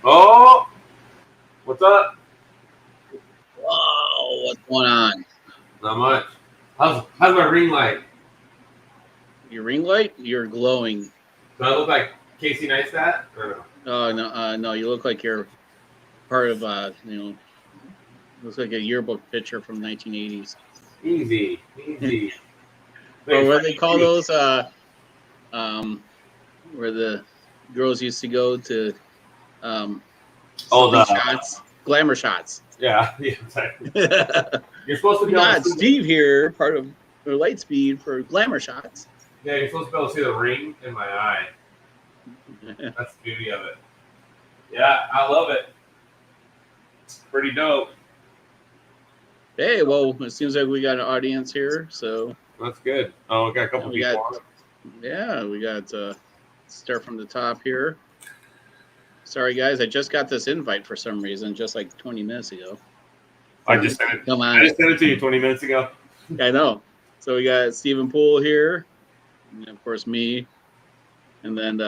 Oh, what's up? Whoa, what's going on? Not much. How's my ring light? Your ring light? You're glowing. Do I look like Casey Neistat or no? Oh no, you look like you're part of looks like a yearbook picture from 1980s. Easy. Or what they call those? Where the girls used to go to shots, glamour shots. Yeah, exactly. You're supposed to be able to see Steve here, part of Lightspeed for glamour shots. Yeah, you're supposed to be able to see the ring in my eye. That's the beauty of it. Yeah, I love it. It's pretty dope. Hey, well, it seems like we got an audience here, so that's good. Oh, we got a couple people on. Yeah, we got start from the top here. Sorry, guys, I just got this invite for some reason, just like 20 minutes ago. I just sent it. Come on. I just sent it to you 20 minutes ago. I know. So we got Stephen Poole here, and of course me, and then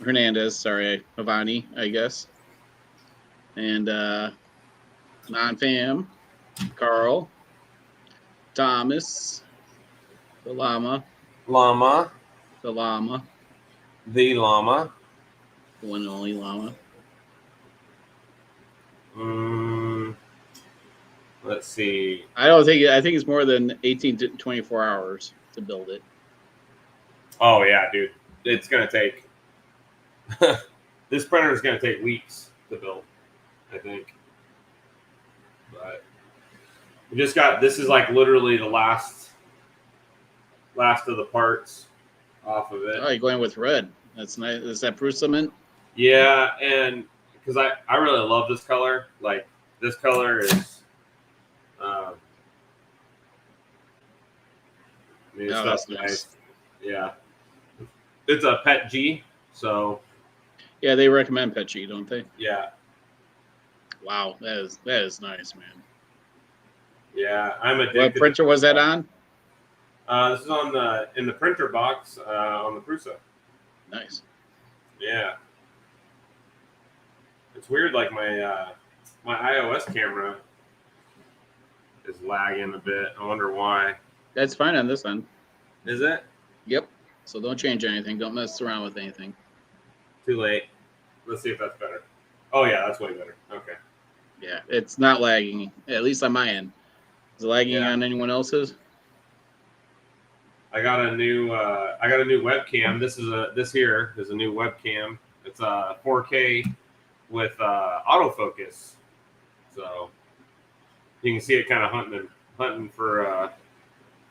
Hernandez. Sorry, Avani, I guess, and non-fam, Carl, Thomas, the llama, the one and only llama. Let's see. I think it's more than 18 to 24 hours to build it. Oh yeah, dude. It's gonna take this printer is gonna take weeks to build, I think. But we just got this is like literally the last of the parts off of it. Oh, you're going with red. That's nice. Is that proof cement? Yeah, and because I really love this color. Like this color is that's nice. Yeah. It's a PET G, so yeah, they recommend PET G, don't they? Yeah. Wow, that is nice, man. Yeah, I'm addicted. What printer was that on? This is on in the printer box on the Prusa. Nice. Yeah. It's weird, like my iOS camera is lagging a bit. I wonder why. That's fine on this end. Is it? Yep. So don't change anything. Don't mess around with anything. Too late. Let's see if that's better. Oh yeah, that's way better. Okay. Yeah, it's not lagging. At least on my end. Is it lagging on anyone else's? I got a new webcam. This here is a new webcam. It's a 4K with autofocus, so you can see it kind of hunting for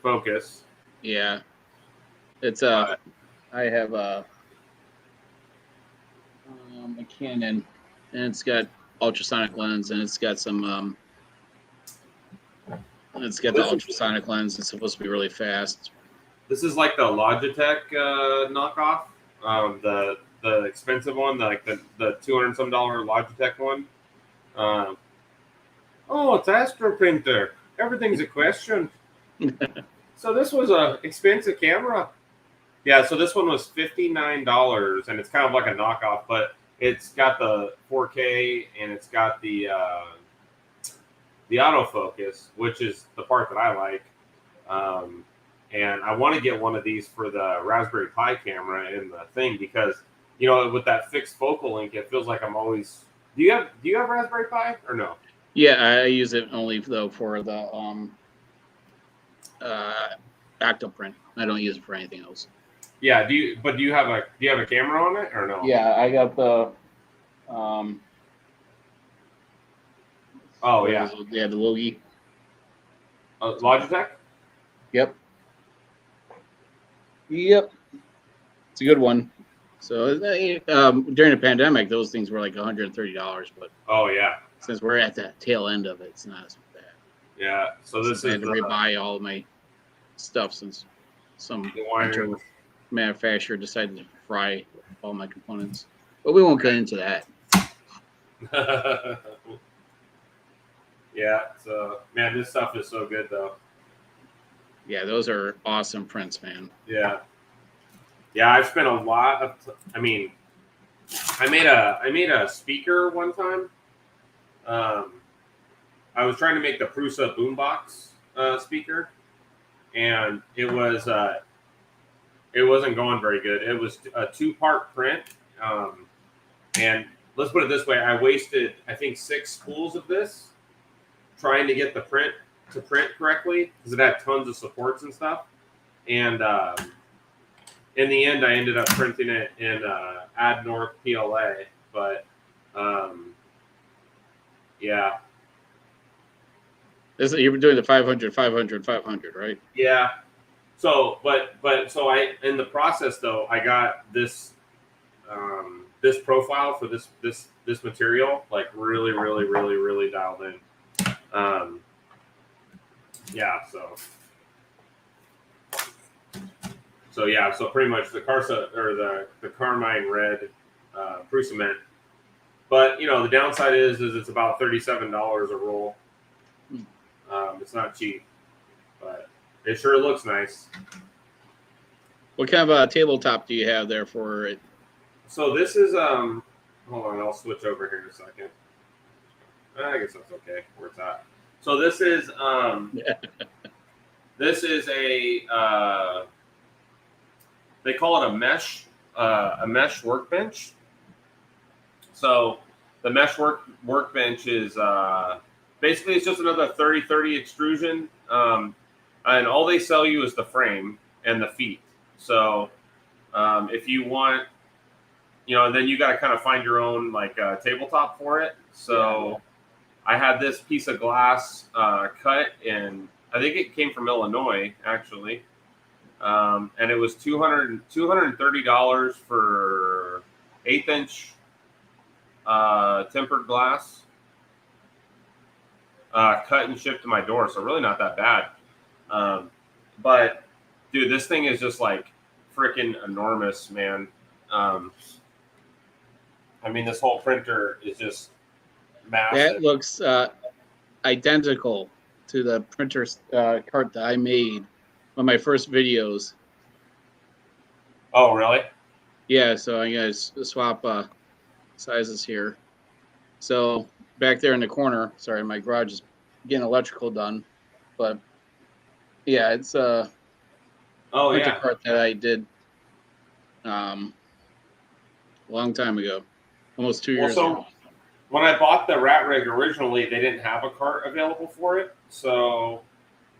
focus. Yeah, it's I have a Canon, and it's got ultrasonic lens, and it's got some it's got the ultrasonic lens. It's supposed to be really fast. This is like the Logitech knockoff, the expensive one, like the $200 some Logitech one. Oh, it's Astro Printer. Everything's a question. So this was a expensive camera. Yeah, so this one was $59, and it's kind of like a knockoff, but it's got the 4K and it's got the autofocus, which is the part that I like. And I want to get one of these for the Raspberry Pi camera in the thing because, you know, with that fixed focal length, it feels like I'm always. Do you have Raspberry Pi or no? Yeah, I use it only though for the Octoprint. I don't use it for anything else. Yeah. Do you have a camera on it or no? Yeah, I got the. Oh yeah. Yeah, the Logi. Logitech. Yep. It's a good one. So during the pandemic, those things were like $130, but oh yeah, since we're at the tail end of it, it's not as bad. Yeah. So this is I had to rebuy all of my stuff since some manufacturer decided to fry all my components. But we won't get into that. Yeah. So man, this stuff is so good though. Yeah, those are awesome prints, man. Yeah. Yeah, I've spent a lot of. I mean, I made a speaker one time. I was trying to make the Prusa boombox speaker, and it wasn't going very good. It was a 2-part print, and let's put it this way: I wasted, I think, 6 spools of this trying to get the print to print correctly because it had tons of supports and stuff. And in the end, I ended up printing it in Ad North PLA, but yeah. You were doing the 500, 500, 500, right? Yeah. So, so I, in the process though, I got this this profile for this material like really dialed in. Yeah. So pretty much the Carsa or the Carmine Red Prucement. But you know the downside is it's about $37 a roll. It's not cheap, but it sure looks nice. What kind of a tabletop do you have there for it? So this is hold on, I'll switch over here in a second. I guess that's okay where it's at. So this is this is a they call it a mesh workbench. So the mesh workbench is basically it's just another 30-30 extrusion, and all they sell you is the frame and the feet. So if you want, then you got to kind of find your own like tabletop for it. So I had this piece of glass cut in, I think it came from Illinois actually, and it was $230 for 1/8" tempered glass. Cut and shipped to my door, so really not that bad. But dude, this thing is just like freaking enormous, man. I mean, this whole printer is just massive. That looks identical to the printer cart that I made one of my first videos. Oh, really? Yeah, so I'm gonna swap sizes here. So back there in the corner, sorry, my garage is getting electrical done, but yeah, it's a printer cart that I did a long time ago, almost 2 years ago. When I bought the RatRig originally, they didn't have a cart available for it, so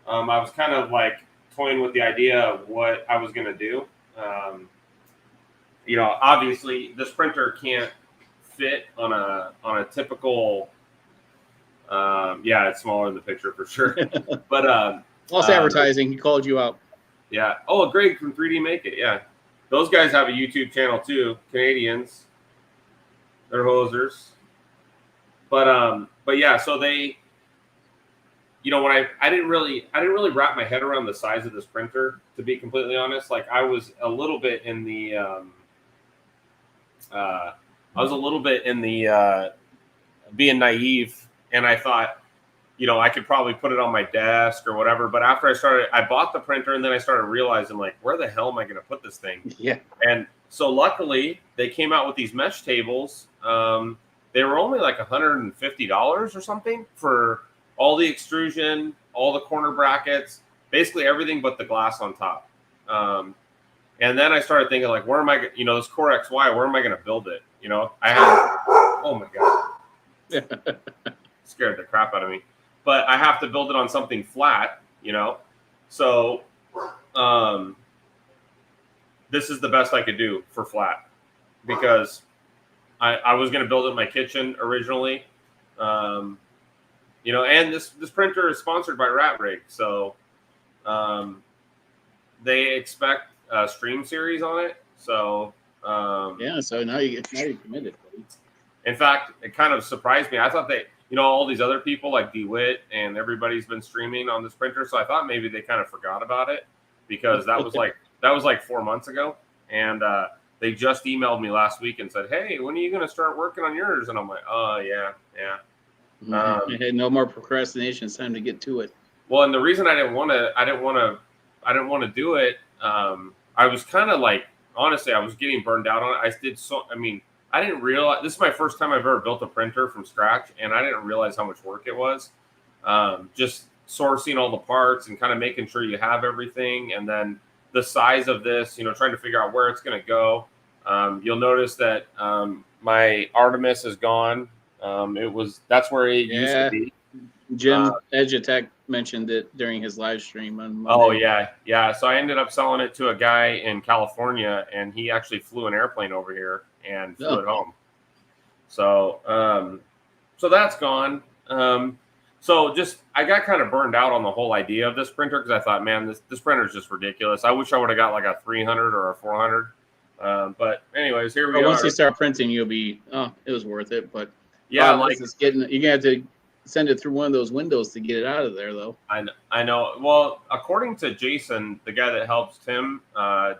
I was kind of like toying with the idea of what I was going to do. Obviously, this printer can't fit on a typical. It's smaller in the picture for sure, but false advertising. He called you out. Yeah. Oh, Greg from 3D Make It. Yeah, those guys have a YouTube channel too. Canadians. They're hosers. But yeah. So they, when I didn't really wrap my head around the size of this printer, to be completely honest. Like I was a little bit in the being naive, and I thought, I could probably put it on my desk or whatever. But after I bought the printer, and then I started realizing, like, where the hell am I going to put this thing? Yeah. And so luckily, they came out with these mesh tables. They were only like $150 or something for all the extrusion, all the corner brackets, basically everything but the glass on top. And then I started thinking, like, where am I? This COREXY, where am I going to build it? I had, oh my god, scared the crap out of me. But I have to build it on something flat, So, this is the best I could do for flat, because I was going to build it in my kitchen originally, and this printer is sponsored by RatRig, so they expect a stream series on it. So so now you're committed. Buddy. In fact, it kind of surprised me. I thought they, all these other people like DeWitt and everybody's been streaming on this printer, so I thought maybe they kind of forgot about it, because that was like 4 months ago, and they just emailed me last week and said, "Hey, when are you going to start working on yours?" And I'm like, "Oh yeah." I had no more procrastination. It's time to get to it. Well, and the reason I didn't want to do it, I was kind of like, honestly, I was getting burned out on it. I I didn't realize this is my first time I've ever built a printer from scratch, and I didn't realize how much work it was. Just sourcing all the parts and kind of making sure you have everything, and then the size of this, trying to figure out where it's going to go. You'll notice that my Artemis is gone. That's where it used to be. Jim Edutech mentioned it during his live stream on Monday. Oh yeah. So I ended up selling it to a guy in California, and he actually flew an airplane over here and flew it home. So so that's gone. So I got kind of burned out on the whole idea of this printer because I thought, man, this printer is just ridiculous. I wish I would have got like a 300 or a 400. But anyways, here we are. Once you start printing, you'll be, it was worth it. But yeah, it's you're gonna have to send it through one of those windows to get it out of there, though. I know. Well, according to Jason, the guy that helps Tim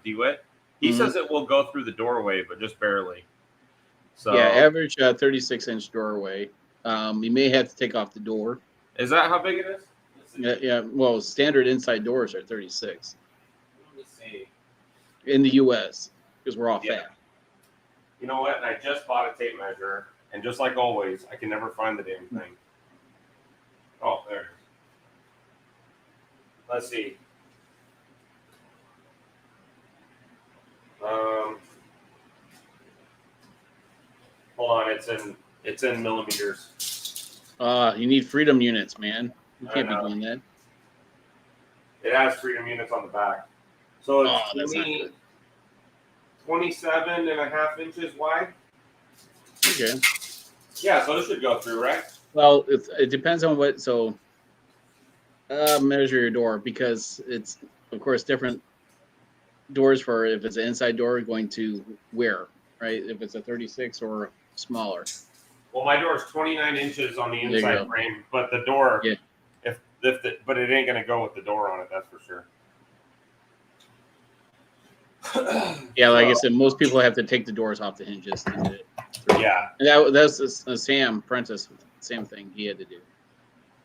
DeWitt, he says it will go through the doorway, but just barely. So yeah, average 36-inch doorway. You may have to take off the door. Is that how big it is? Yeah. Well, standard inside doors are 36. Let me see. In the U.S. because we're all fat. You know what? I just bought a tape measure, and just like always, I can never find the damn thing. Oh, there it is. Let's see. Hold on, it's in millimeters. You need freedom units, man. You can't be doing that. It has freedom units on the back. So it's 27 and a half inches wide. Okay. Yeah, so this should go through, right? Well, it depends on what. So measure your door, because it's, of course, different doors for if it's an inside door going to where, right? If it's a 36 or smaller. Well, my door is 29 inches on the inside frame, but the door, but it ain't going to go with the door on it, that's for sure. Yeah, like I said, most people have to take the doors off the hinges to get it through. Yeah. And that's Sam Prentice, same thing he had to do.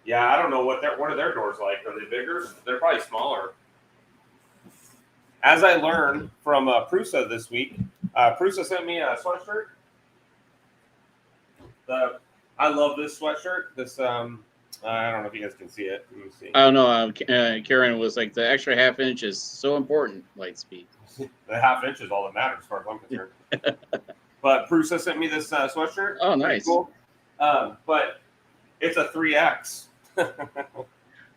Yeah, I don't know what are their doors like. Are they bigger? They're probably smaller. As I learned from Prusa this week, Prusa sent me a sweatshirt. I love this sweatshirt. This I don't know if you guys can see it. Let me see. I don't know. Karen was like, the extra half inch is so important, Lightspeed. The half inch is all that matters as far as I'm concerned. But Prusa sent me this sweatshirt. Oh, nice. Cool. But it's a 3X.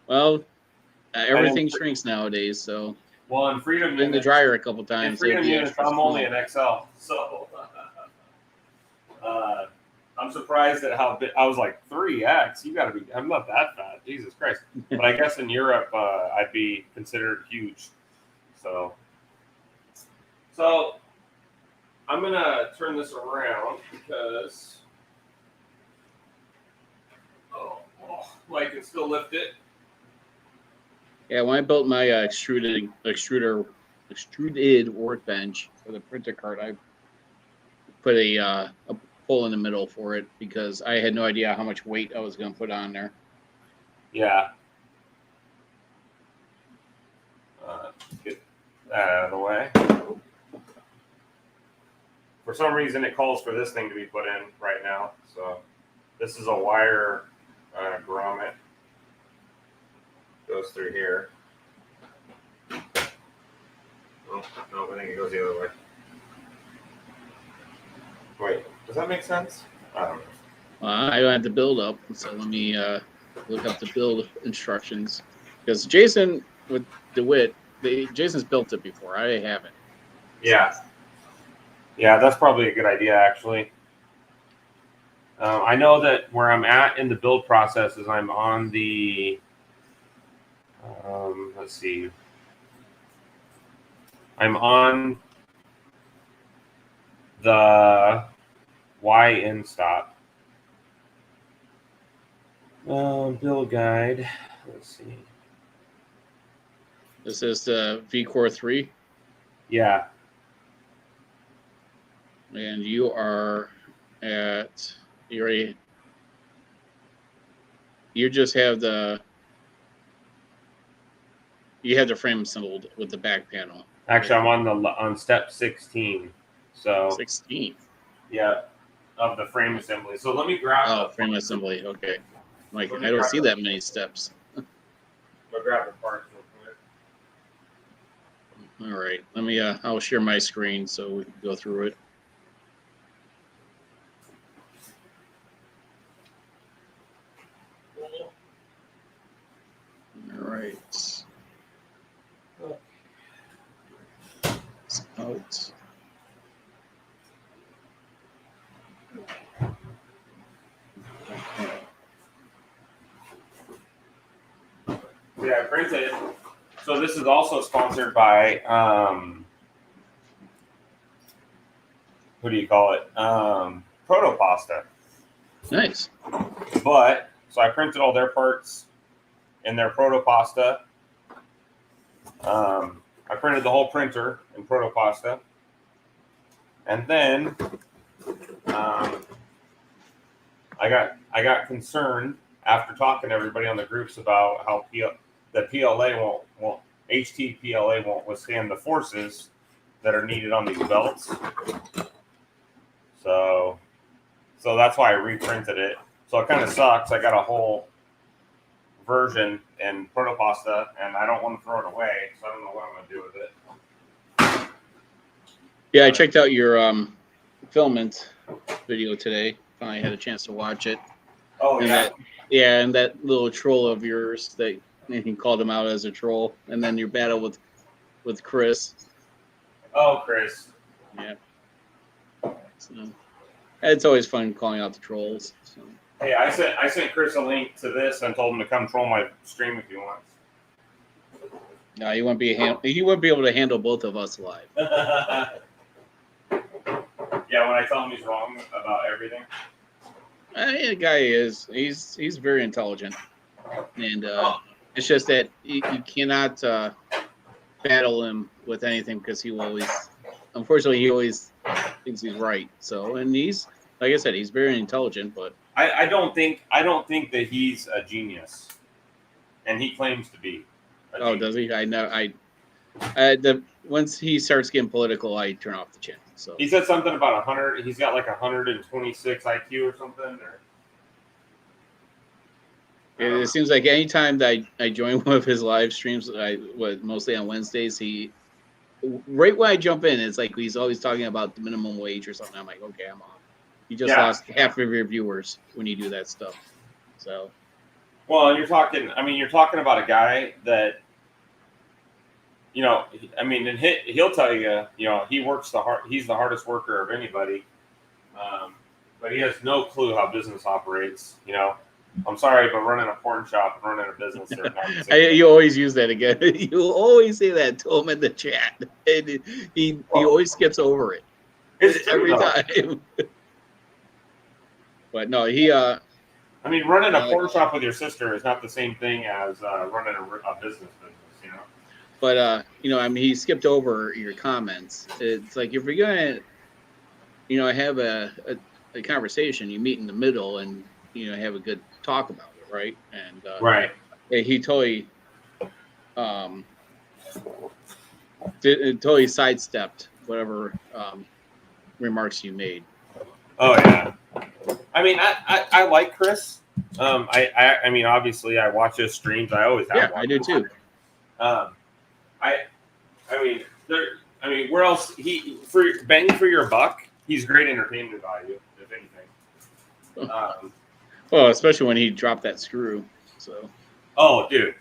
Well, everything shrinks nowadays, so. Well, in Freedom in the dryer a couple times. In Freedom units, I'm only an XL, so I'm surprised at how big. I was like 3X. You got to be. I'm not that fat. Jesus Christ. But I guess in Europe, I'd be considered huge. So I'm gonna turn this around because I can still lift it. Yeah, when I built my extruded workbench for the printer cart, I put a hole in the middle for it because I had no idea how much weight I was going to put on there. Yeah. Get that out of the way. For some reason, it calls for this thing to be put in right now. So this is a wire grommet. Goes through here. Oh, no, I think it goes the other way. Wait, does that make sense? I don't know. I don't have the build up, so let me look up the build instructions. Because Jason with DeWitt, Jason's built it before. I haven't. Yeah. Yeah, that's probably a good idea, actually. I know that where I'm at in the build process is I'm on the... let's see. I'm on the Y in stop. Build guide. Let's see. This is the V-Core 3. Yeah. And you are at, you just have the, you have the frame assembled with the back panel. Actually, I'm on step 16. So 16. Yeah, of the frame assembly. So let me grab. Oh, frame assembly. Okay. Like Let me I don't grab see the- that many steps. I'll grab the parts real quick. All right. Let me. I'll share my screen so we can go through it. All right. It's out. Yeah, I printed. So this is also sponsored by what do you call it? Proto Pasta. Nice. But so I printed all their parts in their Proto Pasta. I printed the whole printer in Proto Pasta, and then I got concerned after talking to everybody on the groups about how the PLA won't HTPLA won't withstand the forces that are needed on these belts. So that's why I reprinted it. So it kind of sucks. I got a whole version in Protopasta, and I don't want to throw it away, so I don't know what I'm going to do with it. Yeah, I checked out your filament video today. Finally had a chance to watch it. Oh, And yeah. and that little troll of yours that he called him out as a troll, and then your battle with Chris. Oh, Chris. Yeah. So, it's always fun calling out the trolls. So. Hey, I sent Chris a link to this and told him to come troll my stream if he wants. No, he wouldn't be able to handle both of us live. Yeah, when I tell him he's wrong about everything. The guy he's very intelligent, and it's just that you cannot battle him with anything because he always thinks he's right. So, and he's, like I said, he's very intelligent, but I don't think that he's a genius, and he claims to be. Oh, does he? I know. Once he starts getting political, I turn off the channel. So he said something about 100. He's got like 126 IQ or something. it seems like anytime that I join one of his live streams, mostly on Wednesdays, right when I jump in, it's like he's always talking about the minimum wage or something. I'm like, okay, I'm off. You just lost half of your viewers when you do that stuff. So, well, you're talking about a guy that, and he'll tell you, he works he's the hardest worker of anybody, but he has no clue how business operates. I'm sorry, but running a porn shop and running a business are not the same. you always use that again. You always say that to him in the chat, and he always skips over it. It's every time. But no, running a porn shop with your sister is not the same thing as running a business. But he skipped over your comments. It's like if you're gonna, have a conversation, you meet in the middle and have a good talk about it, right? And right, he totally totally sidestepped whatever remarks you made. Oh yeah. I like Chris. Obviously I watch his streams. I always have. Yeah, I do too. Where else for bang for your buck? He's great entertainment value, if anything. Well, especially when he dropped that screw. So. Oh, dude,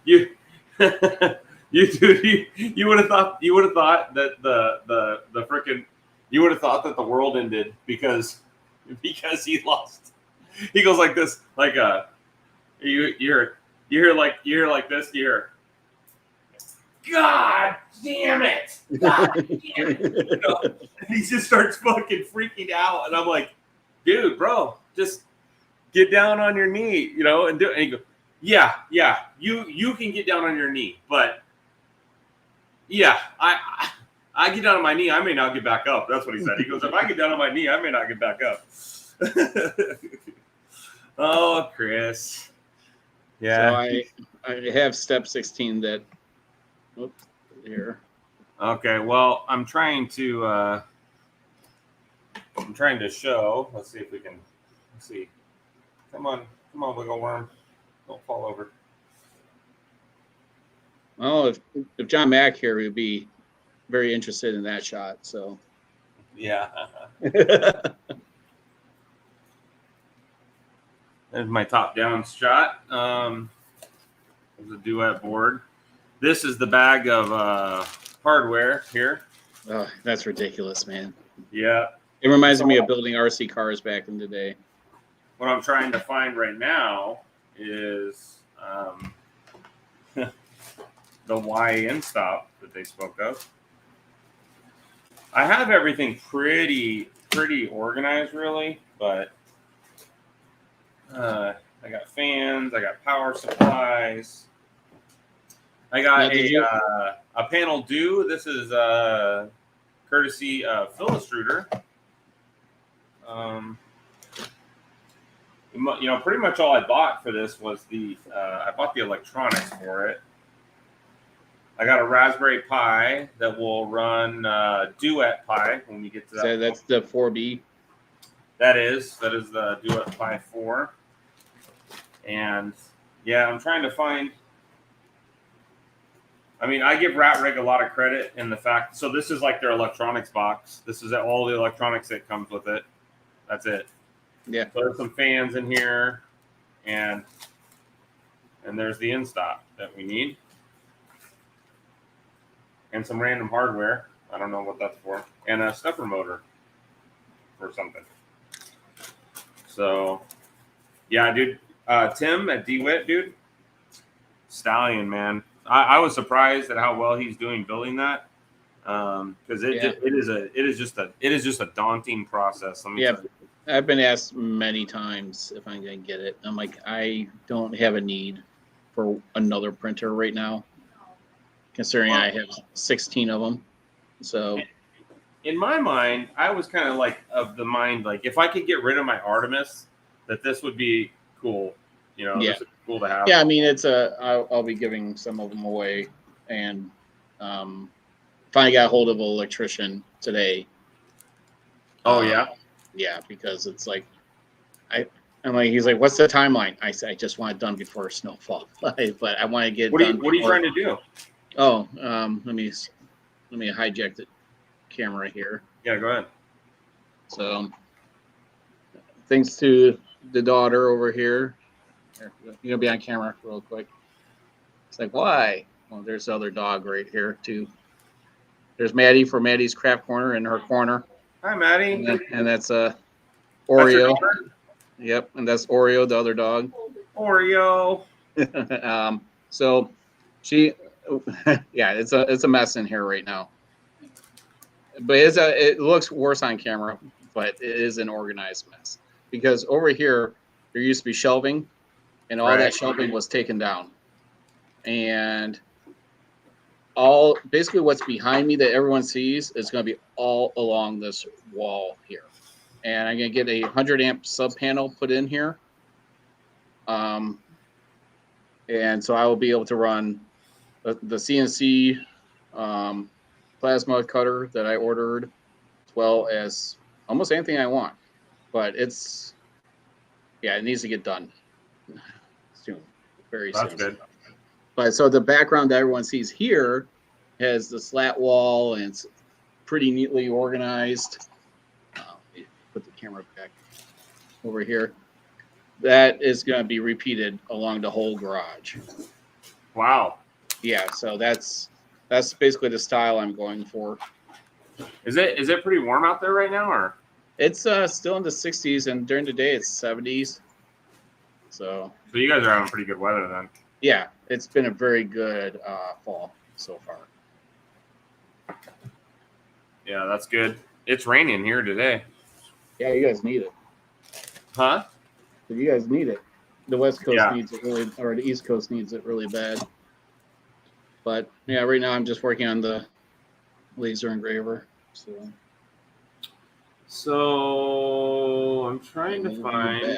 you would have thought that the frickin' you would have thought that the world ended because he lost. He goes like this, like you hear like this, you hear, God damn it! God damn it! And he just starts fucking freaking out, and I'm like, dude, bro, just get down on your knee, and do it. And he goes, yeah, you can get down on your knee, but yeah, I get down on my knee, I may not get back up. That's what he said. He goes, if I get down on my knee, I may not get back up. Oh, Chris. Yeah. So I have step 16 that. Oops, here. Okay. Well, I'm trying to. I'm trying to show. Let's see if we can. Let's see. Come on, wiggle worm. Don't fall over. Well, if John Mack here, would be very interested in that shot. So yeah. There's my top-down shot. There's a duet board. This is the bag of hardware here. Oh, that's ridiculous, man. Yeah. It reminds me of building RC cars back in the day. What I'm trying to find right now is the Y-in stop that they spoke of. I have everything pretty organized, really, but I got fans, I got power supplies, I got a panel due. This is courtesy of Phyllis Reuter. You know, pretty much all I bought for this was I bought the electronics for it. I got a Raspberry Pi that will run Duet Pi when we get to that. So that's the 4B. That is the Duet Pi 4. And yeah, I'm trying to find. I mean, I give RatRig a lot of credit in the fact. So this is like their electronics box. This is all the electronics that comes with it. That's it. Yeah. So there's some fans in here, and there's the in-stop that we need, and some random hardware. I don't know what that's for, and a stepper motor or something. So, yeah, dude. Tim at DeWitt, dude. Stallion, man. I was surprised at how well he's doing building that, because it is just a daunting process. Yeah, I've been asked many times if I'm going to get it. I'm like, I don't have a need for another printer right now, considering I have 16 of them. So, in my mind, I was kind of like of the mind, like if I could get rid of my Artemis, that this would be cool. You know, this would be cool to have. Yeah, I mean, I'll be giving some of them away, and finally got a hold of an electrician today. Oh yeah. Yeah, because it's like, I'm like, he's like, what's the timeline? I said, I just want it done before snowfall, but I want to get it done. What are you trying to do? Oh, let me hijack the camera here. Yeah, go ahead. So, thanks to the daughter over here. You're gonna be on camera real quick. It's like, why? Well, there's the other dog right here too. There's Maddie for Maddie's Craft Corner in her corner. Hi, Maddie. And that's Oreo. That's Yep, and that's Oreo, the other dog. Oreo. So she, yeah, it's a mess in here right now. But it looks worse on camera, but it is an organized mess. Because over here, there used to be shelving, and all that shelving was taken down. And basically what's behind me that everyone sees is going to be all along this wall here. And I'm going to get a 100 amp sub panel put in here. And so I will be able to run the CNC plasma cutter that I ordered, as well as almost anything I want. But it needs to get done soon, very soon. That's good. But so the background that everyone sees here has the slat wall, and it's pretty neatly organized. Put the camera back over here. That is going to be repeated along the whole garage. Wow. Yeah, so that's basically the style I'm going for. Is it pretty warm out there right now, or? It's still in the 60s, and during the day it's 70s. So you guys are having pretty good weather then. Yeah, it's been a very good fall so far. Yeah, that's good. It's raining here today. Yeah, you guys need it. Huh? You guys need it. The West Coast needs it really, or the East Coast needs it really bad. But yeah, right now I'm just working on the laser engraver. So I'm trying to find.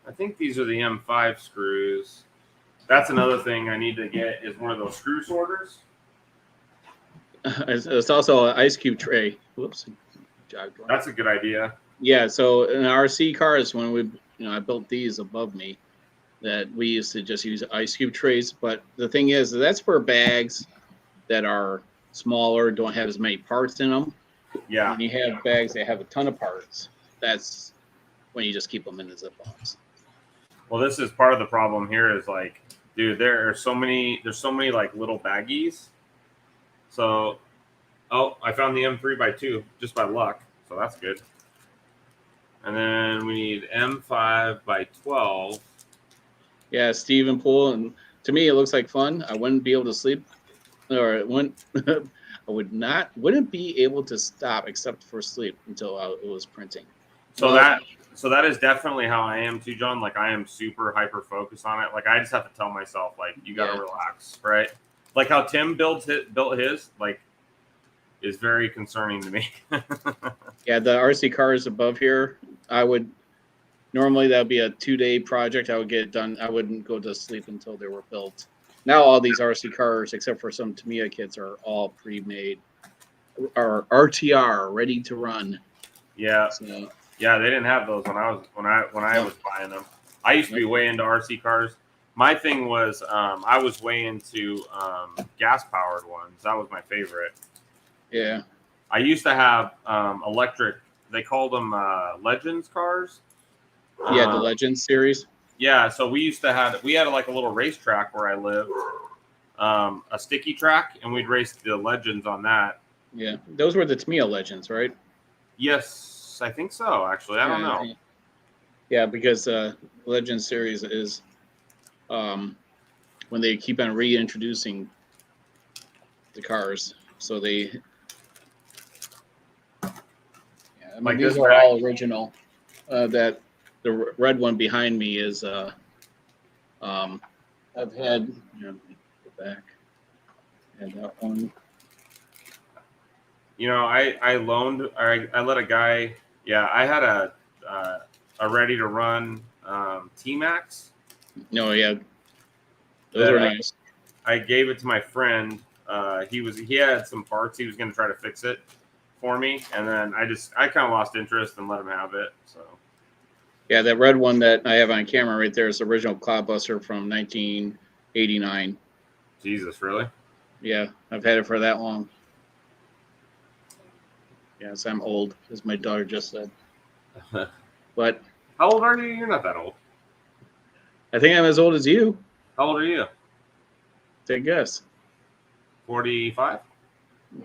I think these are the M5 screws. That's another thing I need to get is one of those screw sorters. It's also an ice cube tray. Whoops. jog door. That's a good idea. Yeah, so in RC cars, when I built these above me, that we used to just use ice cube trays. But the thing is, that's for bags that are smaller, don't have as many parts in them. Yeah. When you have bags that have a ton of parts, that's when you just keep them in the Ziplocs. Well, this is part of the problem here is like, dude, there's so many like little baggies. So, oh, I found the M3x2 just by luck. So that's good. And then we need M5x12. Yeah, Stephen Poole, and to me it looks like fun. I wouldn't be able to sleep, or it wouldn't. I wouldn't be able to stop except for sleep until it was printing. So that is definitely how I am too, John. Like I am super hyper focused on it. Like I just have to tell myself, like, you gotta relax, right? Like how Tim built his, like, is very concerning to me. Yeah, the RC cars above here, normally that would be a 2-day project. I would get it done. I wouldn't go to sleep until they were built. Now all these RC cars, except for some Tamiya kits, are all pre-made, or RTR, ready to run. Yeah. So, yeah, they didn't have those when I was buying them. I used to be way into RC cars. My thing was I was way into gas powered ones. That was my favorite. Yeah. I used to have electric. They called them Legends cars. Yeah, the Legends series. Yeah, so we had like a little racetrack where I lived, a sticky track, and we'd race the Legends on that. Yeah, those were the Tamiya Legends, right? Yes, I think so. Actually, I don't know. Yeah, because Legends series is when they keep on reintroducing the cars, so they. Yeah, I mean, Like these are all original. That the red one behind me is I've had, go back, and that one. You know, I let a guy. Yeah, I had a ready to run T-Max. No, yeah, those are nice. I gave it to my friend. He had some parts. He was going to try to fix it for me, and then I kind of lost interest and let him have it. So. Yeah, that red one that I have on camera right there is the original Cloudbuster from 1989. Jesus, really? Yeah, I've had it for that long. Yes, I'm old, as my daughter just said. But how old are you? You're not that old. I think I'm as old as you. How old are you? Take a guess. 45?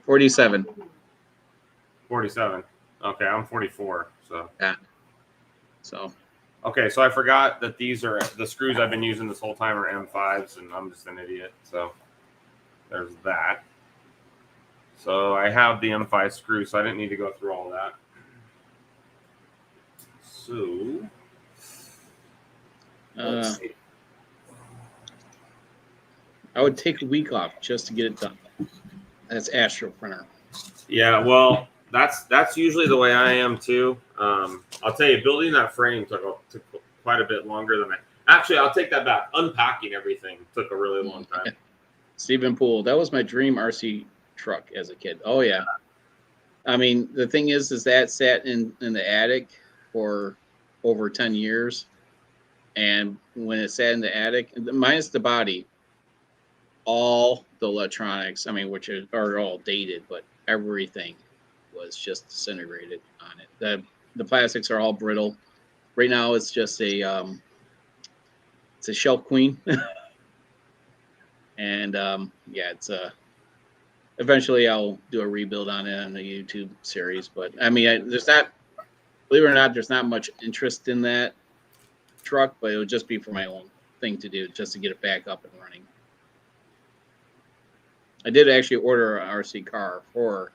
47. 47. Okay, I'm 44. So. Yeah. So. Okay, so I forgot that these are the screws I've been using this whole time are M5s, and I'm just an idiot. So there's that. So I have the M5 screw, so I didn't need to go through all that. So let's see. I would take a week off just to get it done. That's Astro Printer. Yeah, well, that's usually the way I am too. I'll tell you, building that frame took quite a bit longer than actually, I'll take that back. Unpacking everything took a really long time. Stephen Poole, that was my dream RC truck as a kid. Oh yeah. I mean, the thing is that sat in the attic for over 10 years. And when it sat in the attic, minus the body, all the electronics, I mean, which are all dated, but everything was just disintegrated on it. The plastics are all brittle. Right now, it's just it's a shelf queen. And yeah, it's eventually I'll do a rebuild on it on the YouTube series. But I mean, there's not, believe it or not, there's not much interest in that truck, but it would just be for my own thing to do, just to get it back up and running. I did actually order an RC car for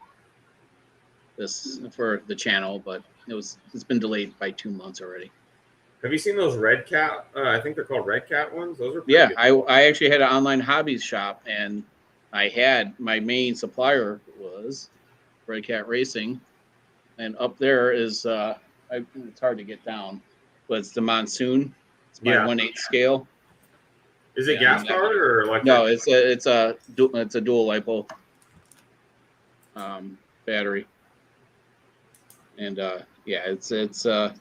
the channel, but it's been delayed by 2 months already. Have you seen those Red Cat? I think they're called Red Cat ones. Those are pretty good. I actually had an online hobbies shop, and I had my main supplier was Red Cat Racing, and up there is it's hard to get down, but it's the Monsoon. It's my 1/8 scale. Is it gas powered or electric? No, it's a dual LiPo battery. And yeah, it's I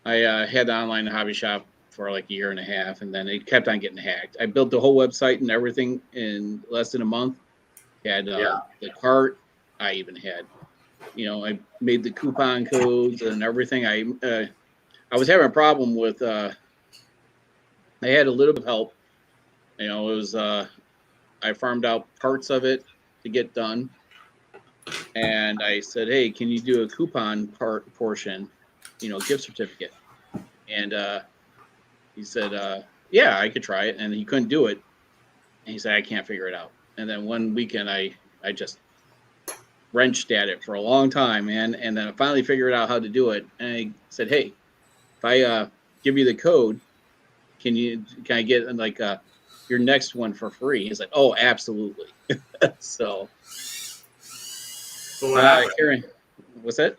had the online hobby shop for like a year and a half, and then it kept on getting hacked. I built the whole website and everything in less than a month. Had the cart. I even had, I made the coupon codes and everything. I was having a problem with. I had a little bit of help. It was I farmed out parts of it to get done, and I said, "Hey, can you do a coupon portion, gift certificate?" And he said, "Yeah, I could try it," and he couldn't do it. And he said, "I can't figure it out." And then one weekend, I just wrenched at it for a long time, man. And then I finally figured out how to do it. And I said, "Hey, if I give you the code, can I get like your next one for free?" He's like, "Oh, absolutely." So what happened? Karen, what's that?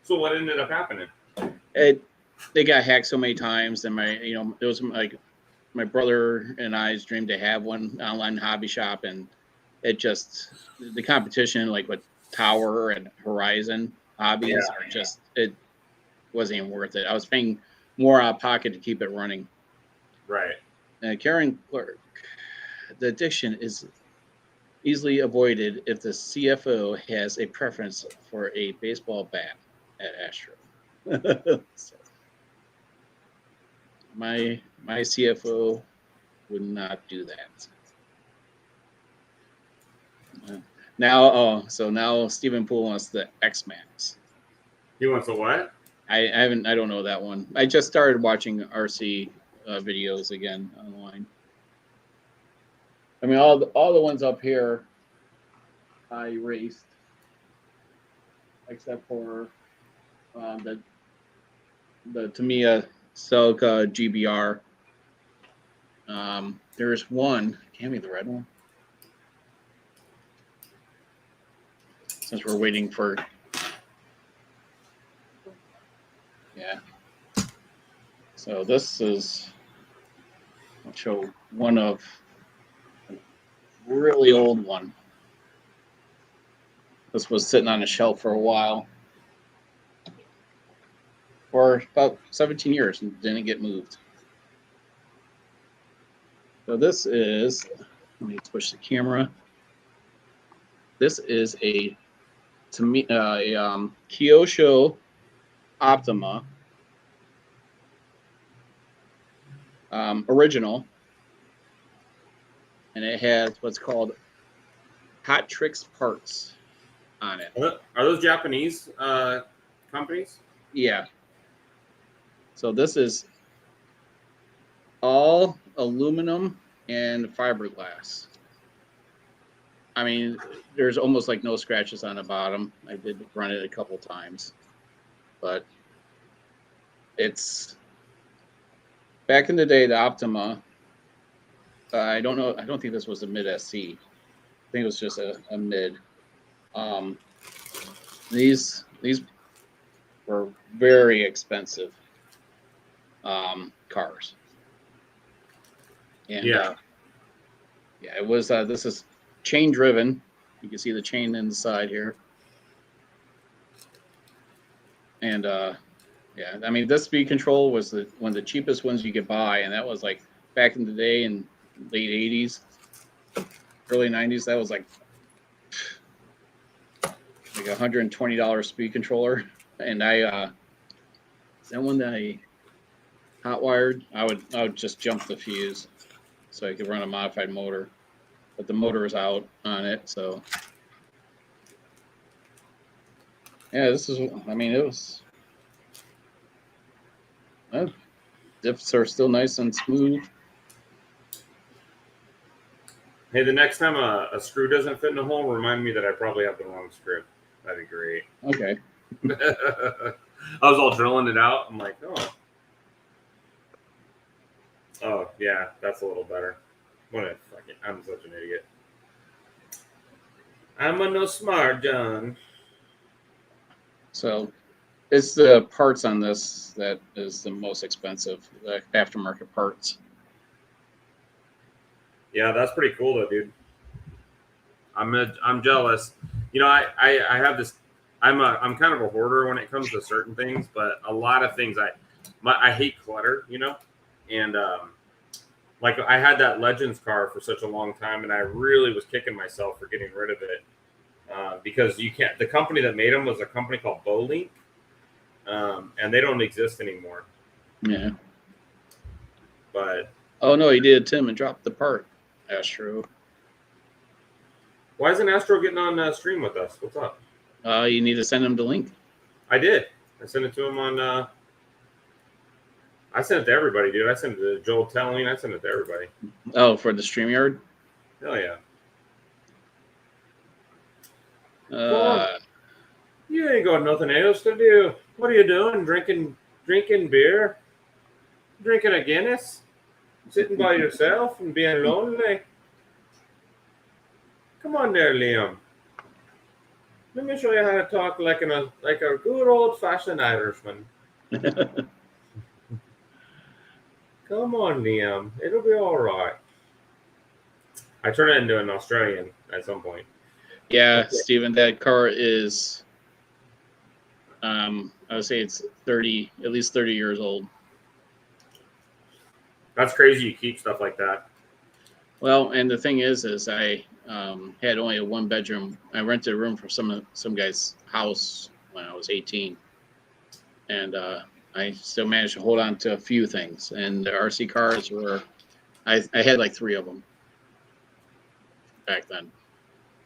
So what ended up happening? They got hacked so many times, and it was like my brother and I's dream to have one online hobby shop, and it just the competition, like with Tower and Horizon hobbies, are just it wasn't even worth it. I was paying more out of pocket to keep it running. Right. Karen Clark, the addiction is easily avoided if the CFO has a preference for a baseball bat at Astro. So, my CFO would not do that. Now Stephen Poole wants the X-Max. He wants a what? I don't know that one. I just started watching RC videos again online. I mean, all the ones up here I erased, except for the Tamiya Celica GBR. There's one. Hand me the red one. Since we're waiting for. Yeah. So this is. I'll show one of a really old one. This was sitting on a shelf for a while. For about 17 years and didn't get moved. So this is, let me switch the camera. This is a Kyosho Optima original, and it has what's called Hot Tricks parts on it. Are those Japanese companies? Yeah. So this is all aluminum and fiberglass. I mean, there's almost like no scratches on the bottom. I did run it a couple times, but it's back in the day, the Optima. I don't know. I don't think this was a mid SC. I think it was just a mid. These were very expensive cars. And yeah, it was. This is chain driven. You can see the chain inside here. And yeah, I mean, this speed control was one of the cheapest ones you could buy, and that was like back in the day in late 80s, early 90s. That was like $120 speed controller, and that one that I hot wired, I would just jump the fuse so I could run a modified motor, but the motor is out on it. So yeah, this is. I mean, it was. Diffs are still nice and smooth. Hey, the next time a screw doesn't fit in a hole, remind me that I probably have the wrong screw. That'd be great. Okay. I was all drilling it out. I'm like, oh yeah, that's a little better. I'm such an idiot. I'm a no smart John. So it's the parts on this that is the most expensive, the aftermarket parts. Yeah, that's pretty cool though, dude. I'm jealous. You know, I have this I'm kind of a hoarder when it comes to certain things, but a lot of things I hate clutter, and like I had that Legends car for such a long time, and I really was kicking myself for getting rid of it because you can't. The company that made them was a company called Bowlink, and they don't exist anymore. Yeah. But oh no, he did, Tim, and dropped the part, Astro. Why isn't Astro getting on stream with us? What's up? You need to send him the link. I did. I sent it to him on. I sent it to everybody, dude. I sent it to Joel Telling. I sent it to everybody. Oh, for the StreamYard? Hell yeah. You ain't got nothing else to do. What are you doing? Drinking beer? Drinking a Guinness? Sitting by yourself and being lonely? Come on there, Liam. Let me show you how to talk like a good old-fashioned Irishman. Come on, Liam. It'll be all right. I turn it into an Australian at some point. Yeah, okay. Stephen, that car is, I would say it's at least 30 years old. That's crazy. You keep stuff like that. Well, and the thing is I had only a one-bedroom. I rented a room from some guy's house when I was 18, and I still managed to hold on to a few things. And the RC cars were, I had like 3 of them back then.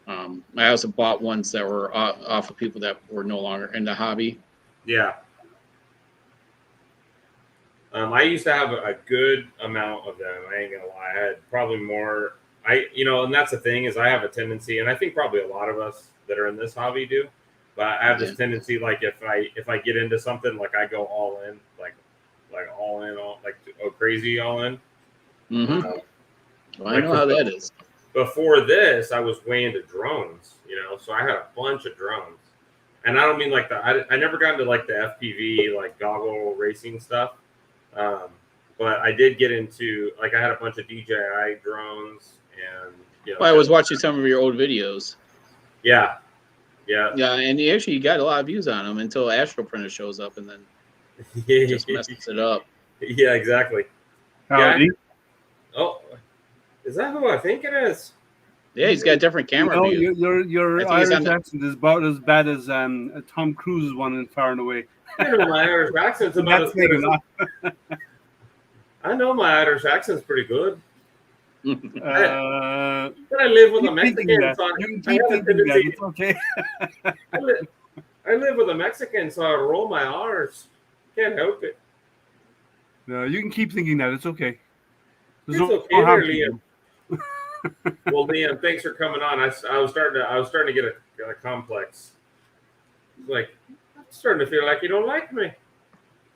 I also bought ones that were off of people that were no longer in the hobby. Yeah. I used to have a good amount of them. I ain't gonna lie. I had probably more. And that's the thing is I have a tendency, and I think probably a lot of us that are in this hobby do. But I have this tendency, like if I get into something, like I go all in, like all in, crazy all in. Mm-hmm. Well, I know how that is. Before this, I was way into drones, so I had a bunch of drones, and I don't mean like I never got into like the FPV, like goggle racing stuff. But I did get into, like, I had a bunch of DJI drones, and well, I was watching some of your old videos. Yeah, and you actually got a lot of views on them until Astro Printer shows up, and then just messes it up. Yeah, exactly. Howdy. Oh, is that who I think it is? Yeah, he's got a different camera view. Your Irish accent is about as bad as Tom Cruise's one in Far and Away. I know my Irish accent's about as good as I know my Irish accent's pretty good. But I live with a Mexican, so it's okay. I live with a Mexican, so I roll my R's. Can't help it. No, you can keep thinking that. It's okay. It's okay there, Liam. Well, Liam, thanks for coming on. I was starting to get a complex. Like, I'm starting to feel like you don't like me.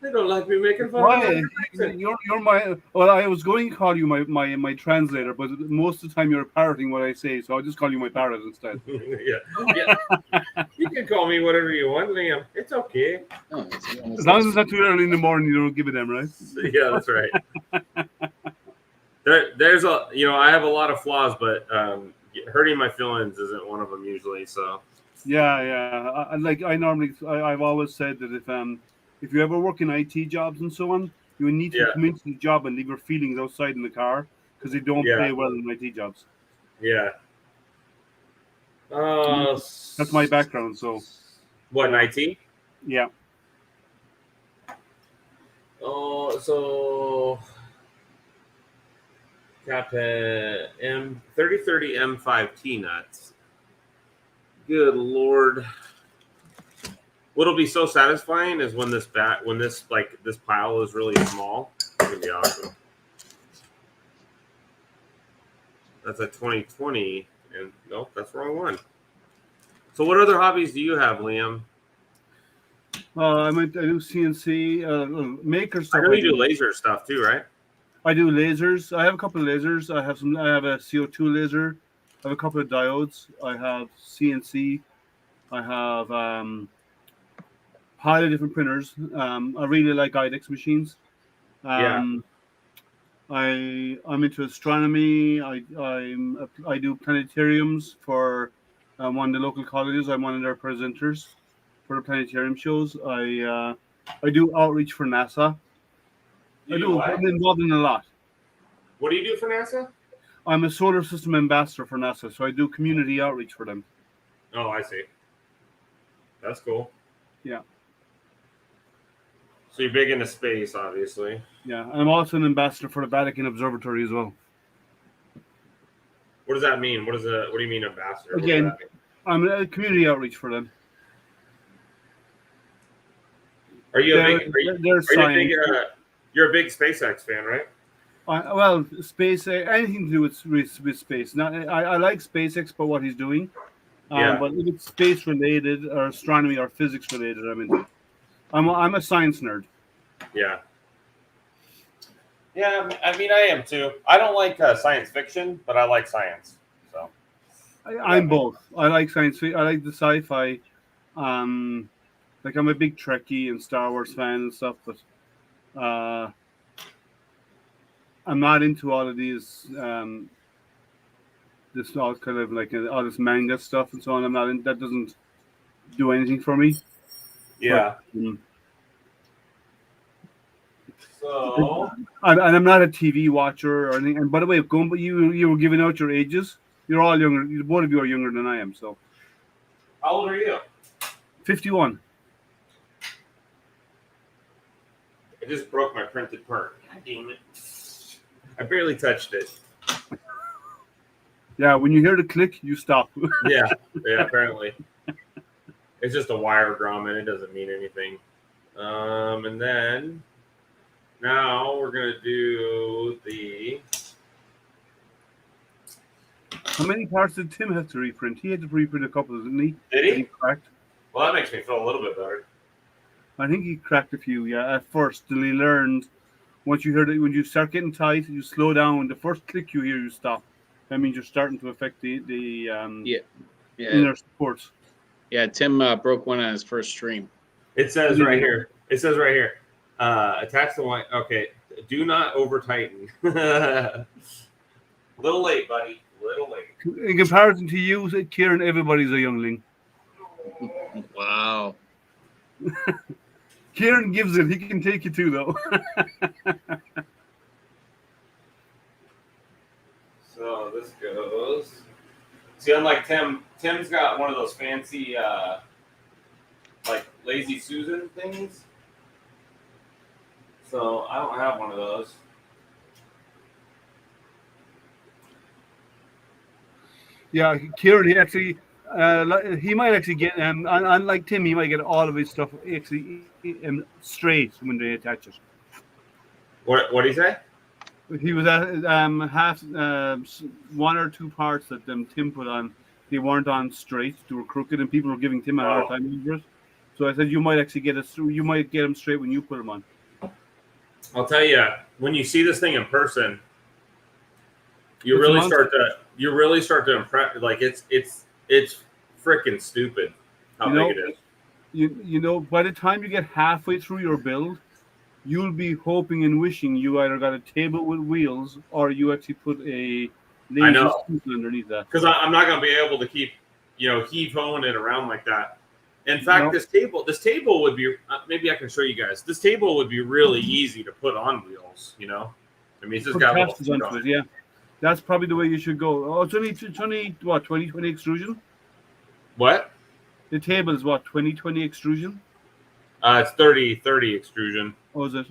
They don't like me making fun of me. You're my. Well, I was going to call you my translator, but most of the time you're parroting what I say, so I'll just call you my parrot instead. yeah. You can call me whatever you want, Liam. It's okay. As long as it's not too early in the morning, you don't give a damn, right? Yeah, that's right. There's I have a lot of flaws, but hurting my feelings isn't one of them usually. So. Yeah. I've always said that if you ever work in IT jobs and so on, you need to come into the job and leave your feelings outside in the car because they don't pay well in IT jobs. Yeah. That's my background. So. What, in IT? Yeah. Oh, so got M3030 M5T nuts. Good Lord. What'll be so satisfying is when this pile is really small. It's gonna be awesome. That's a 2020, and nope, that's the wrong one. So, what other hobbies do you have, Liam? I do CNC maker stuff. I know you do laser stuff too, right? I do lasers. I have a couple of lasers. I have a CO2 laser. I have a couple of diodes. I have CNC. I have pile of different printers. I really like IDEX machines. I'm into astronomy. I do planetariums for one of the local colleges. I'm one of their presenters. for the planetarium shows. I do outreach for NASA. You do what? I'm involved in a lot. What do you do for NASA? I'm a solar system ambassador for NASA, so I do community outreach for them. Oh, I see. That's cool. Yeah. So you're big into space, obviously. Yeah, and I'm also an ambassador for the Vatican Observatory as well. What does that mean? What do you mean, ambassador? Again, I'm a community outreach for them. Are you a big? You're a big SpaceX fan, right? Well, space, anything to do with space. Not, I like SpaceX for what he's doing. Yeah. But if it's space related or astronomy or physics related, I'm into it. I'm a science nerd. Yeah. Yeah, I mean, I am too. I don't like science fiction, but I like science. So I'm both. I like science fiction. I like the sci-fi. Like I'm a big Trekkie and Star Wars fan and stuff, but I'm not into all of these. This all kind of like all this manga stuff and so on. I'm not in. That doesn't do anything for me. yeah. But, So and I'm not a TV watcher or anything. And by the way, you were giving out your ages. You're all younger. Both of you are younger than I am. So, how old are you? 51. I just broke my printed part. God damn it! I barely touched it. Yeah, when you hear the click, you stop. Yeah. Apparently, it's just a wire grommet. It doesn't mean anything. And then now we're gonna do the. How many parts did Tim have to reprint? He had to reprint a couple, didn't he? Did he? He cracked. Well, that makes me feel a little bit better. I think he cracked a few. Yeah, at first, till he learned. Once you heard it, when you start getting tight, you slow down. The first click you hear, you stop. That means you're starting to affect the inner supports. Yeah, Tim broke one on his first stream. It says right here. Attach the line. Okay. Do not over tighten. Little late, buddy. Little late. In comparison to you, Kieran, everybody's a youngling. Wow. Kieran gives it. He can take you too, though. So this goes. See, unlike Tim's got one of those fancy, like Lazy Susan things. So I don't have one of those. Yeah, Kieran, he might actually get, unlike Tim, he might get all of his stuff actually straight when they attach it. What did he say? He was at half one or two parts that Tim put on. They weren't on straight; they were crooked, and people were giving Tim a hard time over it. So I said, you might actually you might get them straight when you put them on. I'll tell you, when you see this thing in person, you really start to impress. Like it's freaking stupid how big it is. You know, by the time you get halfway through your build, you'll be hoping and wishing you either got a table with wheels or you actually put a laser underneath that. Because I'm not going to be able to keep, heave-hoing it around like that. In fact, this table would be, maybe I can show you guys. This table would be really easy to put on wheels, I mean, it's just got a little onto it, yeah. That's probably the way you should go. Oh, it's only what, 20/20 extrusion? What? The table is what, 20/20 extrusion? It's 30/30 extrusion. Oh, is it?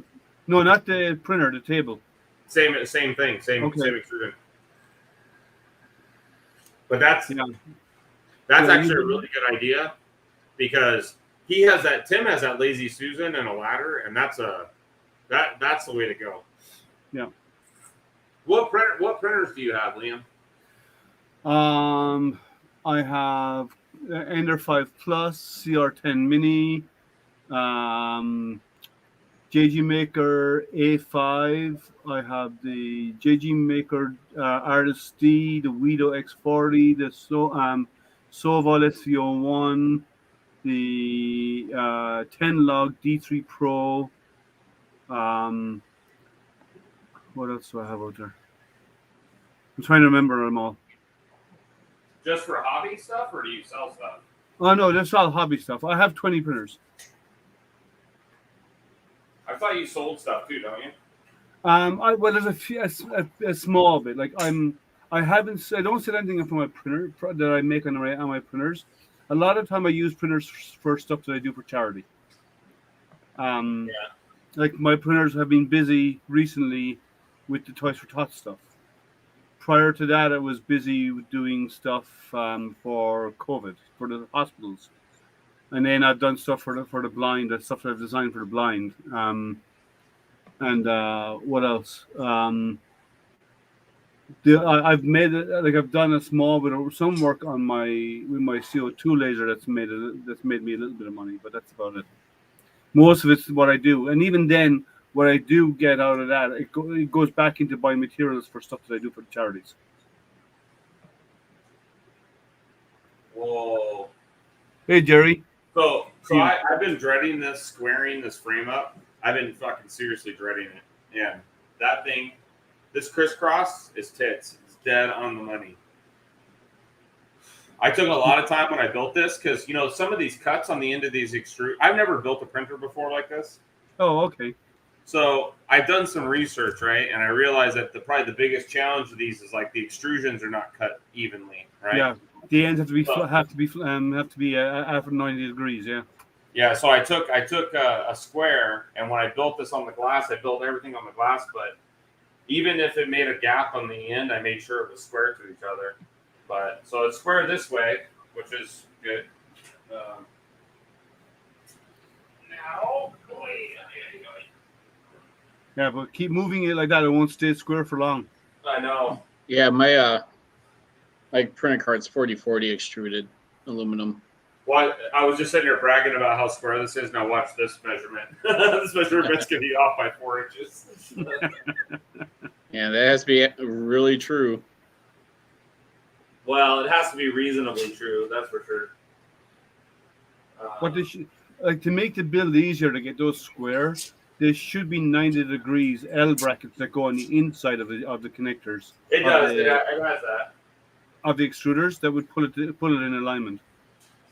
No, not the printer, the table. Same thing, same extrusion. But that's actually a really good idea because Tim has that Lazy Susan and a ladder, and that's the way to go. Yeah. What printers do you have, Liam? I have Ender 5 Plus, CR10 Mini, JG Maker A5. I have the JG Maker Artist D, the Wido X40, the Soval SV01, the 10 log D3 Pro. What else do I have out there? I'm trying to remember them all. Just for hobby stuff, or do you sell stuff? Oh no, that's all hobby stuff. I have 20 printers. I thought you sold stuff too, don't you? Well, there's a small bit. Like I don't sell anything from my printer that I make on my printers. A lot of time I use printers for stuff that I do for charity. Like my printers have been busy recently with the Toys for Tots stuff. Prior to that, I was busy doing stuff for COVID for the hospitals, and then I've done stuff for the blind. That stuff that I've designed for the blind. And what else? I've made it like I've done a small bit of some work on with my CO2 laser that's made me a little bit of money, but that's about it. Most of it's what I do, and even then, what I do get out of that, it goes back into buying materials for stuff that I do for the charities. Whoa. Hey, Jerry. So I've been dreading squaring this frame up. I've been fucking seriously dreading it. Yeah, that thing, this crisscross is tits. It's dead on the money. I took a lot of time when I built this because, you know, some of these cuts on the end of these I've never built a printer before like this. Oh, okay. So I've done some research, right? And I realized that probably the biggest challenge of these is like the extrusions are not cut evenly, right? Yeah, the ends have to be after 90 degrees. Yeah. Yeah. So I took a square, and when I built this on the glass, I built everything on the glass. But even if it made a gap on the end, I made sure it was square to each other. But so it's square this way, which is good. Now, yeah, but keep moving it like that; it won't stay square for long. I know. Yeah, my printer card's 4040 extruded aluminum. Well, I was just sitting here bragging about how square this is. Now watch this measurement. This measurement's gonna be off by 4 inches. Yeah, that has to be really true. Well, it has to be reasonably true. That's for sure. What to make the build easier to get those square, there should be 90 degrees L brackets that go on the inside of the connectors. It does. It has that. Of the extruders that would pull it in alignment.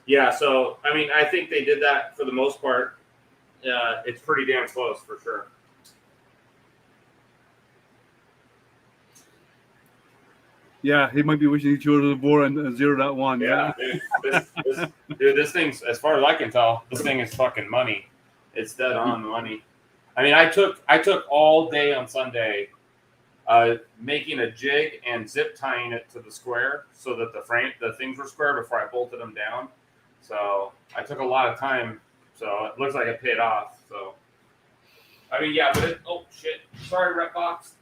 Yeah. So I mean, I think they did that for the most part. It's pretty damn close for sure. Yeah, he might be wishing he'd go to the board and zero that one. Yeah, dude, this thing's, as far as I can tell, this thing is fucking money. It's dead on money. I mean, I took all day on Sunday making a jig and zip tying it to the square so that the things were square before I bolted them down. So I took a lot of time. So it looks like it paid off. So I mean, yeah, but oh shit, sorry, rep box.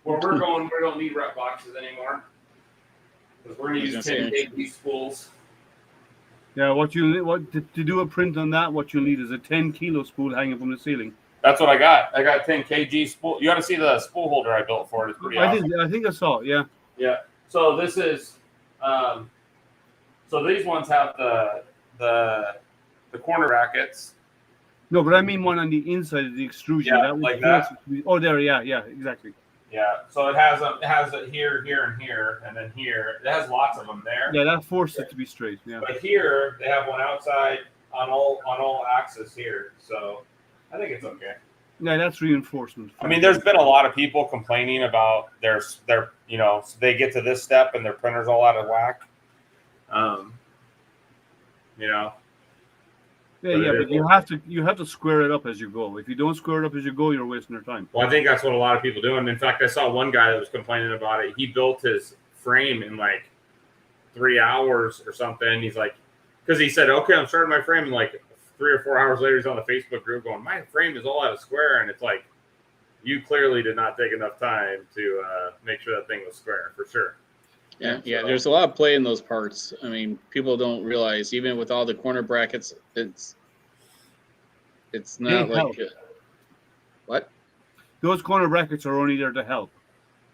Where we're going, we don't need rep boxes anymore because we're going to use 10 kg spools. Yeah, to do a print on that, what you'll need is a 10 kilo spool hanging from the ceiling. That's what I got. I got 10 kg spool. You got to see the spool holder I built for it. It's pretty awesome. I think I saw it. Yeah. Yeah. So this is, so these ones have the corner brackets. No, but I mean one on the inside of the extrusion. Yeah, like that. Oh, there. Yeah, exactly. Yeah, so it has it here, and here, and then here. It has lots of them there. Yeah, that forced it to be straight. Yeah. But here they have one outside on all axes here, so I think it's okay. Yeah, that's reinforcement. I mean, there's been a lot of people complaining about their they get to this step and their printer's all out of whack. Yeah, but you have to square it up as you go. If you don't square it up as you go, you're wasting your time. Well, I think that's what a lot of people do. And in fact, I saw one guy that was complaining about it. He built his frame in like 3 hours or something. He's like, because he said, okay, I'm starting my frame. And like 3 or 4 hours later, he's on the Facebook group going, my frame is all out of square. And it's like, you clearly did not take enough time to make sure that thing was square for sure. Yeah, there's a lot of play in those parts. I mean, people don't realize, even with all the corner brackets, it's not like what? Those corner brackets are only there to help.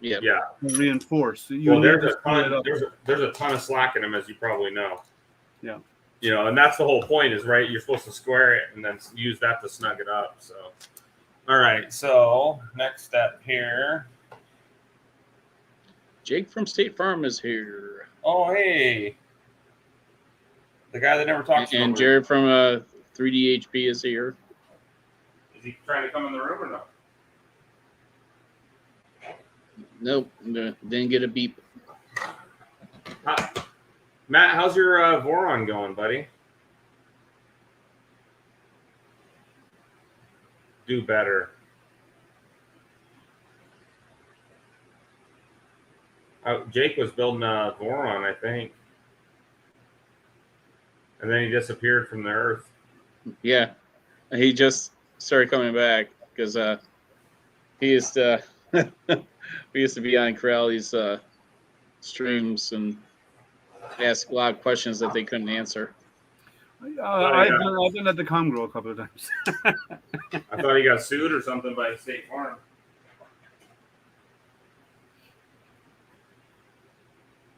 Yeah. Reinforce. There's a ton of slack in them, as you probably know. Yeah. And that's the whole point is, right, you're supposed to square it and then use that to snug it up. So, all right. So next step here. Jake from State Farm is here. Oh, hey. The guy that never talks. And Jared from 3DHP is here. Is he trying to come in the room or no? Nope, didn't get a beep. Matt, how's your Voron going, buddy? Do better. Jake was building a Voron, I think. And then he disappeared from the earth. Yeah, he just started coming back because he used to we used to be on Corelli's streams and ask a lot of questions that they couldn't answer. I've been at the Congrow a couple of times. I thought he got sued or something by State Farm.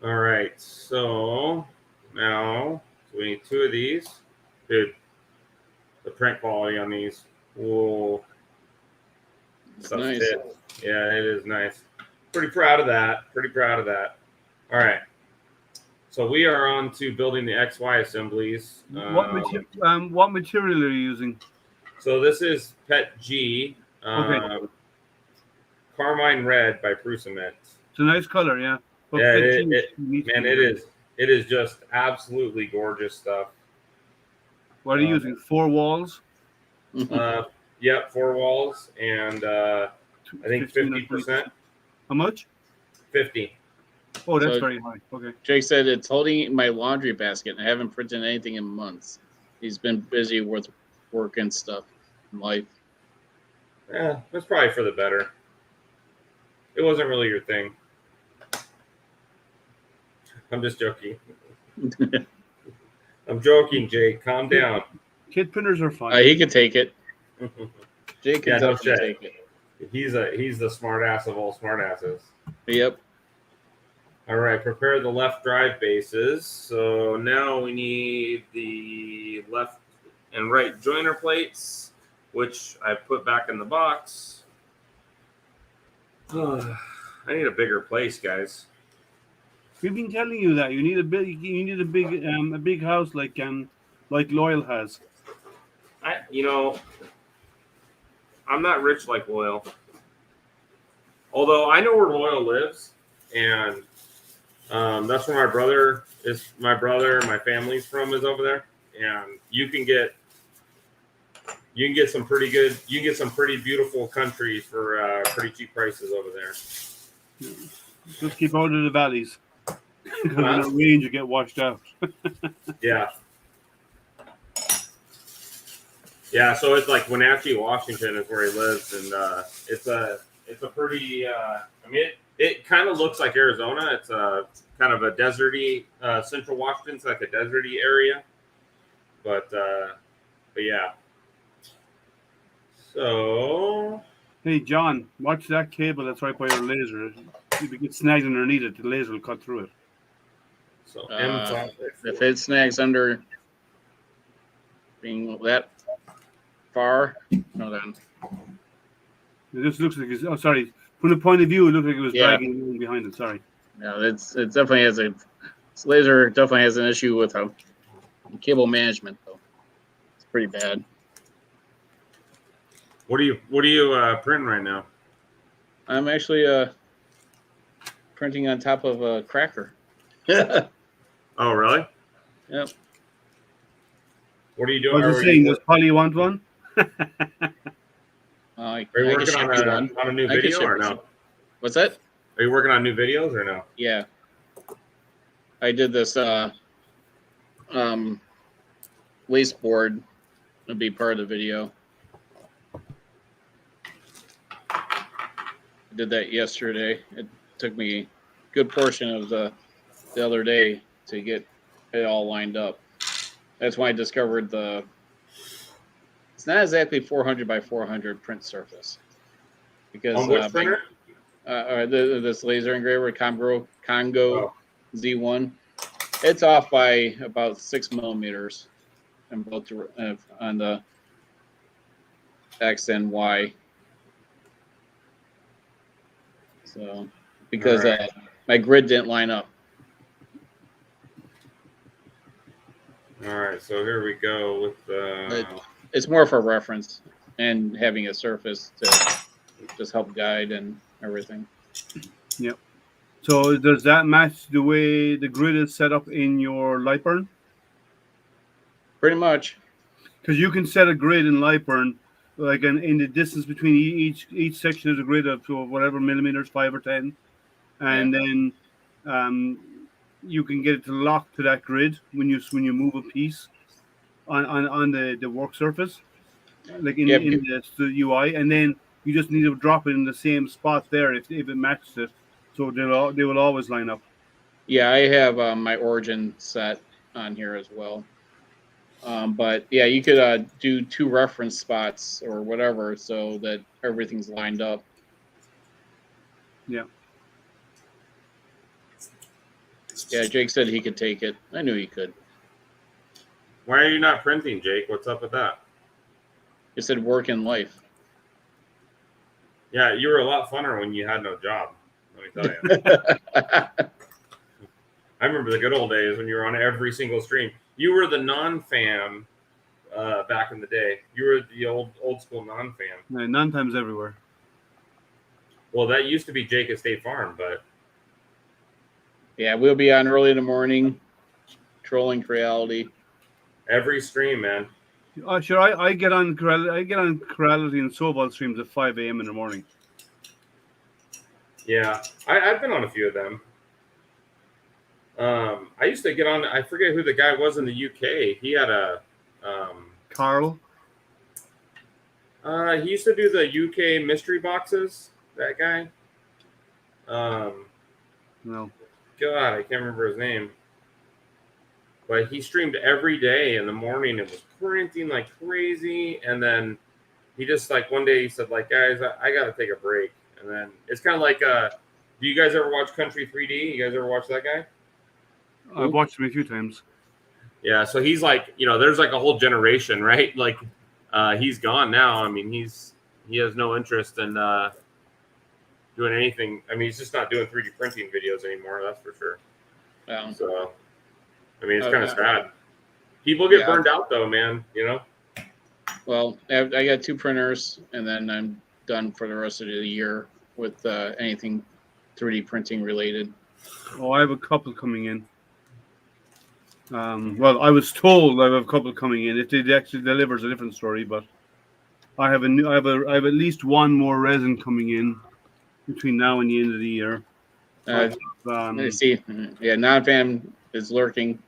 All right, so now we need 2 of these. Dude, the print quality on these, whoa. It's nice. Yeah, it is nice. Pretty proud of that. All right. So we are on to building the XY assemblies. What material are you using? So this is PET G, Carmine Red by Prusament. It's a nice color, yeah. But yeah, it is just absolutely gorgeous stuff. What are you using? 4 walls? Yep, 4 walls and I think 50%. How much? 50. Oh, that's very high. Okay. Jake said it's holding my laundry basket. I haven't printed anything in months. He's been busy with work and stuff in life. Yeah, that's probably for the better. It wasn't really your thing. I'm just joking. I'm joking, Jake. Calm down. Kit printers are fun. He can take it. Jake can definitely take it. He's the smart ass of all smart asses. Yep. All right, prepare the left drive bases. So now we need the left and right joiner plates, which I put back in the box. I need a bigger place, guys. We've been telling you that you need a big house like Loyal has. I'm not rich like Loyal. Although I know where Loyal lives, and that's where my family's from is over there, and you can get some pretty beautiful country for pretty cheap prices over there. Just keep out of the valleys. Because in the range you get washed out. Yeah. Yeah, so it's like Wenatchee, Washington is where he lives, and it's a pretty it kind of looks like Arizona. It's a kind of a deserty central Washington. It's like a deserty area. But yeah. So hey John, watch that cable that's right by your laser. If it gets snagged underneath it, the laser will cut through it. So if it snags under being that far, no then. It just looks like it's sorry. From the point of view, it looked like it was dragging behind it. Sorry. No, it definitely has this laser definitely has an issue with cable management though. It's pretty bad. What are you printing right now? I'm actually printing on top of a cracker. Oh, really? Yep. What are you doing? I was saying, does Polly want one? Are you working on a new video or no? What's that? Are you working on new videos or no? Yeah. I did this lace board. It'll be part of the video. I did that yesterday. It took me a good portion of the other day to get it all lined up. That's why I discovered it's not exactly 400 by 400 print surface. Because on which printer? This laser engraver, Congo Z1. It's off by about 6 millimeters on both on the X and Y. So because my grid didn't line up. All right, so here we go with the. It's more for reference and having a surface to just help guide and everything. Yep. So does that match the way the grid is set up in your Lightburn? Pretty much. Because you can set a grid in Lightburn, like in the distance between each section of the grid of whatever millimeters, 5 or 10, and then you can get it to lock to that grid when you move a piece on the work surface, like in the UI, and then you just need to drop it in the same spot there if it matches it, so they will always line up. Yeah, I have my origin set on here as well. But yeah, you could do 2 reference spots or whatever so that everything's lined up. Yeah. Yeah, Jake said he could take it. I knew he could. Why are you not printing, Jake? What's up with that? He said work in life. Yeah, you were a lot funner when you had no job. Let me tell you. I remember the good old days when you were on every single stream. You were the non-fan back in the day. You were the old school non-fan. Yeah, non-times everywhere. Well, that used to be Jake at State Farm, but yeah, we'll be on early in the morning, trolling Creality. Every stream, man. Sure, I get on Creality and Sobal streams at 5 a.m. in the morning. Yeah, I've been on a few of them. I used to get on. I forget who the guy was in the UK. He had a Carl. He used to do the UK mystery boxes. That guy. No. God, I can't remember his name. But he streamed every day in the morning. It was printing like crazy, and then he just like one day he said like, guys, I got to take a break. And then it's kind of like, do you guys ever watch Country 3D? You guys ever watch that guy? I've watched him a few times. Yeah, so he's like, there's like a whole generation, right? Like, he's gone now. I mean, he has no interest in doing anything. I mean, he's just not doing 3D printing videos anymore. That's for sure. So, I mean, it's kind of sad. People get burned out, though, man. Well, I got 2 printers, and then I'm done for the rest of the year with anything 3D printing related. Oh, I have a couple coming in. Well, I was told I have a couple coming in. If they actually deliver, it's a different story. But I have at least one more resin coming in between now and the end of the year. I see. Yeah, non-fan is lurking.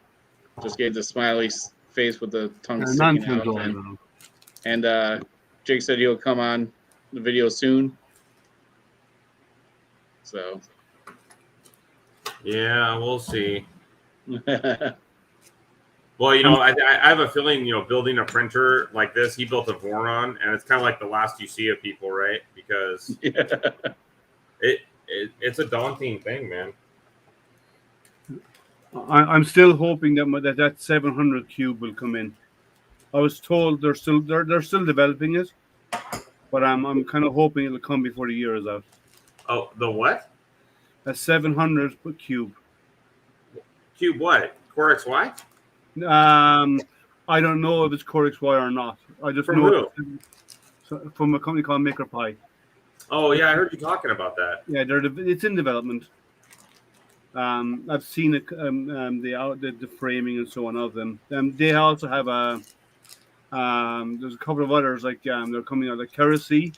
Just gave the smiley face with the tongue sticking out. And Jake said he'll come on the video soon. So. Yeah, we'll see. Well, I have a feeling, building a printer like this, he built a Voron, and it's kind of like the last you see of people, right? Because it's a daunting thing, man. I'm still hoping that 700 cube will come in. I was told they're still developing it, but I'm kind of hoping it'll come before the year is out. Oh, the what? A 700 cube. Cube what? COREXY? I don't know if it's COREXY or not. I just From know who? From a company called MakerPie. Oh yeah, I heard you talking about that. Yeah, it's in development. I've seen it, the framing and so on of them. They also have there's a couple of others like they're coming out. Like COREXY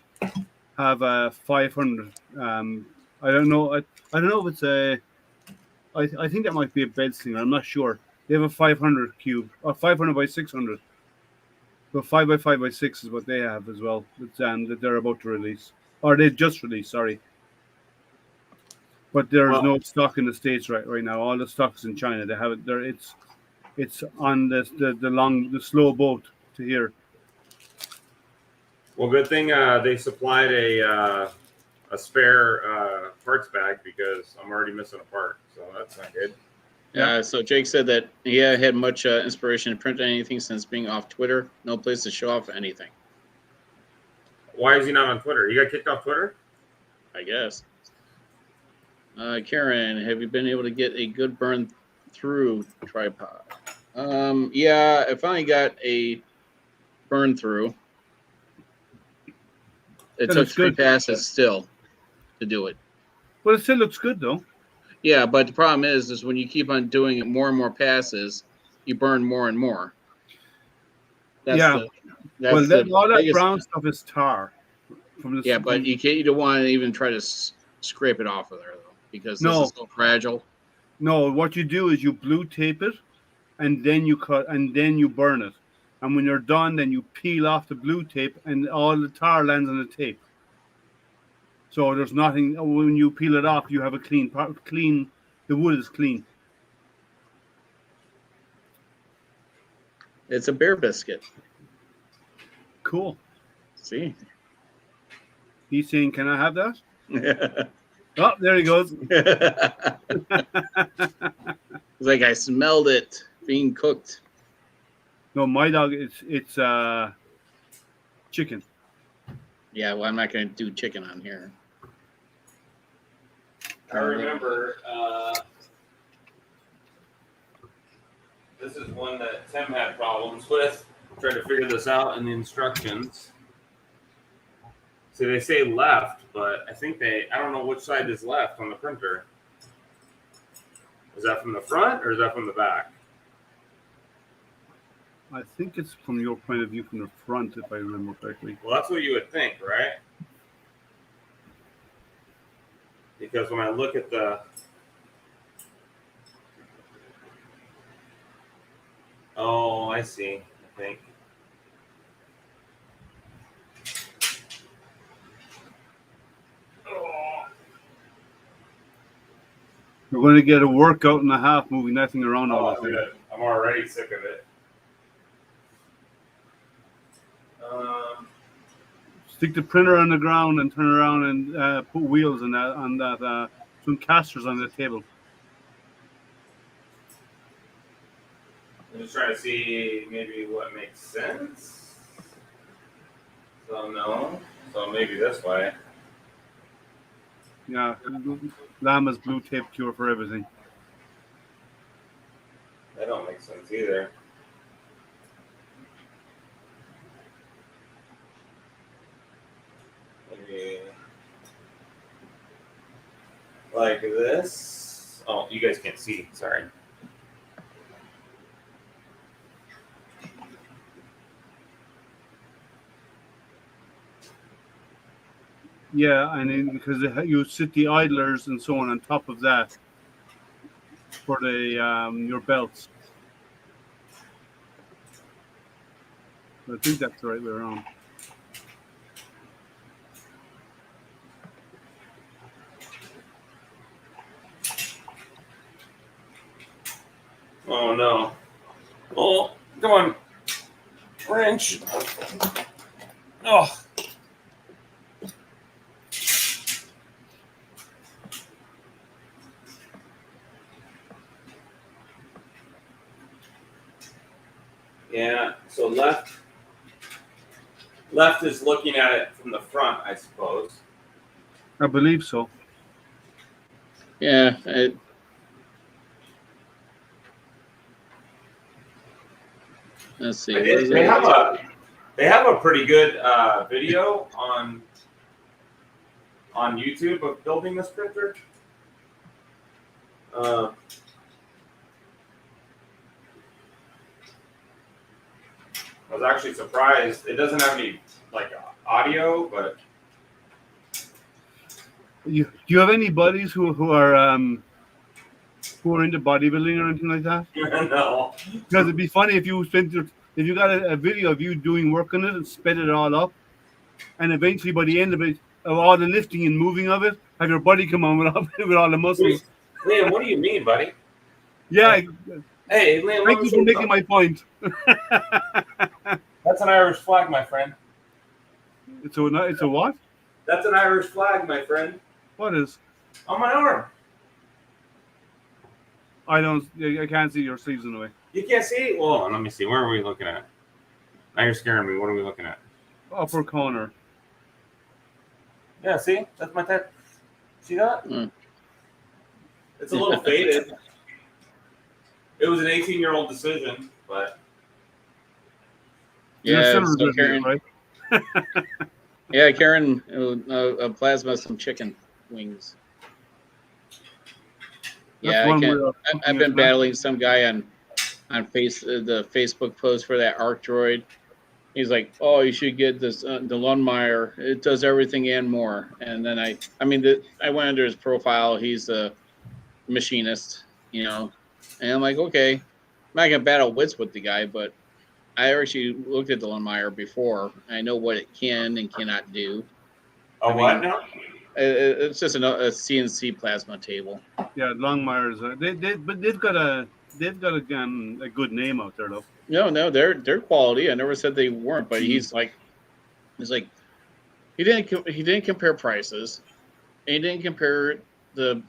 have a 500. I don't know. I don't know if it's a. I think that might be a bed slinger. I'm not sure. They have a 500 cube or 500 by 600. But 5 by 5 by 6 is what they have as well. That they're about to release, or they just released. Sorry. But there's no stock in the States right now. All the stock is in China. They have it there. It's on the slow boat to here. Well, good thing they supplied a spare parts bag because I'm already missing a part, so that's not good. So Jake said that he had much inspiration to print anything since being off Twitter. No place to show off anything. Why is he not on Twitter? You got kicked off Twitter? I guess. Karen, have you been able to get a good burn through tripod? Yeah, I finally got a burn through. It took 3 passes still to do it. Well, it still looks good though. Yeah, but the problem is when you keep on doing it more and more passes, you burn more and more. That's yeah. All that biggest, brown stuff is tar. But you don't want to even try to scrape it off of there though, because this is so fragile. No, what you do is you blue tape it, and then you cut, and then you burn it. And when you're done, then you peel off the blue tape, and all the tar lands on the tape. So there's nothing. When you peel it off, you have a clean. The wood is clean. It's a bear biscuit. Cool. See? He's saying, "Can I have that?" Oh, there he goes. It's like I smelled it being cooked. No, my dog. It's chicken. Yeah, well, I'm not going to do chicken on here. I remember this is one that Tim had problems with. Tried to figure this out in the instructions. So they say left, but I think I don't know which side is left on the printer. Is that from the front or is that from the back? I think it's from your point of view from the front, if I remember correctly. Well, that's what you would think, right? Because when I look at the... Oh, I see, I think. We're going to get a workout and a half moving nothing around all that. Good. I'm already sick of it. Stick the printer on the ground and turn around and put wheels on that some casters on the table. I'm just trying to see maybe what makes sense. So no. So maybe this way. Yeah, Llama's blue tape cure for everything. That don't make sense either. Maybe like this. Oh, you guys can't see. Sorry. Yeah, and then because you sit the idlers and so on top of that for the your belts. I think that's the right way around. Oh no. Oh, come on. Wrench. Oh. Yeah, so left is looking at it from the front, I suppose. I believe so. Yeah, let's see. They have a pretty good video on YouTube of building this printer. I was actually surprised. It doesn't have any like audio, but Do you have any buddies who are into bodybuilding or anything like that? no. Because it'd be funny if you got a video of you doing work on it and sped it all up, and eventually by the end of it, of all the lifting and moving of it, have your buddy come on with all the muscles. Liam, what do you mean, buddy? Yeah. Hey, Liam. Thank you for making my point. That's an Irish flag, my friend. It's a what? That's an Irish flag, my friend. What is? On my arm. I can't see your sleeves in the way. You can't see? Well, let me see. Where are we looking at? Now you're scaring me. What are we looking at? Upper corner. Yeah, see? That's my type. See that? Mm. It's a little faded. It was an 18-year-old decision, but Yeah, You're so Karen, right? yeah, Karen, plasma some chicken wings. That's Yeah, I one way can't. of I've cooking been it, man. battling some guy on the Facebook post for that Arc Droid. He's like, "Oh, you should get this the Lundmeyer. It does everything and more." And then I went under his profile. He's a machinist, and I'm like, okay, I'm not gonna battle wits with the guy, but I actually looked at the Lundmeyer before. I know what it can and cannot do. what now? It's just a CNC plasma table. Yeah, Longmire's. But they've got a good name out there, though. No, they're quality. I never said they weren't, but he's like, he didn't compare prices, and he didn't compare the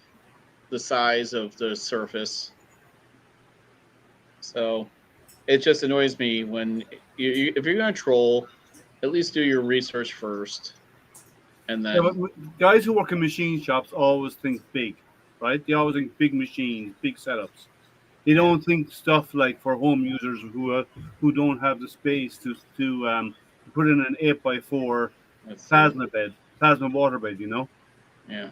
size of the surface. So it just annoys me when if you're going to troll, at least do your research first, and then. Yeah, but guys who work in machine shops always think big, right? They always think big machines, big setups. They don't think stuff like for home users who don't have the space to put in an 8x4 plasma water bed, Yeah.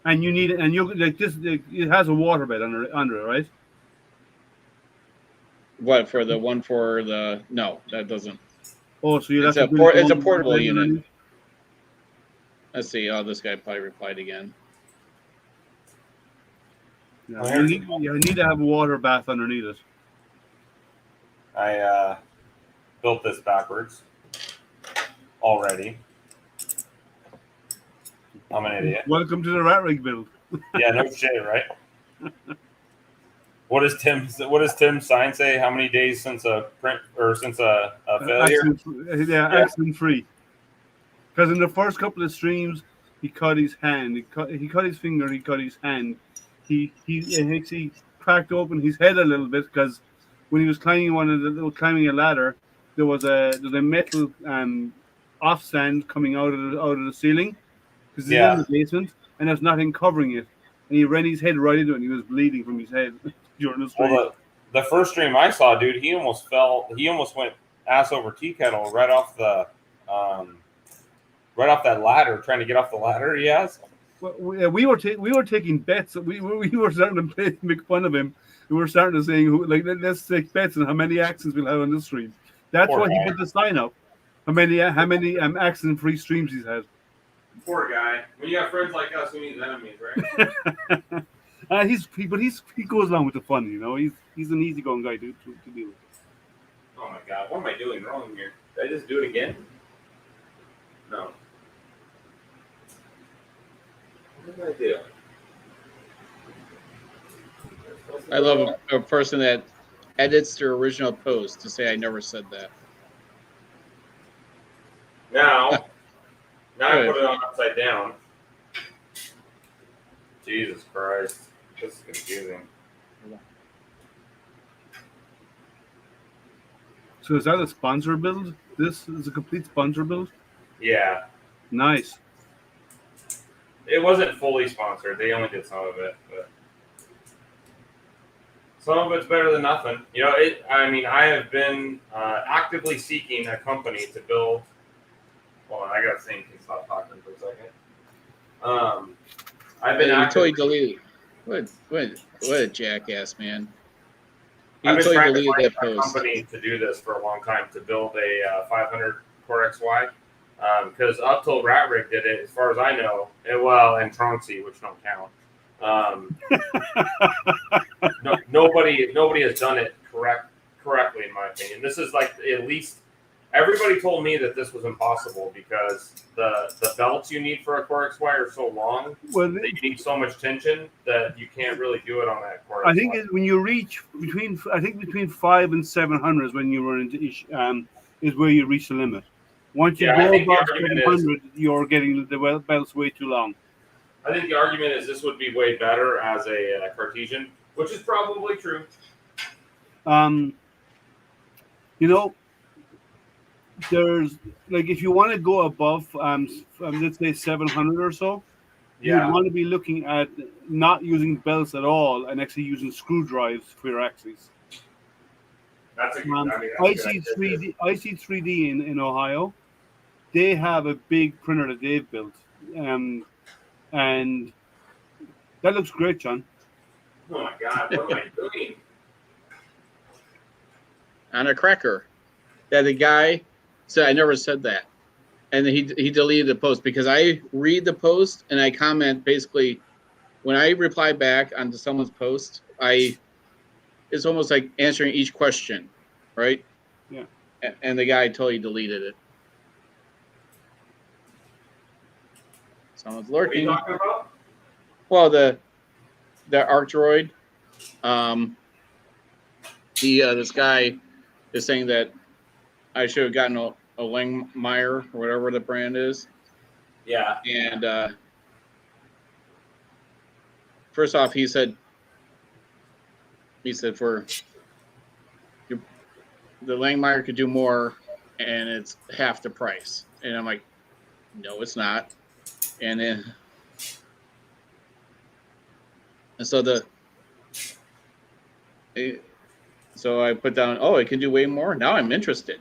And you need it, and you like this. It has a water bed under it, right? What for the one for the no, that doesn't. Oh, so you It's have to it's a portable unit. underneath? Let's see. Oh, this guy probably replied again. Yeah, you need to have a water bath underneath it. I built this backwards already. I'm an idiot. Welcome to the RatRig build. Yeah, no shit, right? What does Tim's sign say? How many days since a print or since a failure? Accident free. Because in the first couple of streams, he cut his hand. He cut his finger. He cut his hand. He actually cracked open his head a little bit because when he was climbing a ladder, there was a metal off stand coming out of the ceiling because he's in the basement and there's nothing covering it. And he ran his head right into it and he was bleeding from his head during the stream. Well, the first stream I saw, dude, he almost fell. He almost went ass over tea kettle right off that ladder, trying to get off the ladder. Yes. Well, we were taking bets. We were starting to make fun of him. We were starting to saying let's take bets on how many accidents we'll have on this stream. That's why he put the sign up. How many accident-free streams he's had. Poor guy. When you have friends like us, who needs enemies, right? He goes along with the fun, He's an easygoing guy to deal with. Oh my god, what am I doing wrong here? Did I just do it again? No. What did I do? I love a person that edits their original post to say I never said that. Now I put it on upside down. Jesus Christ. This is confusing. So is that a sponsor build? This is a complete sponsor build? Yeah. Nice. It wasn't fully sponsored. They only did some of it, but some of it's better than nothing. I have been actively seeking a company to build. Hold on, I gotta think and stop talking for a second. I've been totally deleted. What a jackass, man. I've been trying to find a company to do this for a long time, to build a 500 COREXY. Because up till RatRig did it, as far as I know, and Tronxy, which don't count. Nobody has done it correctly, in my opinion. This is like, at least everybody told me that this was impossible because the belts you need for a COREXY are so long that you need so much tension that you can't really do it on that COREXY. I think when you reach between 5 and 700 is when you run into is where you reach the limit. Once you go above 700, you're getting the belts way too long. I think the argument is this would be way better as a Cartesian, which is probably true. There's if you want to go above, let's say 700 or so, you'd want to be looking at not using belts at all and actually using screw drives for your axes. That's a good, I see 3D in Ohio. They have a big printer that they've built, and that looks great, John. Oh my God, what am I doing? On a cracker. That the guy said, I never said that. And then he deleted the post because I read the post and I comment basically when I reply back onto someone's post, it's almost like answering each question, right? Yeah. And the guy totally deleted it. Someone's lurking. What are you talking about? Well, the Arctroid. This guy is saying that I should have gotten a Langmuir or whatever the brand is. Yeah. And first off, he said for the Langmuir could do more, and it's half the price. And I'm like, no, it's not. And then, and so I put down, oh, it can do way more. Now I'm interested.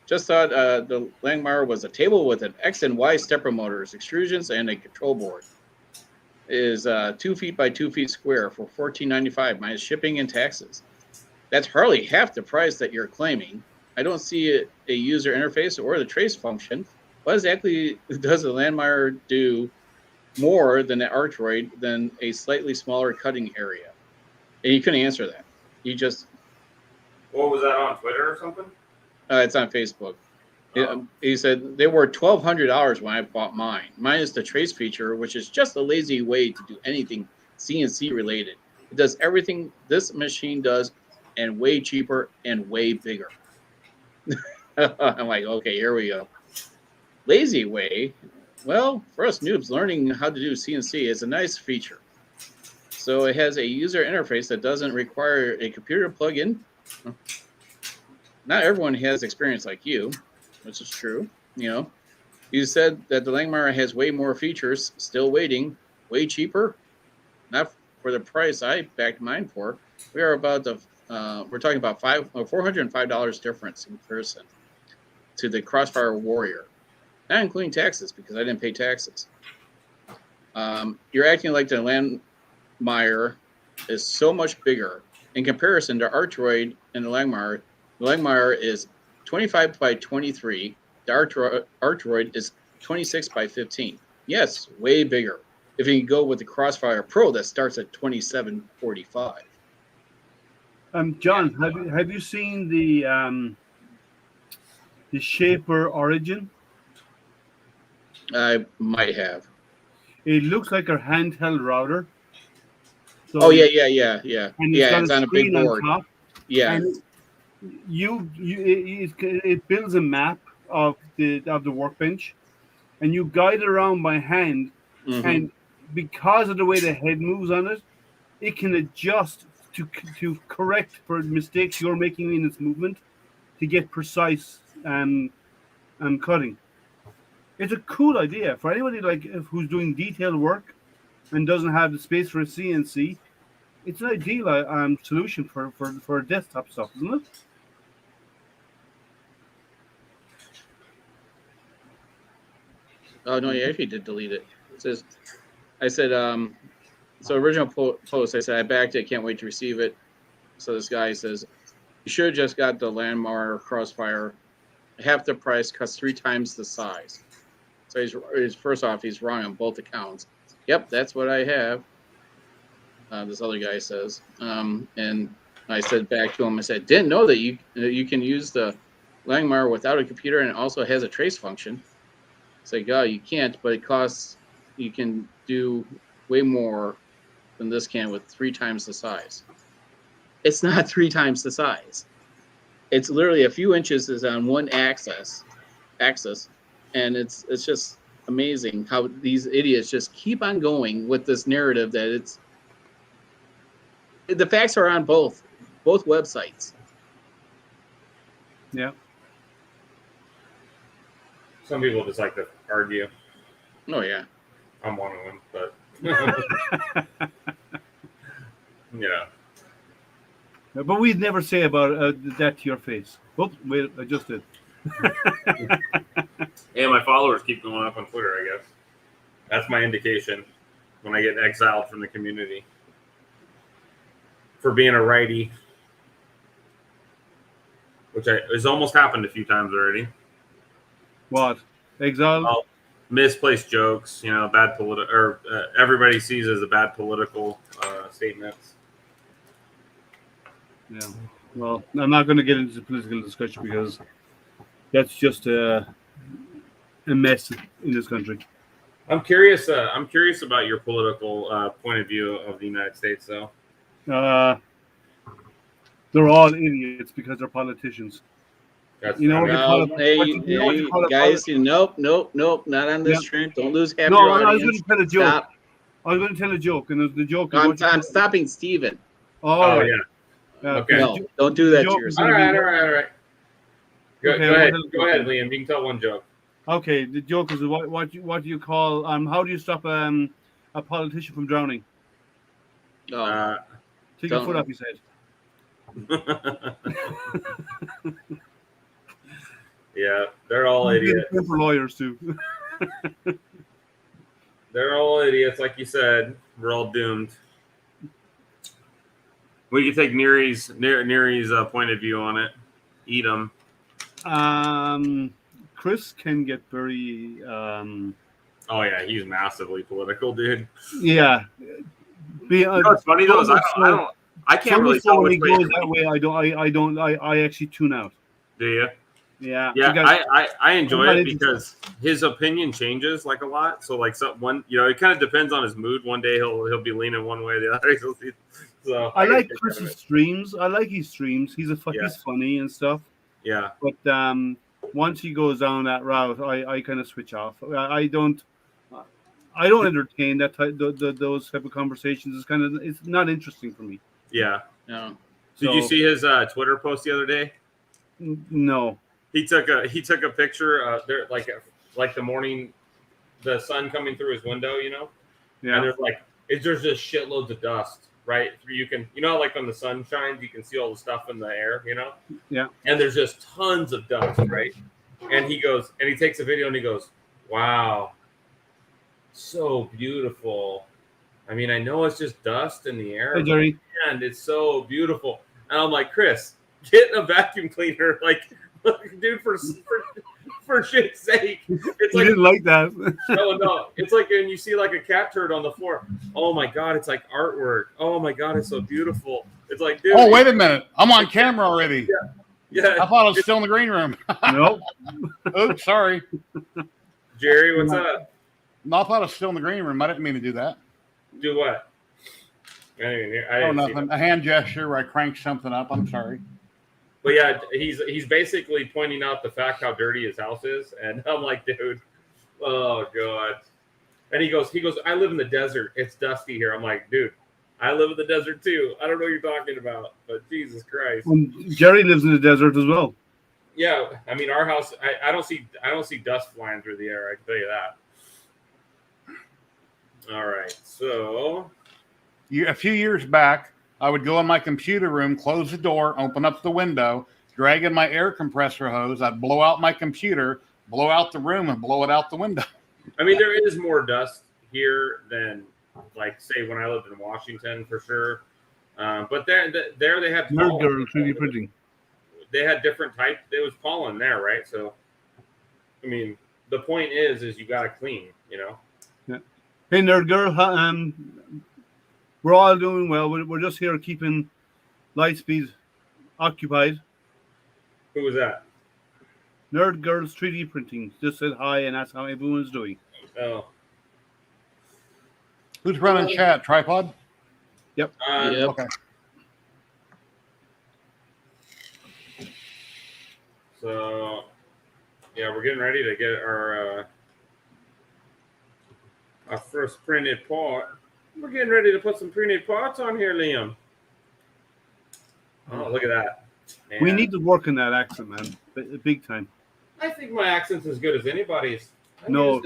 Just thought the Langmuir was a table with an X and Y stepper motors, extrusions, and a control board. It is 2 feet by 2 feet square for $14.95 minus shipping and taxes. That's hardly half the price that you're claiming. I don't see a user interface or the trace function. What exactly does the Langmuir do more than the Arctroid than a slightly smaller cutting area? And he couldn't answer that. He just... What was that, on Twitter or something? It's on Facebook. He said they were $1,200 when I bought mine. Mine is the trace feature, which is just a lazy way to do anything CNC related. It does everything this machine does and way cheaper and way bigger. I'm like, okay, here we go. Lazy way. Well, for us noobs, learning how to do CNC is a nice feature. So it has a user interface that doesn't require a computer plug-in. Not everyone has experience like you, which is true. You know, you said that the Langmuir has way more features, still waiting, way cheaper. Not for the price I backed mine for. We are about we're talking about $405 difference in comparison to the Crossfire Warrior, not including taxes because I didn't pay taxes. You're acting like the Langmuir is so much bigger in comparison to Arctroid and the Langmuir. The Langmuir is 25 by 23. The Arctroid is 26 by 15. Yes, way bigger. If you can go with the Crossfire Pro that starts at 27.45. John, have you seen the Shaper Origin? I might have. It looks like a handheld router. So, oh yeah. And it's on a big board. On top, yeah. And it builds a map of the workbench, and you guide it around by hand. Mm-hmm. And because of the way the head moves on it, it can adjust to correct for mistakes you're making in its movement to get precise cutting. It's a cool idea for anybody who's doing detailed work and doesn't have the space for a CNC. It's an ideal solution for desktop stuff, isn't it? Oh no, yeah, he did delete it. It says, I said, so original post, I said I backed it, can't wait to receive it. So this guy says, you should have just got the Langmuir Crossfire, half the price, costs 3 times the size. So he's first off, he's wrong on both accounts. Yep, that's what I have. This other guy says, and I said back to him, I said, didn't know that you can use the Langmuir without a computer, and it also has a trace function. It's like, oh, you can't, but it costs. You can do way more than this can with 3 times the size. It's not 3 times the size. It's literally a few inches is on one axis, and it's just amazing how these idiots just keep on going with this narrative that the facts are on both websites. Yeah. Some people just like to argue. Oh yeah. I'm one of them, but yeah. But we'd never say about that to your face. Oops, wait, I just did. Yeah, my followers keep going up on Twitter, I guess. That's my indication when I get exiled from the community for being a righty, which has almost happened a few times already. What? Exile? Oh, misplaced jokes, bad political, or everybody sees as a bad political statements. Yeah. Well, I'm not going to get into the political discussion because that's just a mess in this country. I'm curious about your political point of view of the United States, though. They're all idiots because they're politicians. That's, nope, not on this stream. Don't lose half your audience. I was going to tell a joke. Stop. I was going to tell a joke, and the joke. I'm stopping Steven. Oh yeah. Okay. No, don't do that to yourself. All right. Go ahead, Liam. You can tell one joke. Okay, the joke is what do you call how do you stop a politician from drowning? Take your foot off his head. Yeah, they're all idiots. For lawyers too. They're all idiots, like you said. We're all doomed. We can take Neri's point of view on it. Eat them. Chris can get very. Oh yeah, he's massively political, dude. Yeah. What's funny though is I can't really tell when he goes that way. I actually tune out. Do you? Yeah. I enjoy it because his opinion changes like a lot. So like it kind of depends on his mood. One day he'll be leaning one way, the other. So I like Chris's streams. I like his streams. He's funny and stuff. Yeah. But once he goes down that route, I kind of switch off. I don't entertain that those type of conversations. It's not interesting for me. Yeah. No. Did you see his Twitter post the other day? No. He took a picture there like the morning, the sun coming through his window, Yeah. And there's just shitloads of dust, right? You can like when the sun shines, you can see all the stuff in the air, Yeah. And there's just tons of dust, right? And he takes a video and he goes, "Wow, so beautiful. I mean, I know it's just dust in the air, hey, Jerry. and it's so beautiful." And I'm like, Chris, get a vacuum cleaner, dude, for shit's sake. It's You didn't like that. No. It's like when you see like a cat turd on the floor. Oh my god, it's like artwork. Oh my god, it's so beautiful. It's like, dude. Oh, wait a minute. I'm on camera already. Yeah. I thought I was still in the green room. Nope. Oops, sorry. Jerry, what's up? No, I thought I was still in the green room. I didn't mean to do that. Do what? I didn't nothing. A hand gesture where I cranked something up. I'm sorry. But yeah, he's basically pointing out the fact how dirty his house is, and I'm like, dude, oh god. And he goes, I live in the desert. It's dusty here. I'm like, dude, I live in the desert too. I don't know what you're talking about, but Jesus Christ. Jerry lives in the desert as well. Yeah, I mean our house. I don't see dust flying through the air. I can tell you that. All right, so A few years back, I would go in my computer room, close the door, open up the window, drag in my air compressor hose. I'd blow out my computer, blow out the room, and blow it out the window. I mean, there is more dust here than, like, say, when I lived in Washington, for sure. But there they had pollen. 3D printing. They had different types. It was pollen there, right? So, I mean, the point is you got to clean, Yeah. Hey, Nerd Girl. We're all doing well. We're just here keeping Lightspeed occupied. Who was that? Nerd Girls 3D Printing just said hi, and that's how everyone's doing. Oh. Who's running chat? Tripod? Yep. Yep. Okay. So, yeah, we're getting ready to get our first printed part. We're getting ready to put some printed parts on here, Liam. Oh, look at that. Man. We need to work on that accent, man. Big time. I think my accent's as good as anybody's. You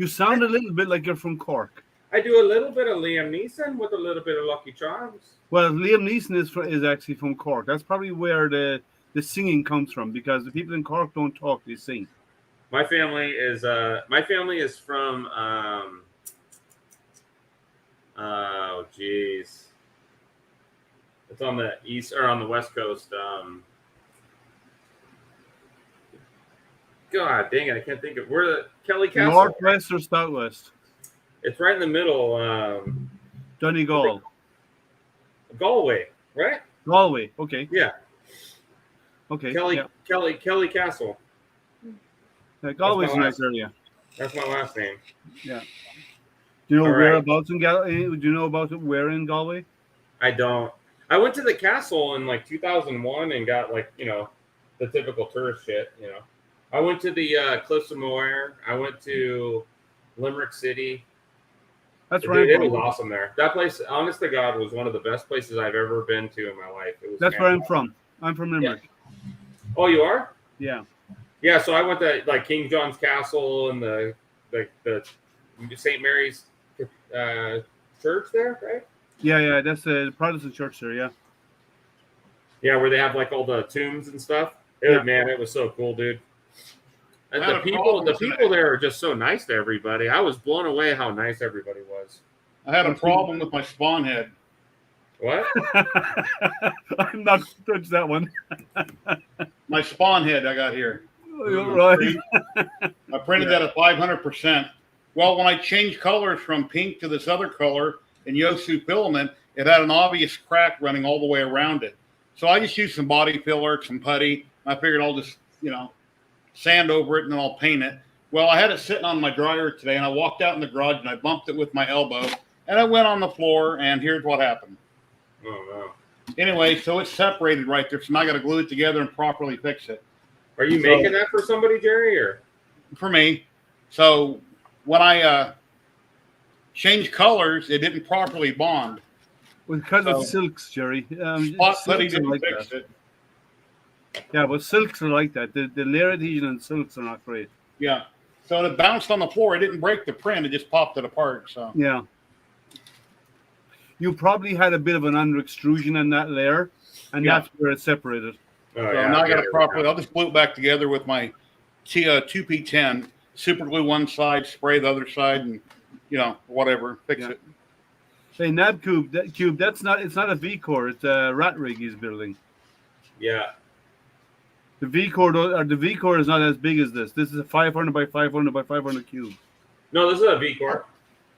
You sound a little bit like you're from Cork. I do a little bit of Liam Neeson with a little bit of Lucky Charms. Well, Liam Neeson is actually from Cork. That's probably where the singing comes from, because the people in Cork don't talk; they sing. My family is from oh geez, it's on the east or on the west coast. God dang it, I can't think of where the Kelly Castle. Northwest or southwest? It's right in the middle. Donegal. Galway, right? Galway. Okay. Yeah. Okay. Kelly Castle. Galway's a nice area. That's my last name. Yeah. Do you know whereabouts in Galway? Do you know about it? Where in Galway? I don't. I went to the castle in like 2001 and got like, you know, the typical tourist shit, you know. I went to the Cliffs of Moher. I went to Limerick City. That's right. It was awesome there. That place, honest to God, was one of the best places I've ever been to in my life. That's where I'm from. I'm from Limerick. Yeah. Oh, you are? Yeah. Yeah, so I went to like King John's Castle and the St. Mary's church there, right? Yeah, that's the Protestant church there, yeah. Yeah, where they have like all the tombs and stuff. Man, it was so cool, dude. And the people there are just so nice to everybody. I was blown away how nice everybody was. I had a problem with my spawn head. What? I'm not going to touch that one. My spawn head I got here. Right. I printed that at 500%. Well, when I changed colors from pink to this other color in Yosu filament, it had an obvious crack running all the way around it. So I just used some body filler, some putty. I figured I'll just, sand over it and then I'll paint it. Well, I had it sitting on my dryer today, and I walked out in the garage and I bumped it with my elbow, and it went on the floor, and here's what happened. Oh, no. Anyway, so it's separated right there, so now I got to glue it together and properly fix it. Are you making that for somebody, Jerry, or? For me. So when I changed colors, it didn't properly bond. Well, because of silks, Jerry. Spot putty didn't fix it. Yeah, but silks are like that. The layer adhesion and silks are not great. Yeah. So it bounced on the floor. It didn't break the print. It just popped it apart. So yeah. You probably had a bit of an under extrusion in that layer, and that's where it separated. Oh, so now I got it properly. I'll just glue it back together with my 2P10. Super glue one side, spray the other side, and whatever, fix it. Hey, Nab Cube, it's not a V-Core. It's a RatRig he's building. Yeah. The V-Core is not as big as this. This is a 500 by 500 by 500 cube. No, this is a V-Core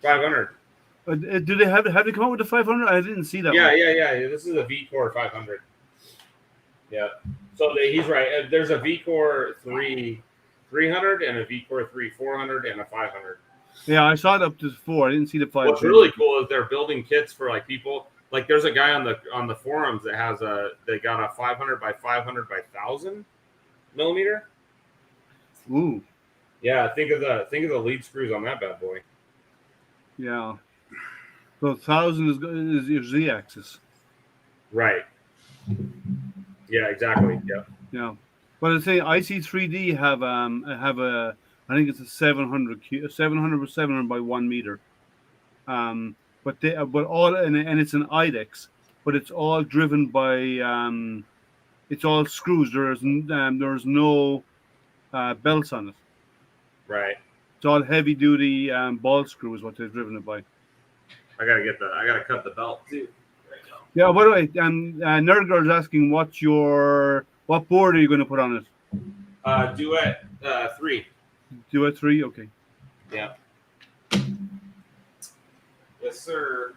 500. Do they have they come out with the 500? I didn't see that. Yeah. This is a V-Core 500. Yeah. So he's right. There's a V-Core 300 and a V-Core 400 and a 500. Yeah, I saw it up to 4. I didn't see the 500. What's really cool is they're building kits for like people. Like there's a guy on the forums that has they got a 500 by 500 by 1000 millimeter. Ooh. Yeah, think of the lead screws on that bad boy. Yeah. So 1000 is your Z-axis. Right. Yeah, exactly. Yeah. Yeah. But I say IC3D have a I think it's a 700 by 700 by 1 meter. But it's an IDEX, but it's all driven by it's all screws. There's no belts on it. Right. It's all heavy duty ball screws. What they're driven it by. I gotta cut the belt too. Right now. Yeah. By the way, Nerd Girl's asking what board are you going to put on it? Duet 3. Duet 3. Okay. Yeah. Yes, sir.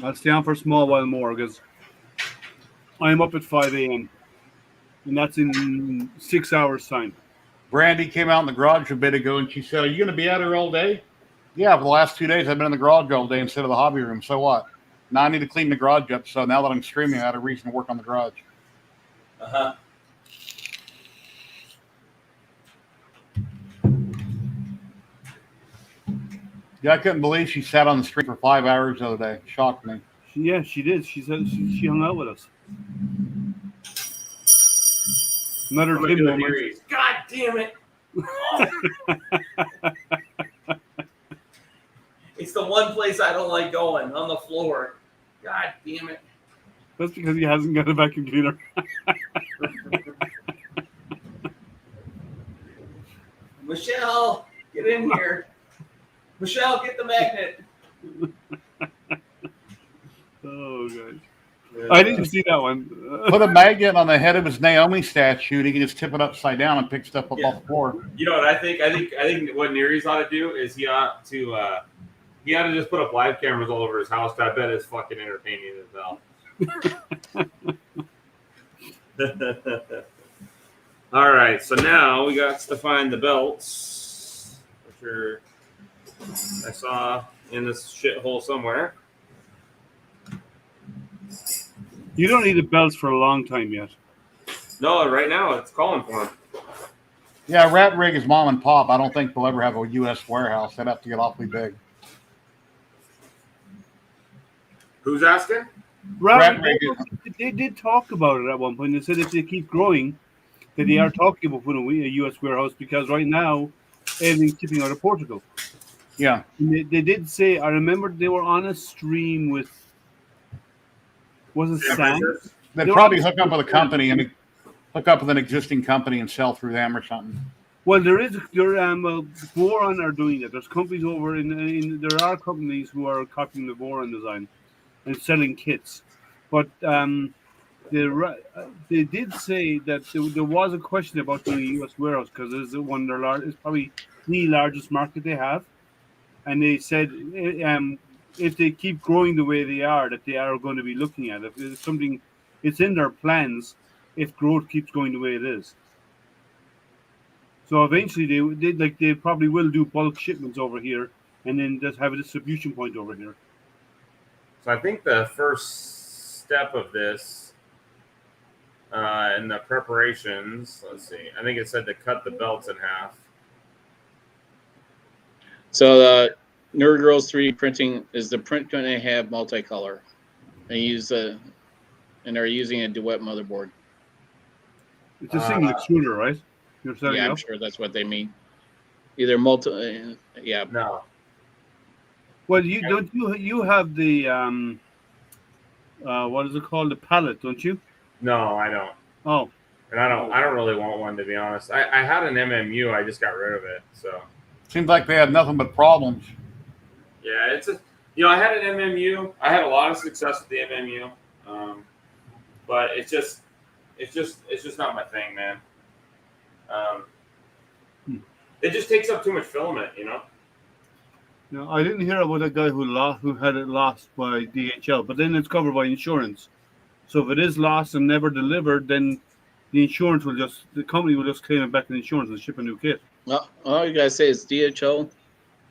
I'll stay on for a small while more because I'm up at 5 a.m. and that's in 6 hours' time. Brandy came out in the garage a bit ago and she said, "Are you going to be out here all day?" Yeah, for the last 2 days I've been in the garage all day instead of the hobby room. So what? Now I need to clean the garage up. So now that I'm streaming, I had a reason to work on the garage. Uh-huh. Yeah, I couldn't believe she sat on the street for 5 hours the other day. Shocked me. Yeah, she did. She said she hung out with us. Another Somebody Tim do a moment. Nerees. God damn it! It's the one place I don't like going, on the floor. God damn it! That's because he hasn't got a vacuum cleaner. Michelle, get in here. Michelle, get the magnet. Oh, God. I didn't see that one. Put a magnet on the head of his Naomi statue, and he can just tip it upside down and pick stuff up off the floor. You know what I think? I think what Nerees ought to do is he ought to just put up live cameras all over his house. I bet it's fucking entertaining as hell. All right, so now we got to find the belts, which are I saw in this shithole somewhere. You don't need the belts for a long time yet. No, right now it's calling for them. Yeah, RatRig is mom and pop. I don't think they'll ever have a U.S. warehouse. They'd have to get awfully big. Who's asking? RatRig, they did talk about it at one point. They said if they keep growing, that they are talking about putting a U.S. warehouse because right now everything's shipping out of Portugal. Yeah. And they did say, I remember they were on a stream with, was it Sam? They'd probably hook up with a company and hook up with an existing company and sell through them or something. Well, Voron are doing it. There's companies over there are companies who are copying the Voron design and selling kits. But they did say that there was a question about doing a U.S. warehouse because it's probably the largest market they have. And they said if they keep growing the way they are, that they are going to be looking at it. It's something, it's in their plans if growth keeps going the way it is. So eventually they probably will do bulk shipments over here and then just have a distribution point over here. So I think the first step of this in the preparations, let's see, I think it said to cut the belts in half. So the Nerd Girls 3D printing, is the print going to have multicolor? And they're using a duet motherboard. It's a single extruder, right? You're setting I'm up? sure that's what they mean. Either yeah. No. Well, you have the what is it called, the pallet, don't you? No, I don't. Oh. And I don't really want one, to be honest. I had an MMU, I just got rid of it. So seems like they had nothing but problems. yeah, I had an MMU. I had a lot of success with the MMU, but it's just not my thing, man. It just takes up too much filament, you know. No, I didn't hear about a guy who had it lost by DHL, but then it's covered by insurance. So if it is lost and never delivered, then the company will just claim it back in insurance and ship a new kit. Well, all you guys say is DHL.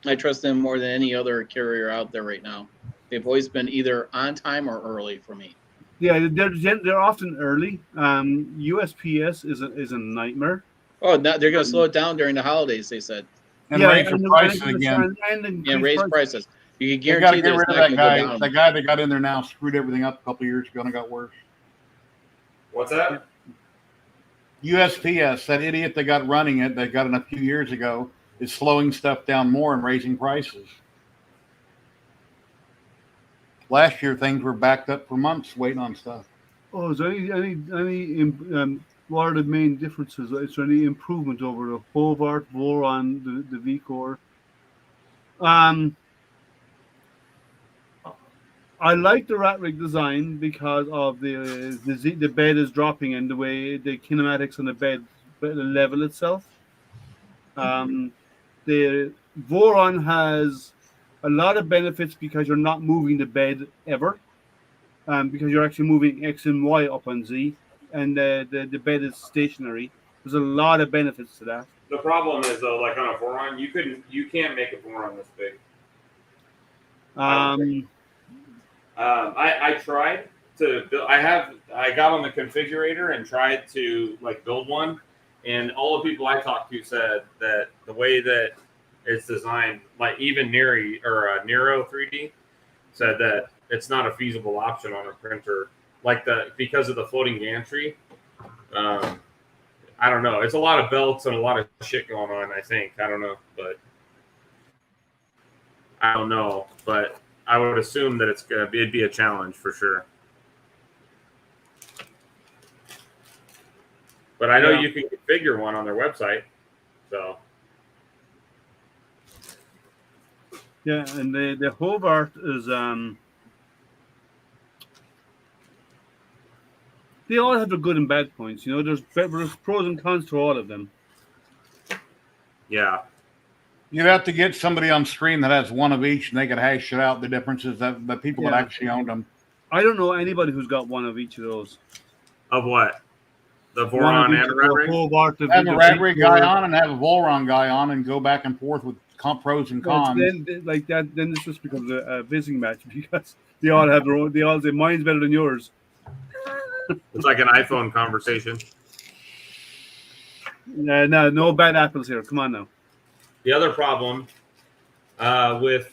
I trust them more than any other carrier out there right now. They've always been either on time or early for me. Yeah, they're often early. USPS is a nightmare. Oh, now they're going to slow it down during the holidays, they said. And raise the prices again. And raise prices. You can guarantee get rid of that guy. The guy that got in there now screwed everything up a couple of years ago and it got worse. What's that? USPS, that idiot that got running it, that got in a few years ago, is slowing stuff down more and raising prices. Last year, things were backed up for months waiting on stuff. Oh, is there what are the main differences? Is there any improvement over the Hobart, Voron, the V-Core? I like the RatRig design because of the bed is dropping and the way the kinematics on the bed level itself. The Voron has a lot of benefits because you're not moving the bed ever, because you're actually moving X and Y up on Z, and the bed is stationary. There's a lot of benefits to that. The problem is though, like on a Voron, you can't make a Voron this big. I tried to build. I got on the configurator and tried to like build one, and all the people I talked to said that the way that it's designed like even Nero 3D said that it's not a feasible option on a printer because of the floating gantry. I don't know. It's a lot of belts and a lot of shit going on. I think I don't know, but I would assume that it'd be a challenge for sure. But I know you can configure one on their website, so. Yeah, and the Hobart is they all have their good and bad points. You know, there's pros and cons to all of them. Yeah. You'd have to get somebody on stream that has one of each, and they could hash it out the differences that people that actually owned them. I don't know anybody who's got one of each of those. Of what? The Voron and RatRig. Have a RatRig guy on and have a Voron guy on, and go back and forth with pros and cons. Then this just becomes a visiting match because they all have their own. They all say mine's better than yours. It's like an iPhone conversation. No bad apples here. Come on now. The other problem with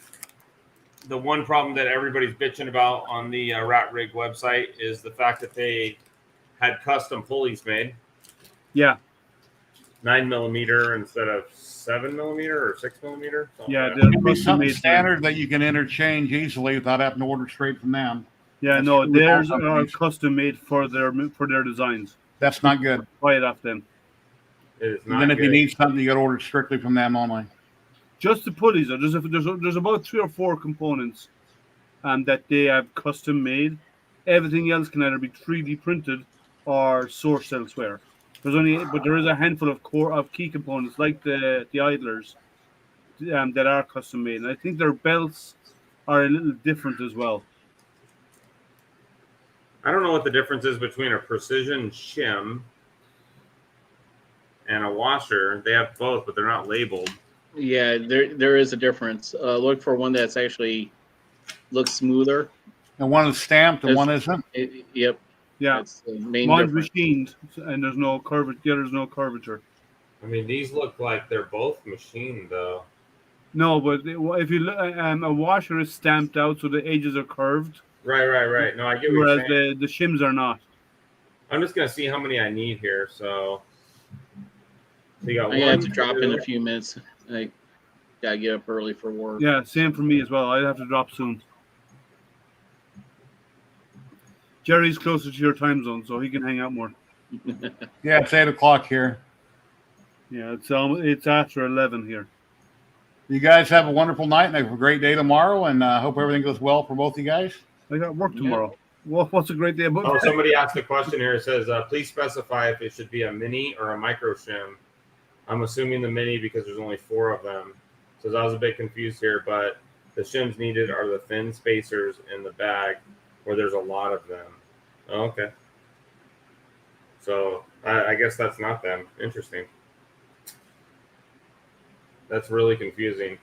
the one problem that everybody's bitching about on the RatRig website is the fact that they had custom pulleys made. Yeah. 9mm instead of 7mm or 6mm. Yeah, there'll be something standard that you can interchange easily without having to order straight from them. Yeah, no, theirs are custom made for their designs. That's not good. Buy it off them. It is not. Then if good. you need something, you got to order strictly from them only. Just the pulleys. There's about 3 or 4 components that they have custom made. Everything else can either be 3D printed or sourced elsewhere. But there is a handful of key components like the idlers that are custom made. And I think their belts are a little different as well. I don't know what the difference is between a precision shim and a washer. They have both, but they're not labeled. Yeah, there is a difference. Look for one that's actually looks smoother. And one is stamped and one isn't? Yep. Yeah. That's the main One's difference. machined and there's no curvature. The other's no curvature. I mean, these look like they're both machined, though. No, but if you look, a washer is stamped out so the edges are curved. Right. No, I get what whereas you're saying. the shims are not. I'm just going to see how many I need here, so you got I have to drop in a few minutes. I gotta get up early for work. Yeah, same for me as well. I have to drop soon. Jerry's closer to your time zone, so he can hang out more. Yeah, it's 8 o'clock here. Yeah, it's after 11 here. You guys have a wonderful night and have a great day tomorrow, and hope everything goes well for both of you guys. I got work tomorrow. Well, what's a great day about? Oh, somebody asked a question here. It says, please specify if it should be a mini or a micro shim. I'm assuming the mini because there's only 4 of them. So I was a bit confused here, but the shims needed are the thin spacers in the bag where there's a lot of them. Oh, okay. So I guess that's not them. Interesting. That's really confusing.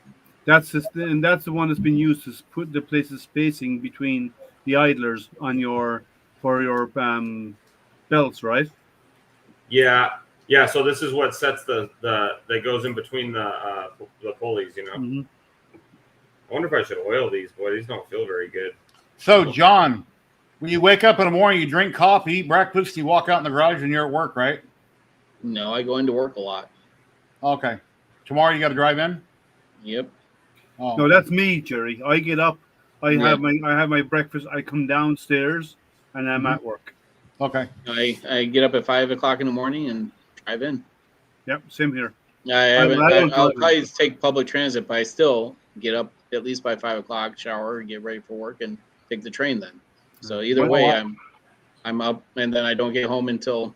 That's the one that's been used to put the places spacing between the idlers on for your belts, right? Yeah. So this is what sets that goes in between the pulleys. You know. Mm-hmm. I wonder if I should oil these. Boy, these don't feel very good. So, John, when you wake up in the morning, you drink coffee, eat breakfast, you walk out in the garage, and you're at work, right? No, I go into work a lot. Okay. Tomorrow you got to drive in? Yep. Oh. No, that's me, Jerry. I get up, I have my breakfast, I come downstairs, and I'm at work. Okay. I get up at 5 o'clock in the morning and drive in. Yep, same here. I'll probably take public transit, but I still get up at least by 5 o'clock, shower, get ready for work, and take the train then. So either way, I'm up, and then I don't get home until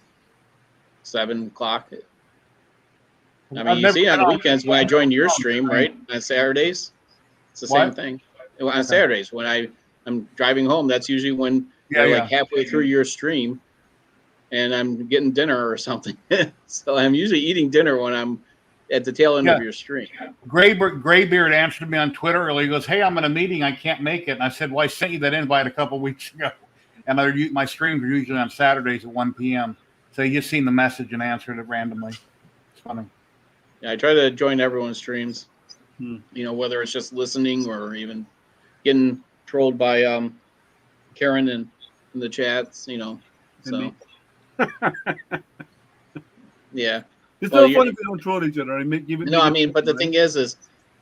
7 o'clock. I mean, you see on the weekends when I join your stream, right? On Saturdays, it's the same thing. On Saturdays, when I'm driving home, that's usually when you're like halfway through your stream, and I'm getting dinner or something. So I'm usually eating dinner when I'm at the tail end of your stream. Graybeard answered me on Twitter earlier. He goes, "Hey, I'm in a meeting. I can't make it." And I said, "Well, I sent you that invite a couple of weeks ago." And my streams are usually on Saturdays at 1 p.m. So you just seen the message and answered it randomly. It's funny. Yeah, I try to join everyone's streams. You know, whether it's just listening or even getting trolled by Karen in the chats, you know. So yeah. It's Well, not fun if we don't troll each other. No, I mean, but the thing is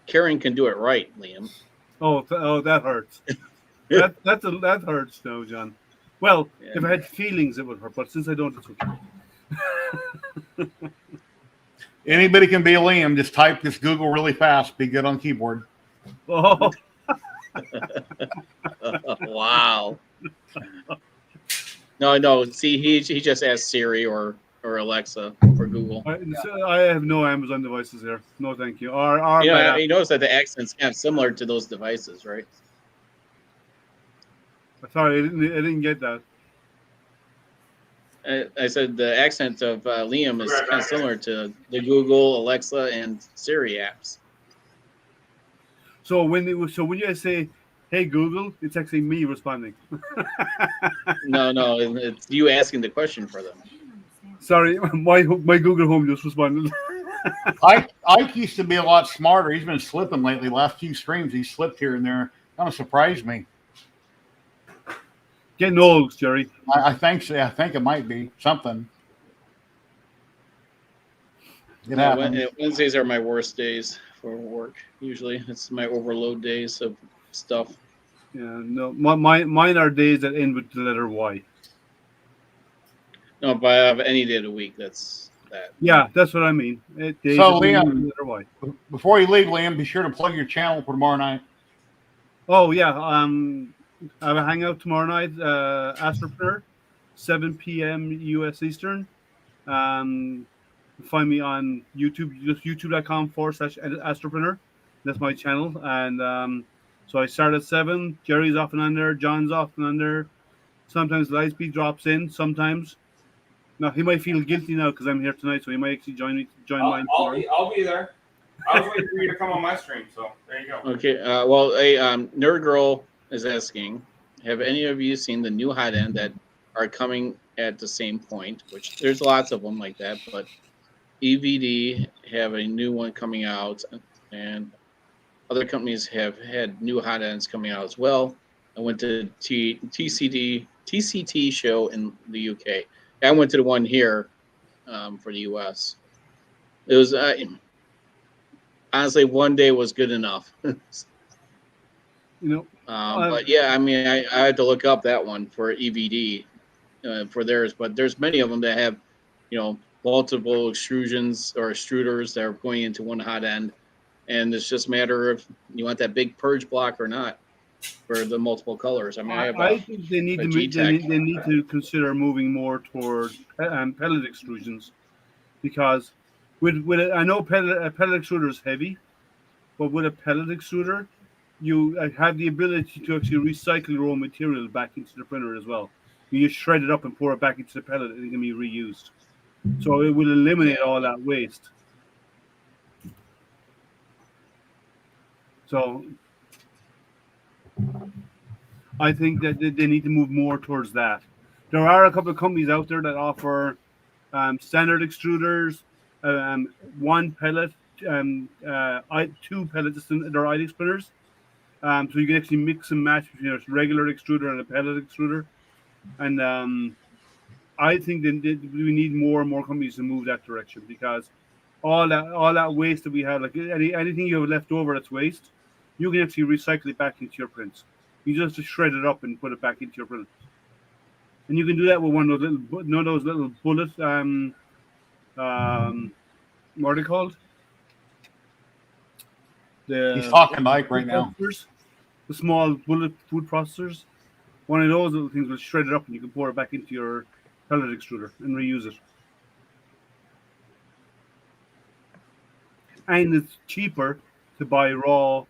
Karen can do it right, Liam. Oh, that hurts. that hurts, no, John. Well, if I had feelings, it would hurt, but since I don't, it's okay. Anybody can be a Liam. Just type this Google really fast. Be good on keyboard. Oh. Wow. No. See, he just asked Siri or Alexa or Google. I have no Amazon devices here. No, thank you. You notice that the accent's kind of similar to those devices, right? Sorry, I didn't get that. I said the accent of Liam is kind of similar to the Google, Alexa, and Siri apps. So when you say, "Hey Google," it's actually me responding. No, it's you asking the question for them. Sorry, my Google Home just responded. Ike used to be a lot smarter. He's been slipping lately. Last few streams, he slipped here and there. Kind of surprised me. Getting old, Jerry. I think so. I think it might be something. It happens. Wednesdays are my worst days for work. Usually, it's my overload days of stuff. Yeah, no, mine are days that end with the letter Y. No, but I have any day of the week. That's that. Yeah, that's what I mean. Days So, that end Liam, with the letter Y. Before you leave, Liam, be sure to plug your channel for tomorrow night. Oh yeah, I have a hangout tomorrow night, Astropreneur, 7 p.m. U.S. Eastern. Find me on YouTube, just youtube.com/Astropreneur. That's my channel. And so I start at 7. Jerry's off and under. John's off and under. Sometimes Lightspeed drops in. Sometimes. Now, he might feel guilty now because I'm here tonight, so he might actually join mine. I'll be there. I was waiting for you to come on my stream, so there you go. Okay. Well, Nerd Girl is asking, have any of you seen the new hot end that are coming at the same point? Which there's lots of them like that, but EVD have a new one coming out, and other companies have had new hot ends coming out as well. I went to TCT show in the UK. I went to the one here for the US. It was honestly, one day was good enough. But yeah, I mean, I had to look up that one for EVD for theirs, but there's many of them that have, multiple extrusions or extruders that are going into one hot end, and it's just a matter of you want that big purge block or not for the multiple colors. I mean, I think they need to consider moving more toward pellet extrusions, because I know a pellet extruder is heavy, but with a pellet extruder, you have the ability to actually recycle raw material back into the printer as well. You just shred it up and pour it back into the pellet, and it can be reused. So it will eliminate all that waste. So I think that they need to move more towards that. There are a couple of companies out there that offer standard extruders, one pellet, 2 pellets. They're IDEX printers. So you can actually mix and match between a regular extruder and a pellet extruder. And I think that we need more and more companies to move that direction, because all that waste that we have, like anything you have left over that's waste, you can actually recycle it back into your prints. You just shred it up and put it back into your print. And you can do that with one of those little bullet, what are they called? He's talking Mike right now. The small bullet food processors. One of those little things will shred it up, and you can pour it back into your pellet extruder and reuse it. And it's cheaper to buy the raw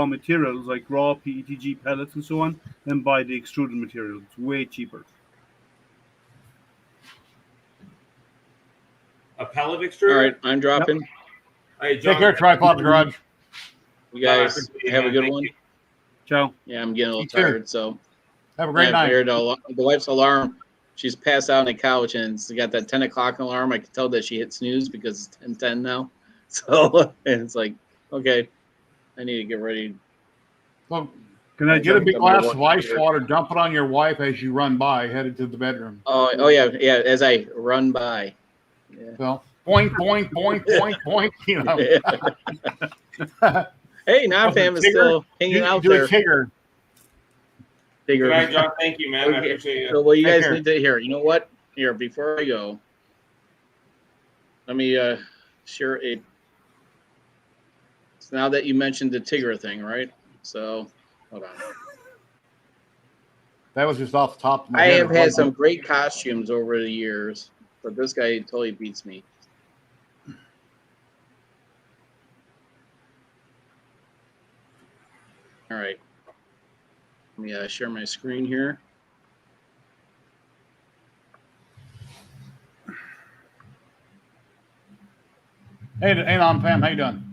materials like raw PETG pellets and so on than buy the extruded material. It's way cheaper. A pellet extruder? All right, I'm dropping. Yep. Hey, John, take care, Tripod Garage. You guys have a good one. You. Ciao. Yeah, I'm getting a little tired, so have a great night. The wife's alarm. She's passed out on the couch, and it's got that 10 o'clock alarm. I can tell that she hit snooze because it's 10:10 now. So and it's like, okay, I need to get ready. Well, Can I get a jump? big glass of ice water, dump it on your wife as you run by, headed to the bedroom. Oh yeah. As I run by. Yeah. So, boink, boink, boink, boink, boink. You know. Hey, Nonfam is still hanging out do there. a Tigger. Good night, John. Thank you, man. I appreciate you. So, well, you Take guys care. need to hear. You know what? Here, before I go, let me share a. So now that you mentioned the Tigger thing, right? So, hold on. That was just off the top of my I head. have had some great costumes over the years, but this guy totally beats me. All right. Let me share my screen here. Hey, on Pam, how you doing?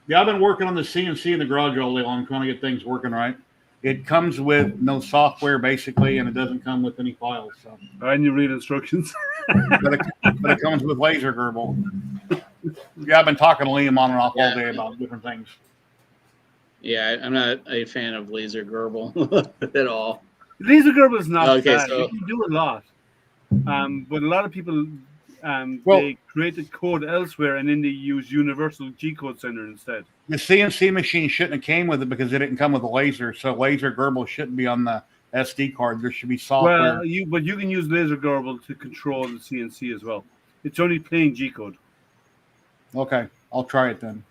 Yeah, I've been working on the CNC in the garage all day long, trying to get things working right. It comes with no software, basically, and it doesn't come with any files. So. And you read instructions. but it comes with laser Gerbil. Yeah, I've been talking to Liam on and off all day about different things. Yeah, I'm not a fan of laser Gerbil at all. Laser Gerbil is not Okay, bad. so- You can do a lot. But a lot of people, Well- they created code elsewhere and then they use Universal G-Code Center instead. The CNC machine shouldn't have came with it because it didn't come with a laser. So laser Gerbil shouldn't be on the SD card. There should be software. Well, you can use Laser Gerbil to control the CNC as well. It's only plain G-Code. Okay, I'll try it then.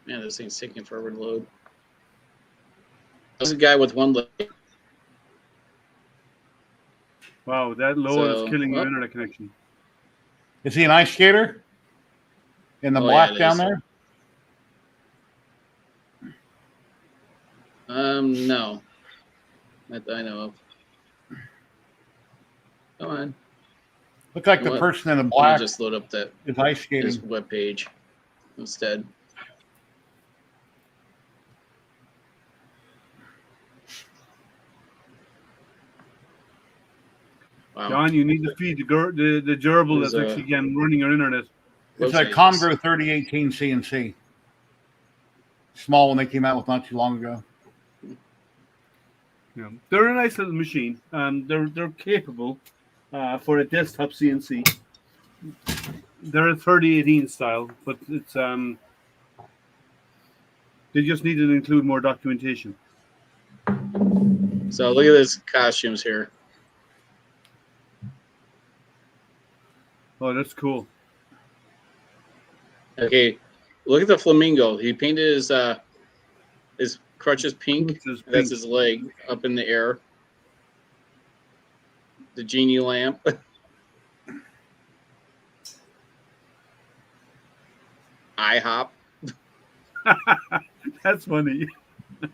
Man, this thing's taking forever to load. There's a guy with one leg. Wow, that load So, is killing your well- internet connection. Is he an ice skater? In the Oh, black yeah, it down is. there? No. Not that I know of. Come on. Look like the What? person in the Let me black just load up that is ice skating. his web page instead. Wow. John, you need to feed the gerbil that's There's, actually again running your internet. It's a Website. Congo 3018 CNC. Small one they came out with not too long ago. Yeah. They're a nice little machine. They're capable for a desktop CNC. They're a 3018 style, but it's they just need to include more documentation. So look at this costumes here. Oh, that's cool. Okay, look at the flamingo. He painted his crutches pink. This is That's pink. his leg up in the air. The genie lamp. IHOP. That's funny.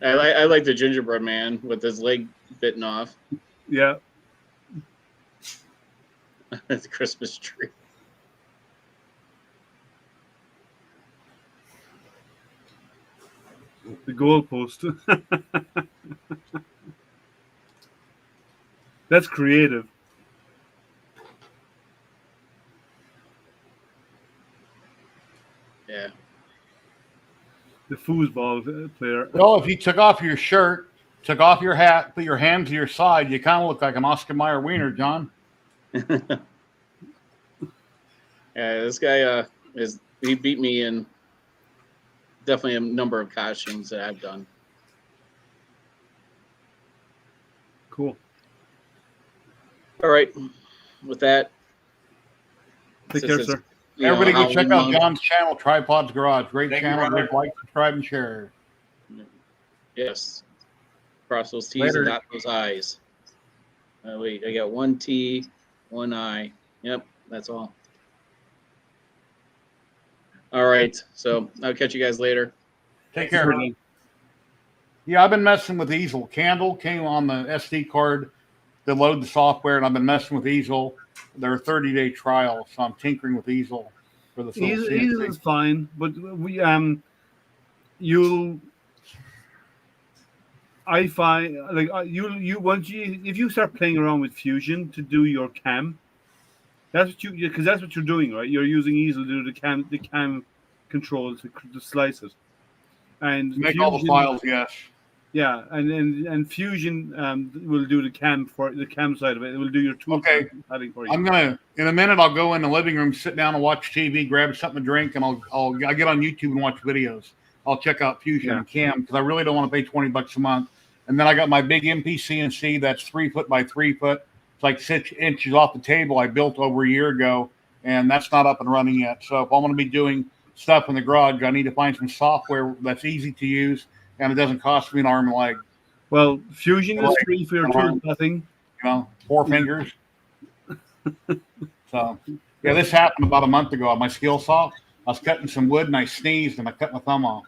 I like the gingerbread man with his leg bitten off. Yeah. The Christmas tree. The goalpost. That's creative. Yeah. The foosball player. Well, if you took off your shirt, took off your hat, put your hands to your side, you kind of look like an Oscar Mayer wiener, John. Yeah, this guy he beat me in definitely a number of costumes that I've done. Cool. All right. With that, Take since care, it's, sir. you know, Everybody go check Halloween out month- John's channel, Tripod's Garage. Great Thank you, channel. brother. Like, subscribe, and share. Yes. Cross those T's Later. and dot those I's. Wait, I got one T, one I. Yep, that's all. All right. So I'll catch you guys later. Take care. Yeah, I've been messing with Easel. Candle came on the SD card to load the software, and I've been messing with Easel. They're a 30-day trial, so I'm tinkering with Easel for the full Easy CNC. is fine, but we you'll I find like you once you if you start playing around with Fusion to do your cam, that's what you because that's what you're doing, right? You're using easel to do the cam control to slice it, and Make all the Fusion, files, yes. yeah, and Fusion will do the cam for the cam side of it. It will do your tool Okay. padding for you. I'm gonna in a minute. I'll go in the living room, sit down and watch TV, grab something to drink, and I'll get on YouTube and watch videos. I'll check out Fusion and Cam because I really don't want to pay $20 a month. And then I got my big MPCNC that's 3 foot by 3 foot. It's like 6 inches off the table. I built over a year ago, and that's not up and running yet. So if I'm going to be doing stuff in the garage, I need to find some software that's easy to use and it doesn't cost me an arm and leg. Well, Fusion is free for your tool pathing. 4 fingers. So yeah, this happened about a month ago on my skill saw. I was cutting some wood and I sneezed and I cut my thumb off.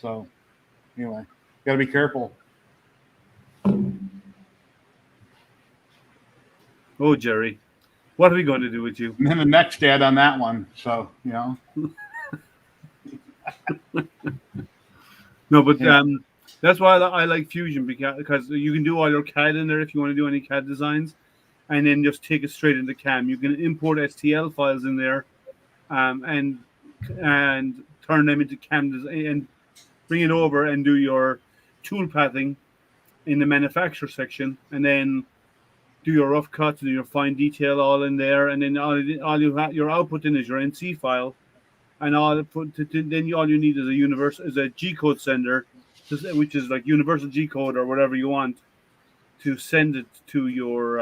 So anyway, got to be careful. Oh, Jerry, what are we going to do with you? And then the next dad on that one. So, No, but that's why I like Fusion because you can do all your CAD in there if you want to do any CAD designs, and then just take it straight into CAM. You can import STL files in there, and turn them into CAM and bring it over and do your tool pathing in the manufacturer section, and then do your rough cuts and your fine detail all in there, and then all you have your output in is your NC file, and all you need is a G code sender, which is like universal G code or whatever you want to send it to your.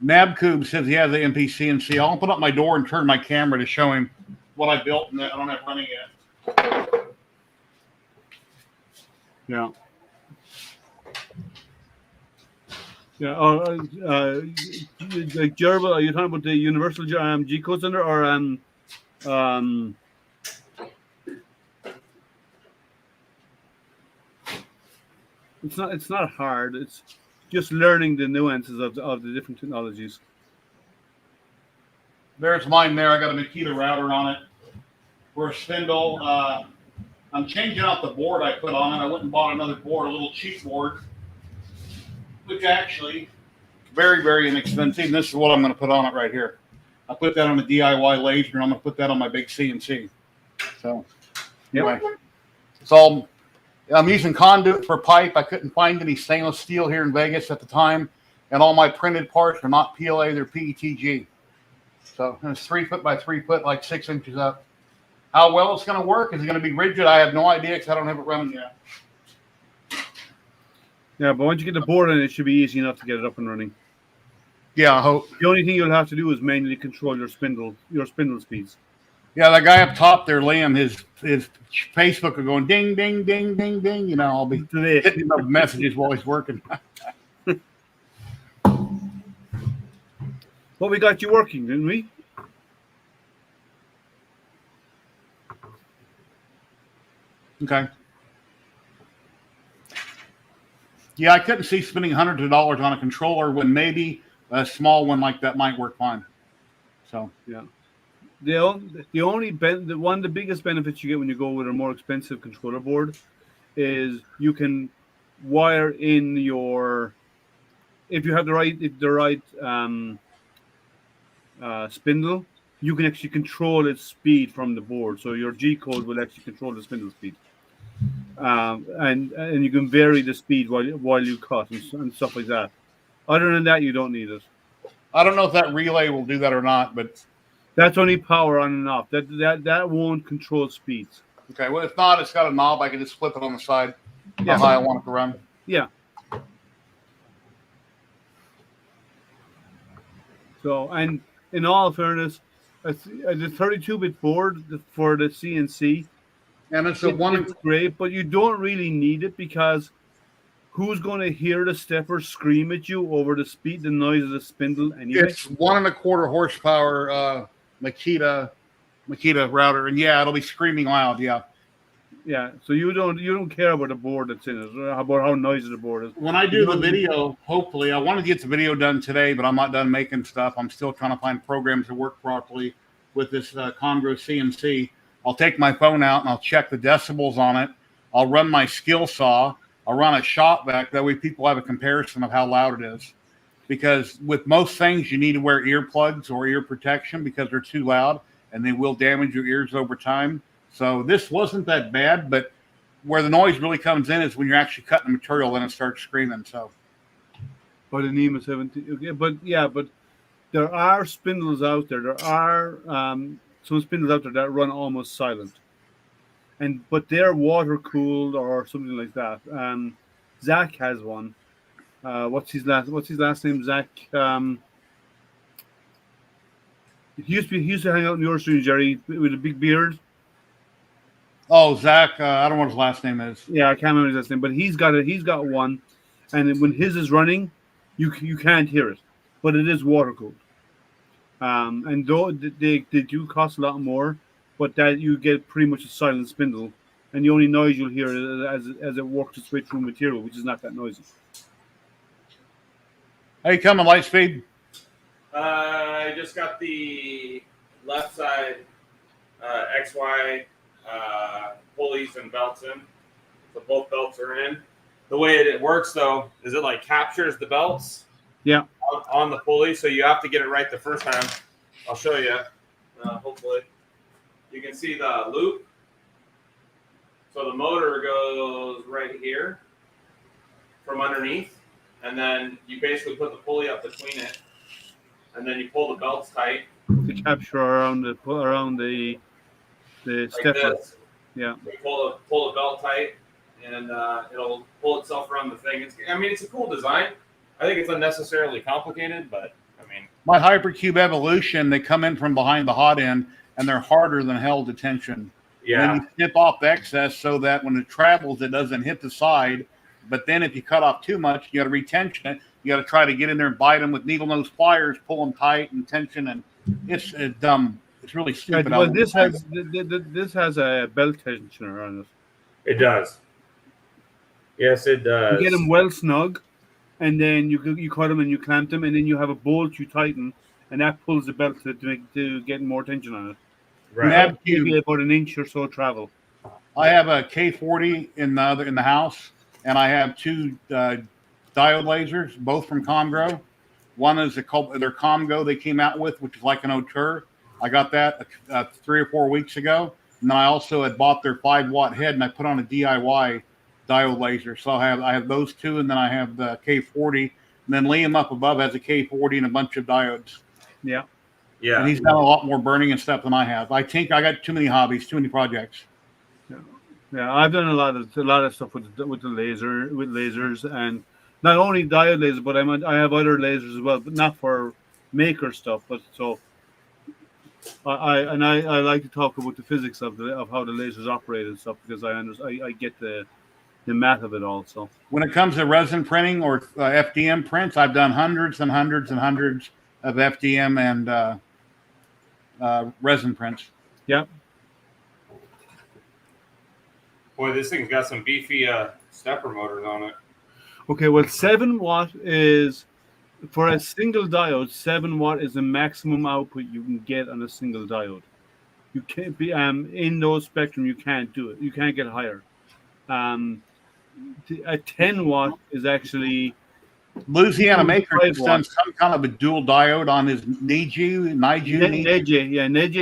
Nabcoob says he has the MPCNC. I'll open up my door and turn my camera to show him what I built, and I don't have it running yet. Yeah. Yeah. Like Gerbil, are you talking about the universal G code sender or It's not hard. It's just learning the nuances of the different technologies. There's mine there. I got a Makita router on it for a spindle. I'm changing out the board I put on it. I went and bought another board, a little cheap board, which actually very, very inexpensive. And this is what I'm going to put on it right here. I put that on a DIY laser, and I'm going to put that on my big CNC. So anyway, it's all. I'm using conduit for pipe. I couldn't find any stainless steel here in Vegas at the time, and all my printed parts are not PLA; they're PETG. So it's 3 foot by 3 foot, like 6 inches up. How well it's going to work? Is it going to be rigid? I have no idea because I don't have it running yet. Yeah, but once you get the board in, it should be easy enough to get it up and running. Yeah, I hope. The only thing you'll have to do is manually control your spindle speeds. Yeah, that guy up top there, Liam, his Facebook are going ding, ding, ding, ding, ding. I'll be hitting him up messages while he's working. Well, we got you working, didn't we? Okay. Yeah, I couldn't see spending hundreds of dollars on a controller when maybe a small one like that might work fine. So yeah. One of the biggest benefits you get when you go with a more expensive controller board is you can wire in if you have the right spindle, you can actually control its speed from the board. So your G code will actually control the spindle speed, and you can vary the speed while you cut and stuff like that. Other than that, you don't need it. I don't know if that relay will do that or not, but that's only power on and off. That won't control speeds. Okay, well, if not, it's got a knob. I can just flip it on the side. How high I want it to run. Yeah. So, and in all fairness, the 32-bit board for the CNC, and it's great, but you don't really need it because who's going to hear the stepper scream at you over the speed, the noise of the spindle anyway? It's 1.25 horsepower Makita router, and yeah, it'll be screaming loud. Yeah. Yeah, so you don't care about the board that's in it, about how noisy the board is. When I do the video, hopefully, I want to get the video done today, but I'm not done making stuff. I'm still trying to find programs that work properly with this Congo CNC. I'll take my phone out and I'll check the decibels on it. I'll run my skill saw, I'll run a shot vac. That way people have a comparison of how loud it is. Because with most things, you need to wear earplugs or ear protection because they're too loud and they will damage your ears over time. So this wasn't that bad, but where the noise really comes in is when you're actually cutting the material and it starts screaming. So, But the NEMA 17, okay, but there are spindles out there. There are some spindles out there that run almost silent, but they're water cooled or something like that. Zach has one. What's his last name? Zach. He used to hang out in your street, Jerry, with a big beard. oh, Zach, I don't know what his last name is. Yeah, I can't remember his last name, but he's got one, and when his is running, you can't hear it, but it is water cooled. And though they do cost a lot more, but that you get pretty much a silent spindle, and the only noise you'll hear is as it works its way through material, which is not that noisy. Hey, coming, Lightspeed. I just got the left side XY pulleys and belts in. So both belts are in. The way it works, though, is it like captures the belts Yeah. on the pulley. So you have to get it right the first time. I'll show you, hopefully. You can see the loop. So the motor goes right here from underneath. And then you basically put the pulley up between it. And then you pull the belts tight. To capture around the Like stepper. this. Yeah. You pull the belt tight, and it'll pull itself around the thing. It's a cool design. I think it's unnecessarily complicated, but I mean, My Hypercube Evolution, they come in from behind the hot end, and they're harder than hell to tension. yeah, And then you snip off the excess so that when it travels, it doesn't hit the side. But then if you cut off too much, you got to retension it. You got to try to get in there and bite them with needle nose pliers, pull them tight and tension. And it's dumb. It's really stupid. Well, this has a belt tensioner on it. it does. Yes, it does. You get them well snug, and then you cut them and you clamp them, and then you have a bolt you tighten, and that pulls the belt to get more tension on it. Right. Maybe about an inch or so travel. I have a K40 in the house, and I have two diode lasers, both from Comgro. One is their Comgo they came out with, which is like an Auteur. I got that 3 or 4 weeks ago. And then I also had bought their 5-watt head, and I put on a DIY diode laser. So I have those two, and then I have the K40. And then Liam up above has a K40 and a bunch of diodes. Yeah. Yeah. And he's got a lot more burning and stuff than I have. I think I got too many hobbies, too many projects. Yeah, I've done a lot of stuff with lasers, and not only diode lasers, but I have other lasers as well, but not for maker stuff. But so I like to talk about the physics of how the lasers operate and stuff, because I get the math of it all. So When it comes to resin printing or FDM prints, I've done hundreds and hundreds and hundreds of FDM and resin prints. yeah. Boy, this thing's got some beefy stepper motors on it. Okay, well, 7-watt is for a single diode. 7-watt is the maximum output you can get on a single diode. You can't be in those spectrum. You can't do it. You can't get higher. A 10-watt is actually Louisiana Maker has 5 done watts. some kind of a dual diode on his Neju. Neje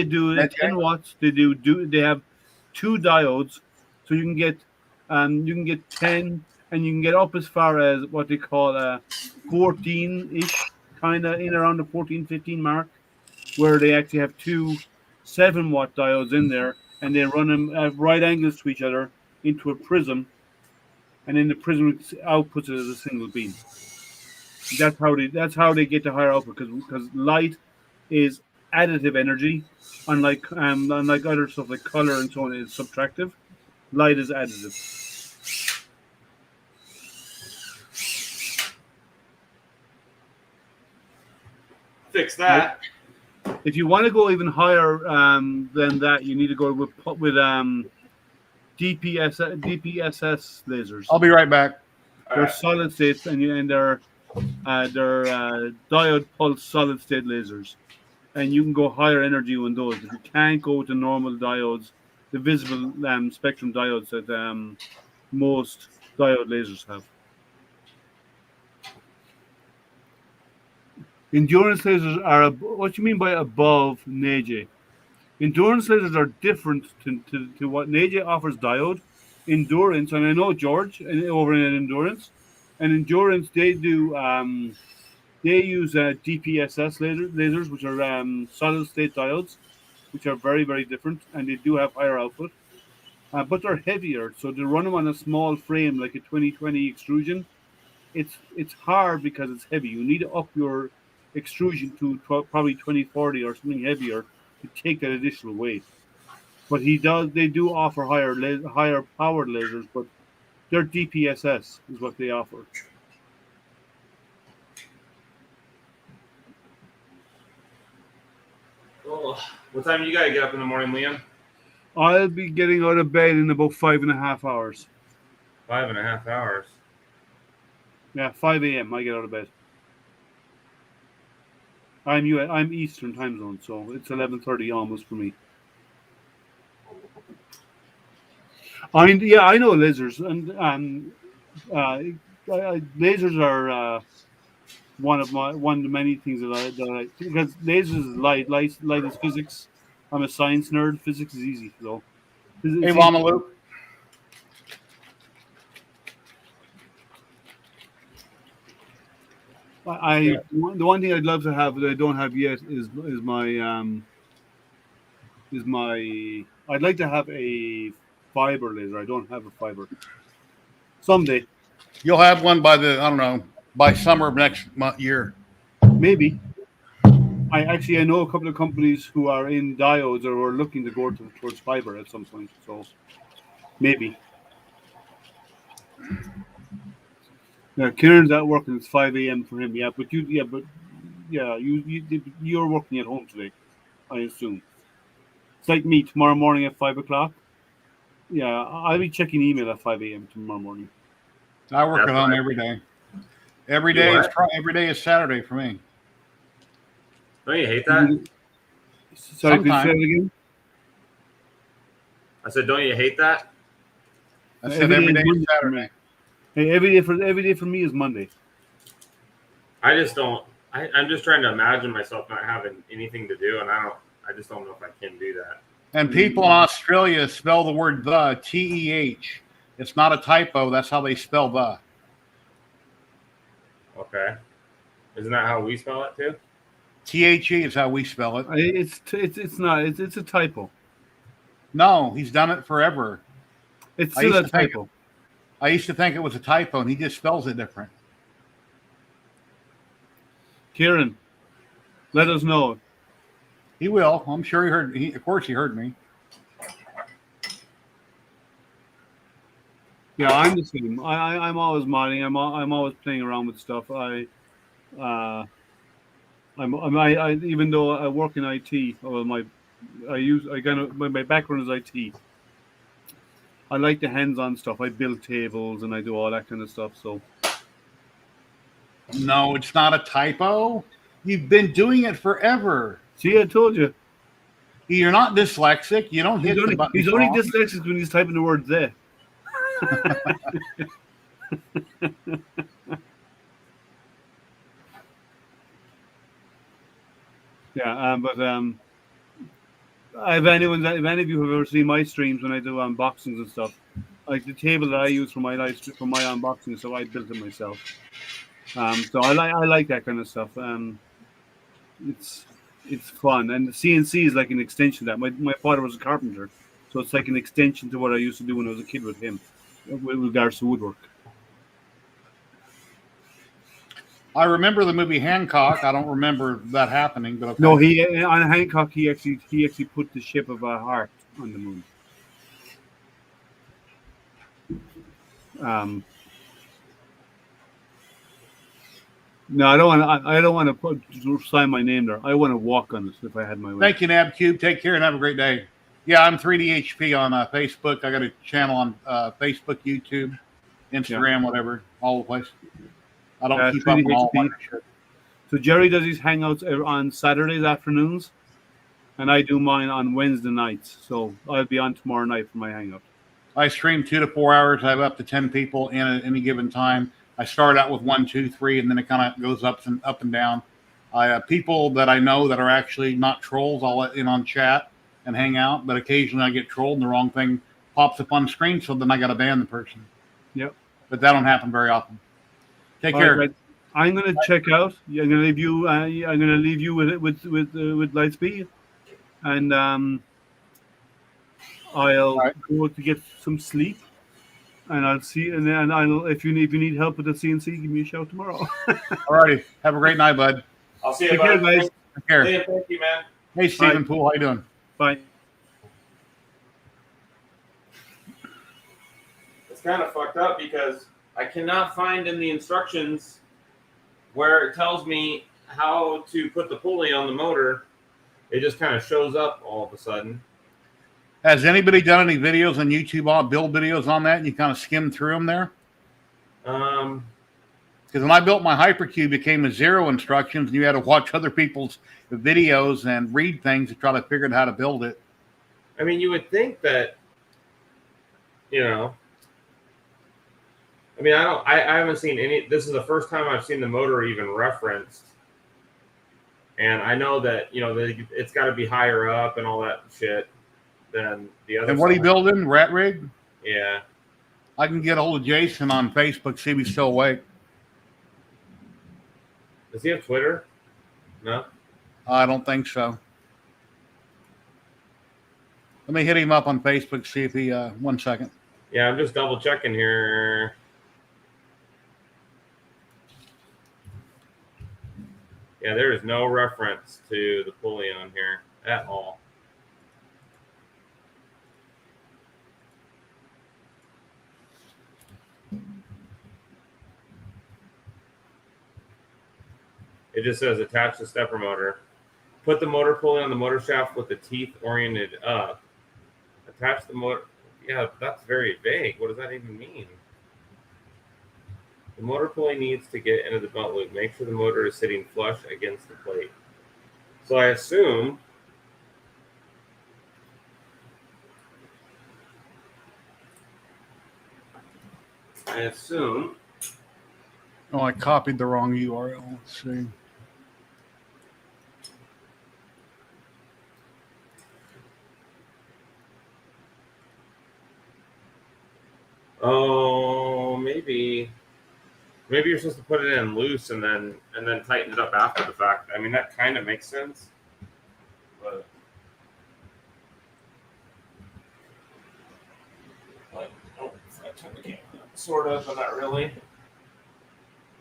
do Neje. 10 watts. They have 2 diodes, so you can get 10, and you can get up as far as what they call a 14-ish, kind of in around the 14, 15 mark, where they actually have 2 7-watt diodes in there, and they run them at right angles to each other into a prism, and then the prism outputs it as a single beam. That's how they get the higher output, because light is additive energy, unlike other stuff like color and so on is subtractive. Light is additive. Fix that. If you want to go even higher than that, you need to go with DPSS lasers. I'll be right back. They're solid state, and they're diode pulse solid state lasers, and you can go higher energy on those. If you can't go with the normal diodes, the visible spectrum diodes that most diode lasers have. Endurance lasers are what you mean by above NAJ? Endurance lasers are different to what NAJ offers diode. Endurance, and I know George over in Endurance, and Endurance they do they use DPSS lasers, which are solid state diodes, which are very, very different, and they do have higher output, but they're heavier. So to run them on a small frame like a 2020 extrusion, it's hard because it's heavy. You need to up your extrusion to probably 2040 or something heavier to take that additional weight. But they do offer higher powered lasers, but their DPSS is what they offer. Oh, what time do you gotta get up in the morning, Liam? I'll be getting out of bed in about 5.5 hours. 5.5 hours. Yeah, 5 a.m. I get out of bed. I'm Eastern time zone, so it's 11:30 almost for me. I know lasers, and lasers are one of the many things that I because lasers is light is physics. I'm a science nerd. Physics is easy, though. Hey, Lamalu. The one thing I'd love to have that I don't have yet is my I'd like to have a fiber laser. I don't have a fiber. Someday, You'll have one by by summer of next year. maybe. I know a couple of companies who are in diodes or are looking to go towards fiber at some point. So maybe. Yeah, Kieran's out working. It's 5 a.m. for him. Yeah, but you're working at home today, I assume. It's like me tomorrow morning at 5 o'clock. Yeah, I'll be checking email at 5 a.m. tomorrow morning. I work at home every day. Every day is Saturday for me. Don't you hate that? Sorry, could you say it again? I said, don't you hate that? I said every day is Saturday. Hey, every day for me is Monday. I just don't. I'm just trying to imagine myself not having anything to do, and I just don't know if I can do that. And people in Australia spell the word the, T-E-H. It's not a typo. That's how they spell the. Okay. Isn't that how we spell it too? T-H-E is how we spell it. It's not. It's a typo. No, he's done it forever. It's still a typo. I used to think it was a typo, and he just spells it different. Kieran, let us know. He will. I'm sure he heard. Of course, he heard me. Yeah, I'm the same. I'm always modding. I'm always playing around with stuff. Even though I work in IT, well, my background is IT. I like the hands-on stuff. I build tables and I do all that kind of stuff. So, no, it's not a typo. You've been doing it forever. See, I told you. You're not dyslexic. You don't hit the button. He's only dyslexic when he's typing the word there. Yeah, if any of you have ever seen my streams when I do unboxings and stuff, like the table that I use for my unboxing, so I built it myself. So I like that kind of stuff. It's fun, and the CNC is like an extension of that. My father was a carpenter, so it's like an extension to what I used to do when I was a kid with him, with regards to woodwork. I remember the movie Hancock. I don't remember that happening, but okay. No, on Hancock he actually put the shape of a heart on the moon. No, I don't want to sign my name there. I want to walk on this if I had my way. Thank you, NabCube. Take care and have a great day. Yeah, I'm 3DHP on Facebook. I got a channel on Facebook, YouTube, Instagram, whatever, all the place. I don't keep up with all my shit. So Jerry does his hangouts on Saturdays afternoons, and I do mine on Wednesday nights. So I'll be on tomorrow night for my hangout. I stream 2 to 4 hours. I have up to 10 people in at any given time. I start out with 1, 2, 3, and then it kind of goes up and down. I have people that I know that are actually not trolls. I'll let in on chat and hang out, but occasionally I get trolled and the wrong thing pops up on screen, so then I got to ban the person. Yep. But that don't happen very often. Take All care. right, I'm going to check out. I'm going to leave you. I'm going to leave you with Lightspeed, and I'll go to get some sleep, and I'll see. And then I'll if you need help with the CNC, give me a shout tomorrow. All righty. Have a great night, bud. I'll see you, Take care, bud. guys. Take care. Liam, thank you, man. Hey, Stephen Bye. Poole, how you doing? Bye. It's kind of fucked up because I cannot find in the instructions where it tells me how to put the pulley on the motor. It just kind of shows up all of a sudden. Has anybody done any videos on YouTube, build videos on that, and you kind of skim through them there? Because when I built my Hypercube, it came with 0 instructions, and you had to watch other people's videos and read things to try to figure out how to build it. I mean, you would think that, you know, I mean, I haven't seen any. This is the first time I've seen the motor even referenced, and I know that it's got to be higher up and all that shit than the other. And what are you building? RatRig? Yeah. I can get a hold of Jason on Facebook, see if he's still awake. Does he have Twitter? No. I don't think so. Let me hit him up on Facebook, see if he. 1 second. Yeah, I'm just double checking here. Yeah, there is no reference to the pulley on here at all. It just says attach the stepper motor. Put the motor pulley on the motor shaft with the teeth oriented up. Attach the motor. Yeah, that's very vague. What does that even mean? The motor pulley needs to get into the belt loop. Make sure the motor is sitting flush against the plate. So I assume Oh, I copied the wrong URL. Let's see. Oh, maybe you're supposed to put it in loose and then tighten it up after the fact. I mean, that kind of makes sense. But like, oh, I turned the camera. Sort of, but not really.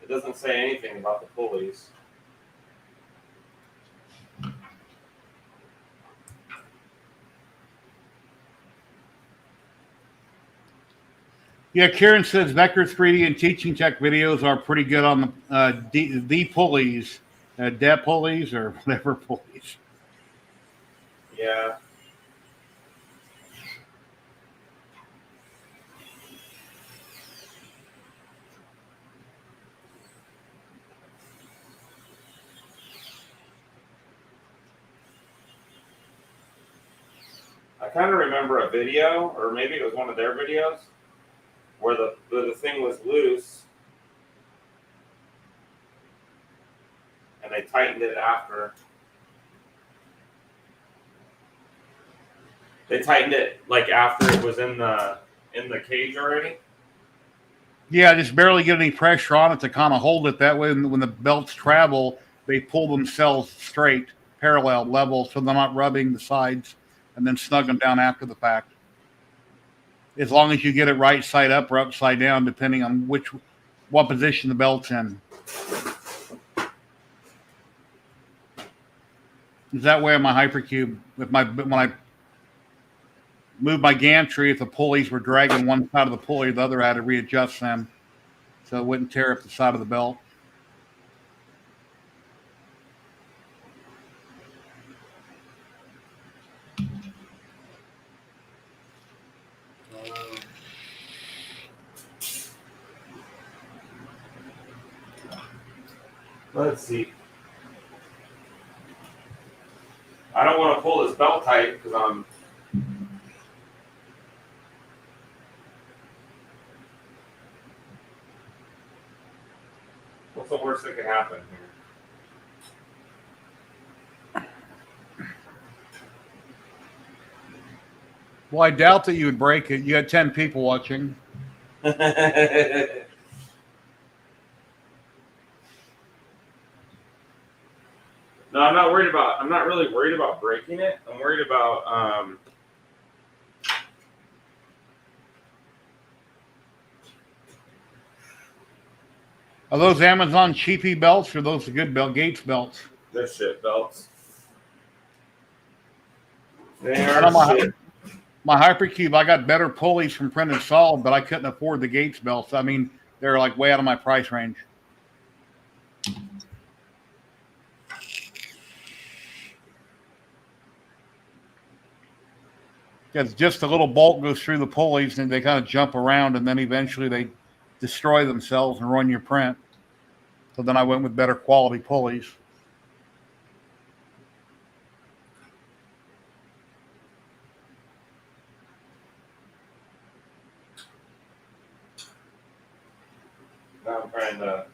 It doesn't say anything about the pulleys. Yeah, Karen says Vector 3D and Teaching Tech videos are pretty good on the pulleys, DEP pulleys or whatever pulleys. Yeah. I kind of remember a video, or maybe it was one of their videos, where the thing was loose, and they tightened it after. They tightened it like after it was in the cage already. Yeah, just barely get any pressure on it to kind of hold it. That way, when the belts travel, they pull themselves straight, parallel, level, so they're not rubbing the sides and then snug them down after the fact. As long as you get it right side up or upside down, depending on what position the belt's in. Is that way on my Hypercube, when I moved my gantry, if the pulleys were dragging one side of the pulley, the other had to readjust them so it wouldn't tear up the side of the belt. Let's see. I don't want to pull this belt tight because What's the worst that could happen here? Well, I doubt that you would break it. You had 10 people watching. No, I'm not worried about. I'm not really worried about breaking it. I'm worried about. Are those Amazon cheapy belts or those the good belt Gates belts? They're shit belts. They I are know shit. my Hypercube, I got better pulleys from Printed Solid, but I couldn't afford the Gates belts. I mean, they're like way out of my price range. Because just a little bolt goes through the pulleys and they kind of jump around and then eventually they destroy themselves and ruin your print. So then I went with better quality pulleys. Now I'm trying to.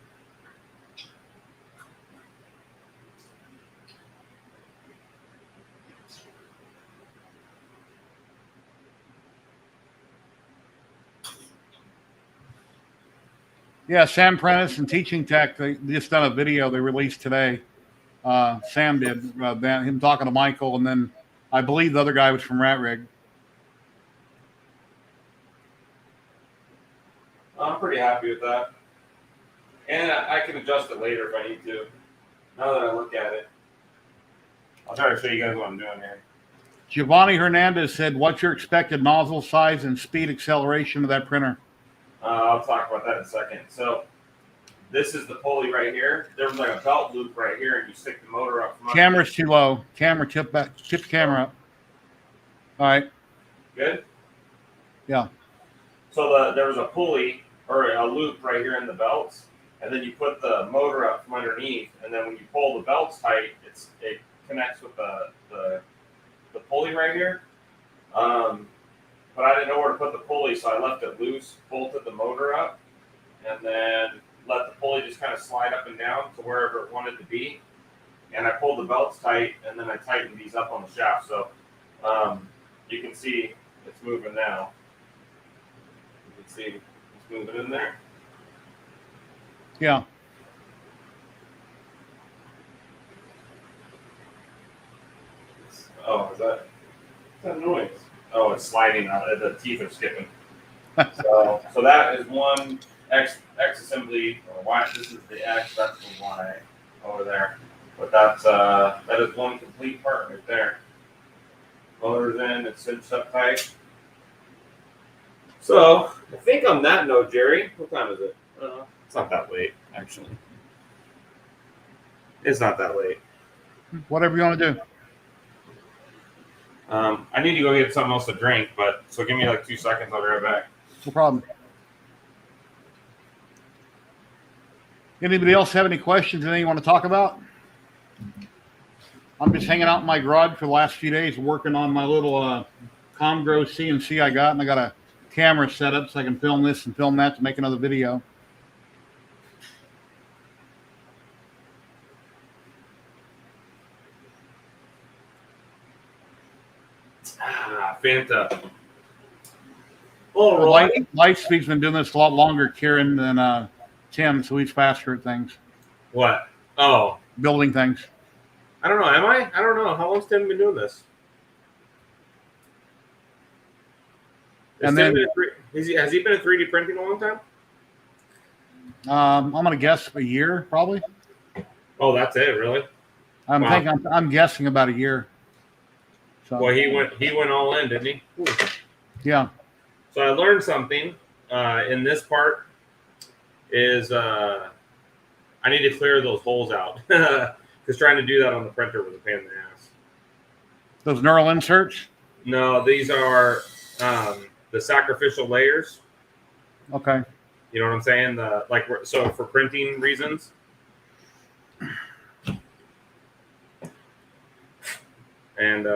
Yeah, Sam Prentice and Teaching Tech, they just done a video they released today. Sam did, him talking to Michael, and then I believe the other guy was from RatRig. I'm pretty happy with that, and I can adjust it later if I need to. Now that I look at it, I'll try to show you guys what I'm doing here. Giovanni Hernandez said, what's your expected nozzle size and speed acceleration of that printer? I'll talk about that in a second. So this is the pulley right here. There was like a belt loop right here, and you stick the motor up. From Camera's too low. Camera, tip the camera up. All right. Good? Yeah. So there was a pulley or a loop right here in the belts, and then you put the motor up from underneath, and then when you pull the belts tight, it connects with the pulley right here. But I didn't know where to put the pulley, so I left it loose, bolted the motor up, and then let the pulley just kind of slide up and down to wherever it wanted to be. And I pulled the belts tight, and then I tightened these up on the shaft. So you can see it's moving now. You can see it's moving in there. Yeah. Oh, is that noise? Oh, it's sliding out. The teeth are skipping. So that is one X assembly, or Y. This is the X. That's the Y over there. But that is one complete part right there. Motor's in. It's cinched up tight. So I think on that note, Jerry, what time is it? It's not that late, actually. It's not that late. Whatever you want to do. I need to go get something else to drink, but so give me like 2 seconds. I'll be right back. No problem. Anybody else have any questions, anything you want to talk about? I'm just hanging out in my garage for the last few days working on my little Comgrow CNC I got, and I got a camera set up so I can film this and film that to make another video. Fanta. All right. Lightspeed's been doing this a lot longer, Kieran, than Tim, so he's faster at things. What? Oh. Building things. I don't know. Am I? I don't know. How long's Tim been doing this? And then, has he been in 3D printing a long time? I'm going to guess a year, probably. Oh, that's it, really? I'm guessing about a year. So. Well, he went all in, didn't he? Ooh. Yeah. So I learned something in this part is I need to clear those holes out because trying to do that on the printer was a pain in the ass. Those neural inserts? No, these are the sacrificial layers. Okay. You know what I'm saying? So for printing reasons. And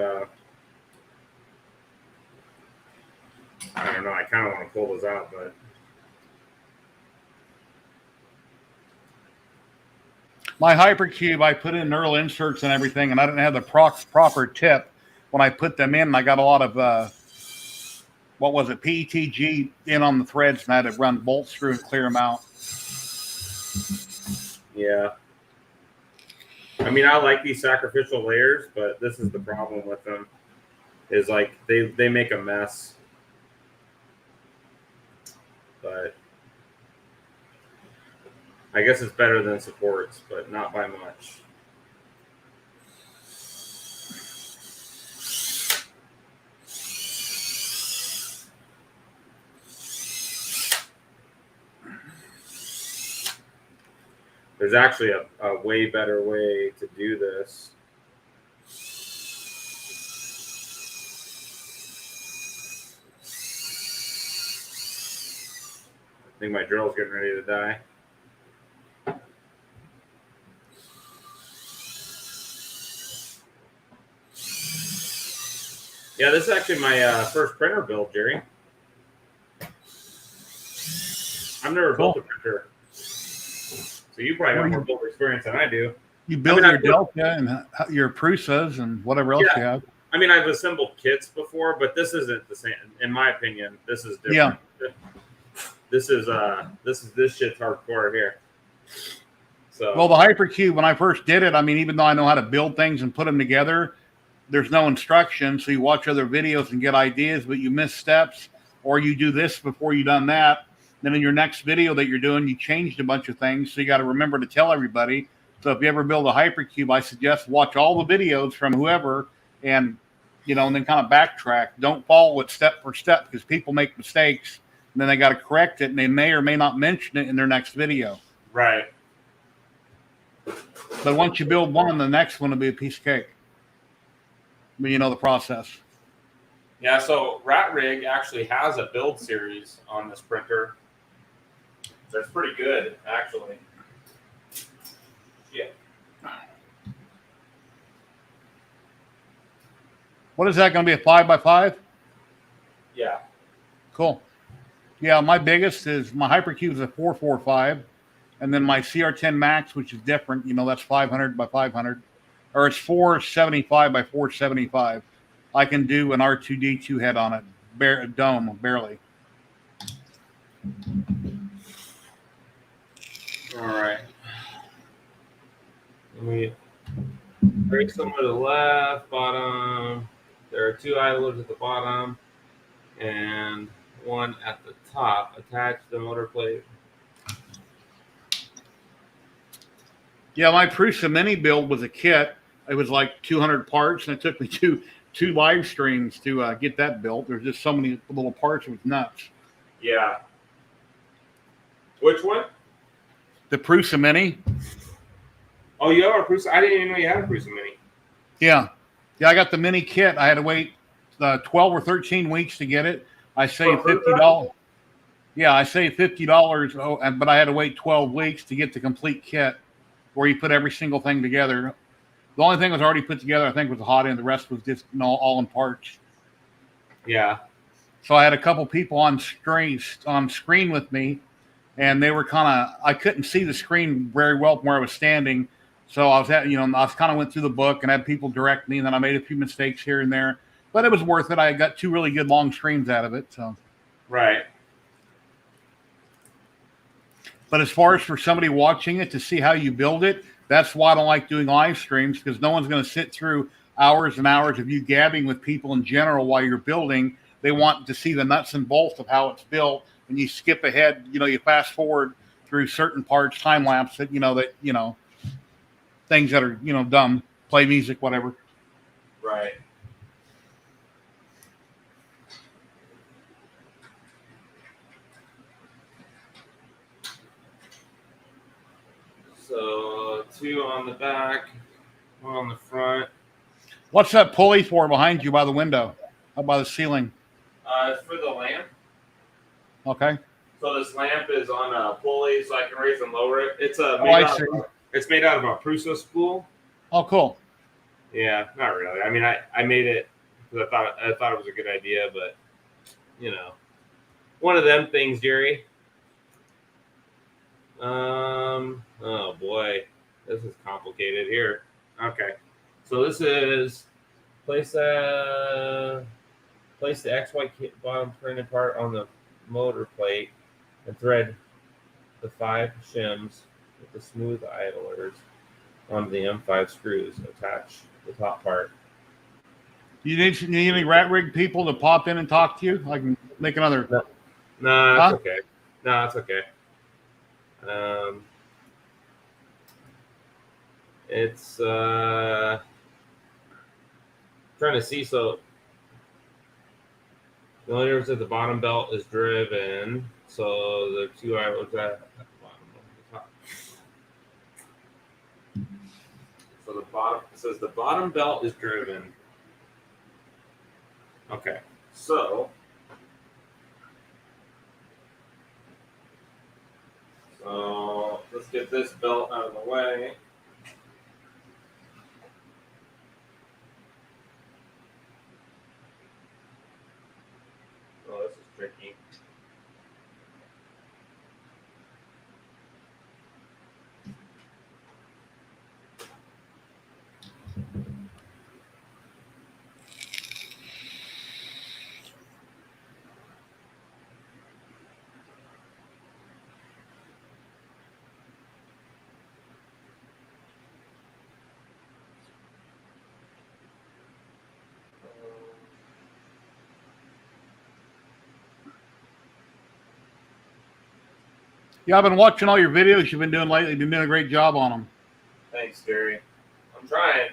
I don't know. I kind of want to pull those out, but My hypercube, I put in knurl inserts and everything, and I didn't have the proper tip when I put them in. And I got a lot of what was it, PETG in on the threads, and I had to run bolts through and clear them out. Yeah. I mean, I like these sacrificial layers, but this is the problem with them. Is like they make a mess. But I guess it's better than supports, but not by much. There's actually a way better way to do this. I think my drill's getting ready to die. Yeah, this is actually my first printer build, Jerry. I've never built a printer. So you probably have more build experience than I do. You build your Delta and your Prusas and whatever else you have. I mean, I've assembled kits before, but this isn't the same. In my opinion, this is different. Yeah. This shit's hardcore here. So well, the hypercube, when I first did it, I mean, even though I know how to build things and put them together, there's no instruction. So you watch other videos and get ideas, but you miss steps, or you do this before you done that. Then in your next video that you're doing, you changed a bunch of things. So you got to remember to tell everybody. So if you ever build a hypercube, I suggest watch all the videos from whoever and, you know, and then kind of backtrack. Don't follow it step for step because people make mistakes and then they got to correct it and they may or may not mention it in their next video. Right. But once you build one, the next one will be a piece of cake. But you know the process. Yeah, so RatRig actually has a build series on this printer. That's pretty good, actually. Yeah. What is that going to be, a 5x5? Yeah. Cool. Yeah, my biggest is my hypercube is a 445, and then my CR10 Max, which is different. You know, that's 500 by 500, or it's 475 by 475. I can do an R2D2 head on it, dome, barely. All right. Let me break some to the left, bottom. There are 2 idlers at the bottom and 1 at the top. Attach the motor plate. Yeah, my Prusa Mini build was a kit. It was like 200 parts, and it took me two live streams to get that built. There's just so many little parts. It was nuts. Yeah. Which one? The Prusa Mini. Oh, you have a Prusa? I didn't even know you had a Prusa Mini. Yeah. Yeah, I got the mini kit. I had to wait 12 or 13 weeks to get it. I saved $50. Yeah, I saved $50, but I had to wait 12 weeks to get the complete kit where you put every single thing together. The only thing that was already put together, I think, was the hot end. The rest was just all in parts. Yeah. So I had a couple people on screen with me, and they were I couldn't see the screen very well from where I was standing. So I was kind of went through the book and had people direct me, and then I made a few mistakes here and there, but it was worth it. I got 2 really good long streams out of it. So. Right. But as far as for somebody watching it to see how you build it, that's why I don't like doing live streams, because no one's going to sit through hours and hours of you gabbing with people in general while you're building. They want to see the nuts and bolts of how it's built, and you skip ahead. You fast forward through certain parts, time lapse that things that are dumb, play music, whatever. Right. So 2 on the back, 1 on the front. What's that pulley for behind you by the window, up by the ceiling? It's for the lamp. Okay. So this lamp is on a pulley, so I can raise and lower it. It's made out of a Prusa spool. Oh, cool. Yeah, not really. I mean, I made it because I thought it was a good idea, but one of them things, Jerry. Oh boy, This is complicated here. Okay. So this is place the XY bottom printed part on the motor plate and thread the 5 shims with the smooth idlers onto the M5 screws. Attach the top part. You need any RatRig people to pop in and talk to you? I can make another. No, it's okay. No, it's okay. It's trying to see. So the only difference is the bottom belt is driven. So the 2 idlers at the bottom of the top. So the bottom, it says the bottom belt is driven. Okay, so let's get this belt out of the way. Oh, this is tricky. Yeah, I've been watching all your videos you've been doing lately. You've been doing a great job on them. Thanks, Jerry. I'm trying.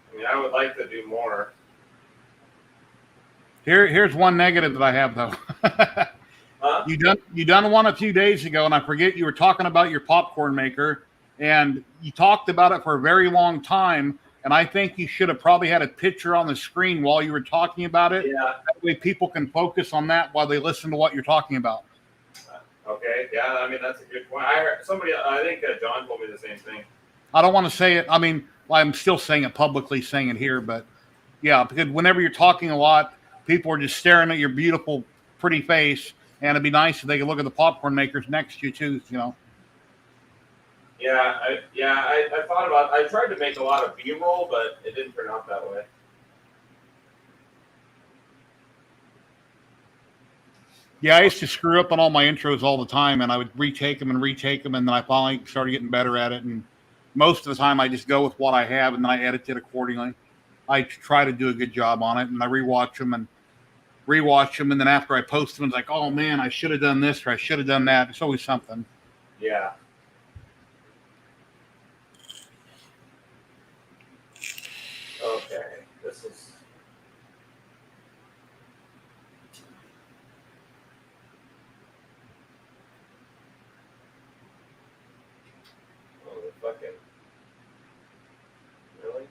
I mean, I would like to do more. Here's one negative that I have though. Huh? You done one a few days ago, and I forget you were talking about your popcorn maker, and you talked about it for a very long time. And I think you should have probably had a picture on the screen while you were talking about it. Yeah. That way people can focus on that while they listen to what you're talking about. Okay. Yeah. I mean, that's a good point. I heard somebody. I think John told me the same thing. I don't want to say it. I mean, I'm still saying it publicly, saying it here, but yeah, because whenever you're talking a lot, people are just staring at your beautiful, pretty face, and it'd be nice if they could look at the popcorn makers next to you too. You know. Yeah, I thought about. I tried to make a lot of B-roll, but it didn't turn out that way. Yeah, I used to screw up on all my intros all the time, and I would retake them, and then I finally started getting better at it. And most of the time, I just go with what I have, and then I edit it accordingly. I try to do a good job on it, and I rewatch them, and then after I post them, it's like, oh man, I should have done this or I should have done that. It's always something. Yeah. Okay, this is. Oh, the fucking. Really?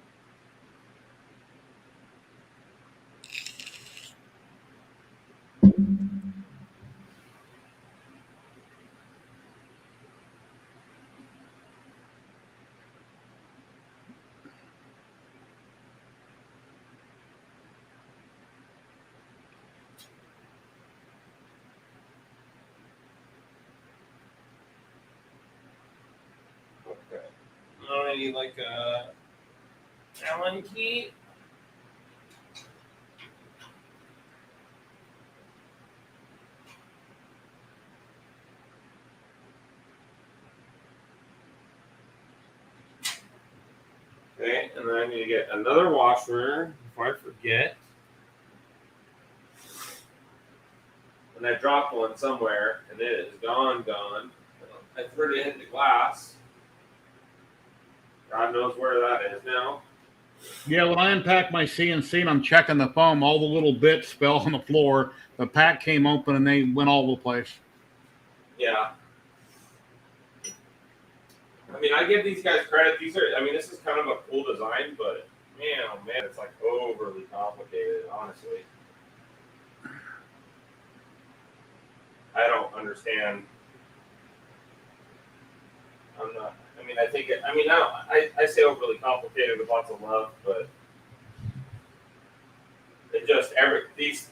Okay. I need like a Allen key. Okay, and then I need to get another washer before I forget. And I dropped one somewhere, and it is gone. I threw it in the glass. God knows where that is now. Yeah, when I unpack my CNC and I'm checking the foam, all the little bits fell on the floor. The pack came open and they went all over the place. Yeah. I mean, I give these guys credit. This is kind of a cool design, but man, oh man, it's like overly complicated, honestly. I don't understand. I say overly complicated with lots of love, but it just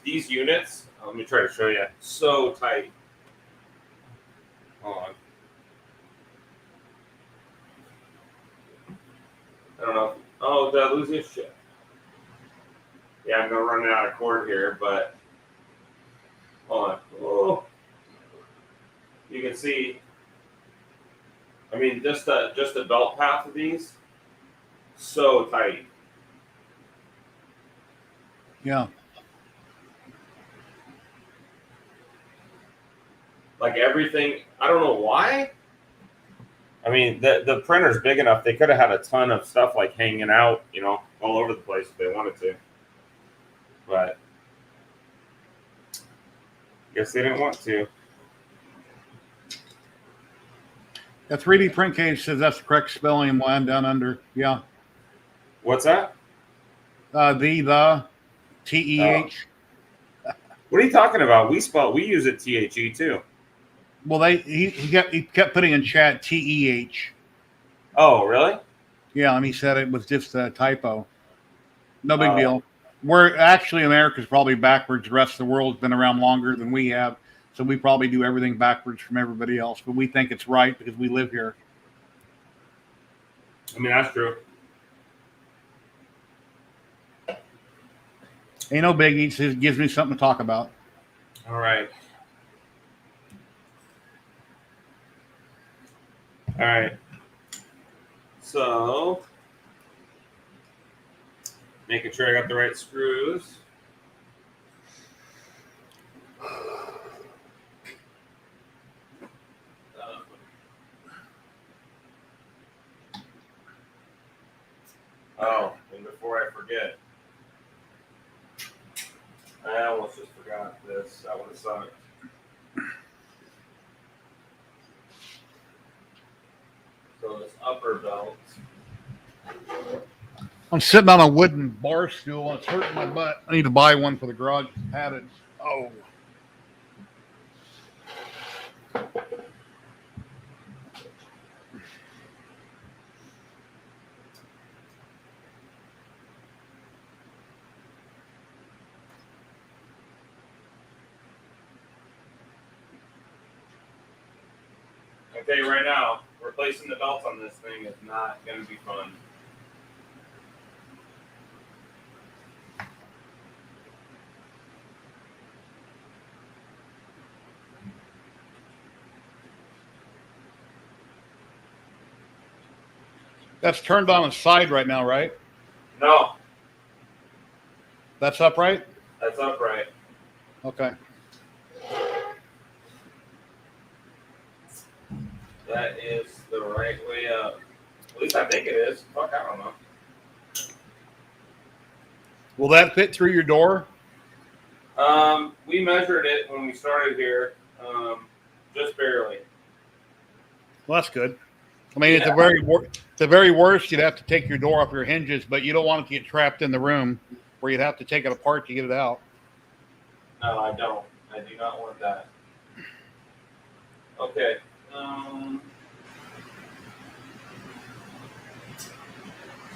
these units. Let me try to show you. So tight. Hold on. I don't know. Oh, did I lose this shit? Yeah, I'm gonna run out of cord here, but hold on. Oh, you can see. I mean, just the belt path of these, so tight. Yeah. Like everything. I don't know why. I mean, the printer's big enough. They could have had a ton of stuff like hanging out, you know, all over the place if they wanted to. But I guess they didn't want to. The 3D print case says that's the correct spelling. Line down under. Yeah. What's that? The TEH. What are you talking about? We use it THE too. Well, he kept putting in chat TEH. Oh, really? Yeah, and he said it was just a typo. No big deal. We're actually, America's probably backwards. The rest of the world's been around longer than we have. So we probably do everything backwards from everybody else. But we think it's right because we live here. I mean, that's true. Ain't no biggie. It just gives me something to talk about. All right. All right. So, making sure I got the right screws. Oh, and before I forget, I almost just forgot this. That would have sucked. So this upper belt. I'm sitting on a wooden bar stool and it's hurting my butt. I need to buy one for the garage. Had it. Oh. I'll tell you right now, replacing the belts on this thing is not going to be fun. That's turned on its side right now, right? No, That's upright? that's upright. Okay. That is the right way up. At least I think it is. Fuck, I don't know. Will that fit through your door? We measured it when we started here, just barely. Well, that's good. I mean, at the very worst, you'd have to take your door off your hinges, but you don't want it to get trapped in the room where you'd have to take it apart to get it out. No, I don't. I do not want that. Okay.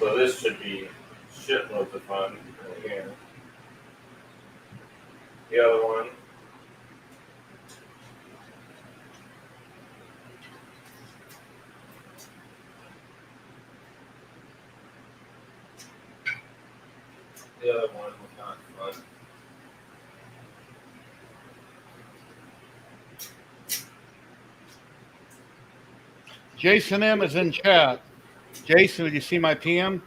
So this should be shitloads of fun right here. The other one. The other one was not fun. Jason M is in chat. Jason, did you see my PM?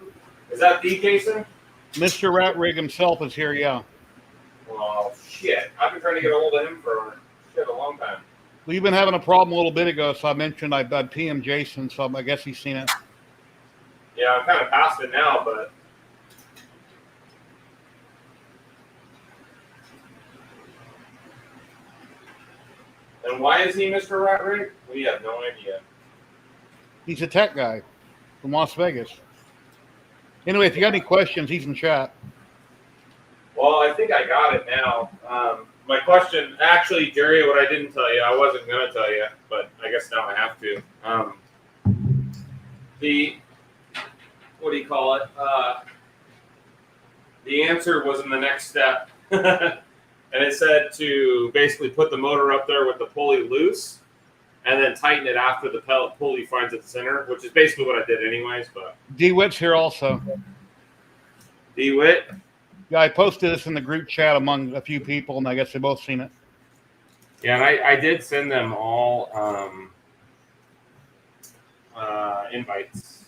Is that the Jason? Mr. RatRig himself is here, yeah. Oh, shit. I've been trying to get a hold of him for a long time. Well, you've been having a problem a little bit ago, so I mentioned I'd PM Jason, so I guess he's seen it. Yeah, I'm kind of past it now, but. And why is he Mr. RatRig? We have no idea. He's a tech guy from Las Vegas. Anyway, if you got any questions, he's in chat. Well, I think I got it now. My question, actually, Jerry, what I didn't tell you, I wasn't going to tell you, but I guess now I have to. What do you call it? The answer was in the next step. And it said to basically put the motor up there with the pulley loose and then tighten it after the pulley finds its center, which is basically what I did anyways. But DeWitt's here also. DeWitt? Yeah, I posted this in the group chat among a few people, and I guess they both seen it. Yeah, and I did send them all invites.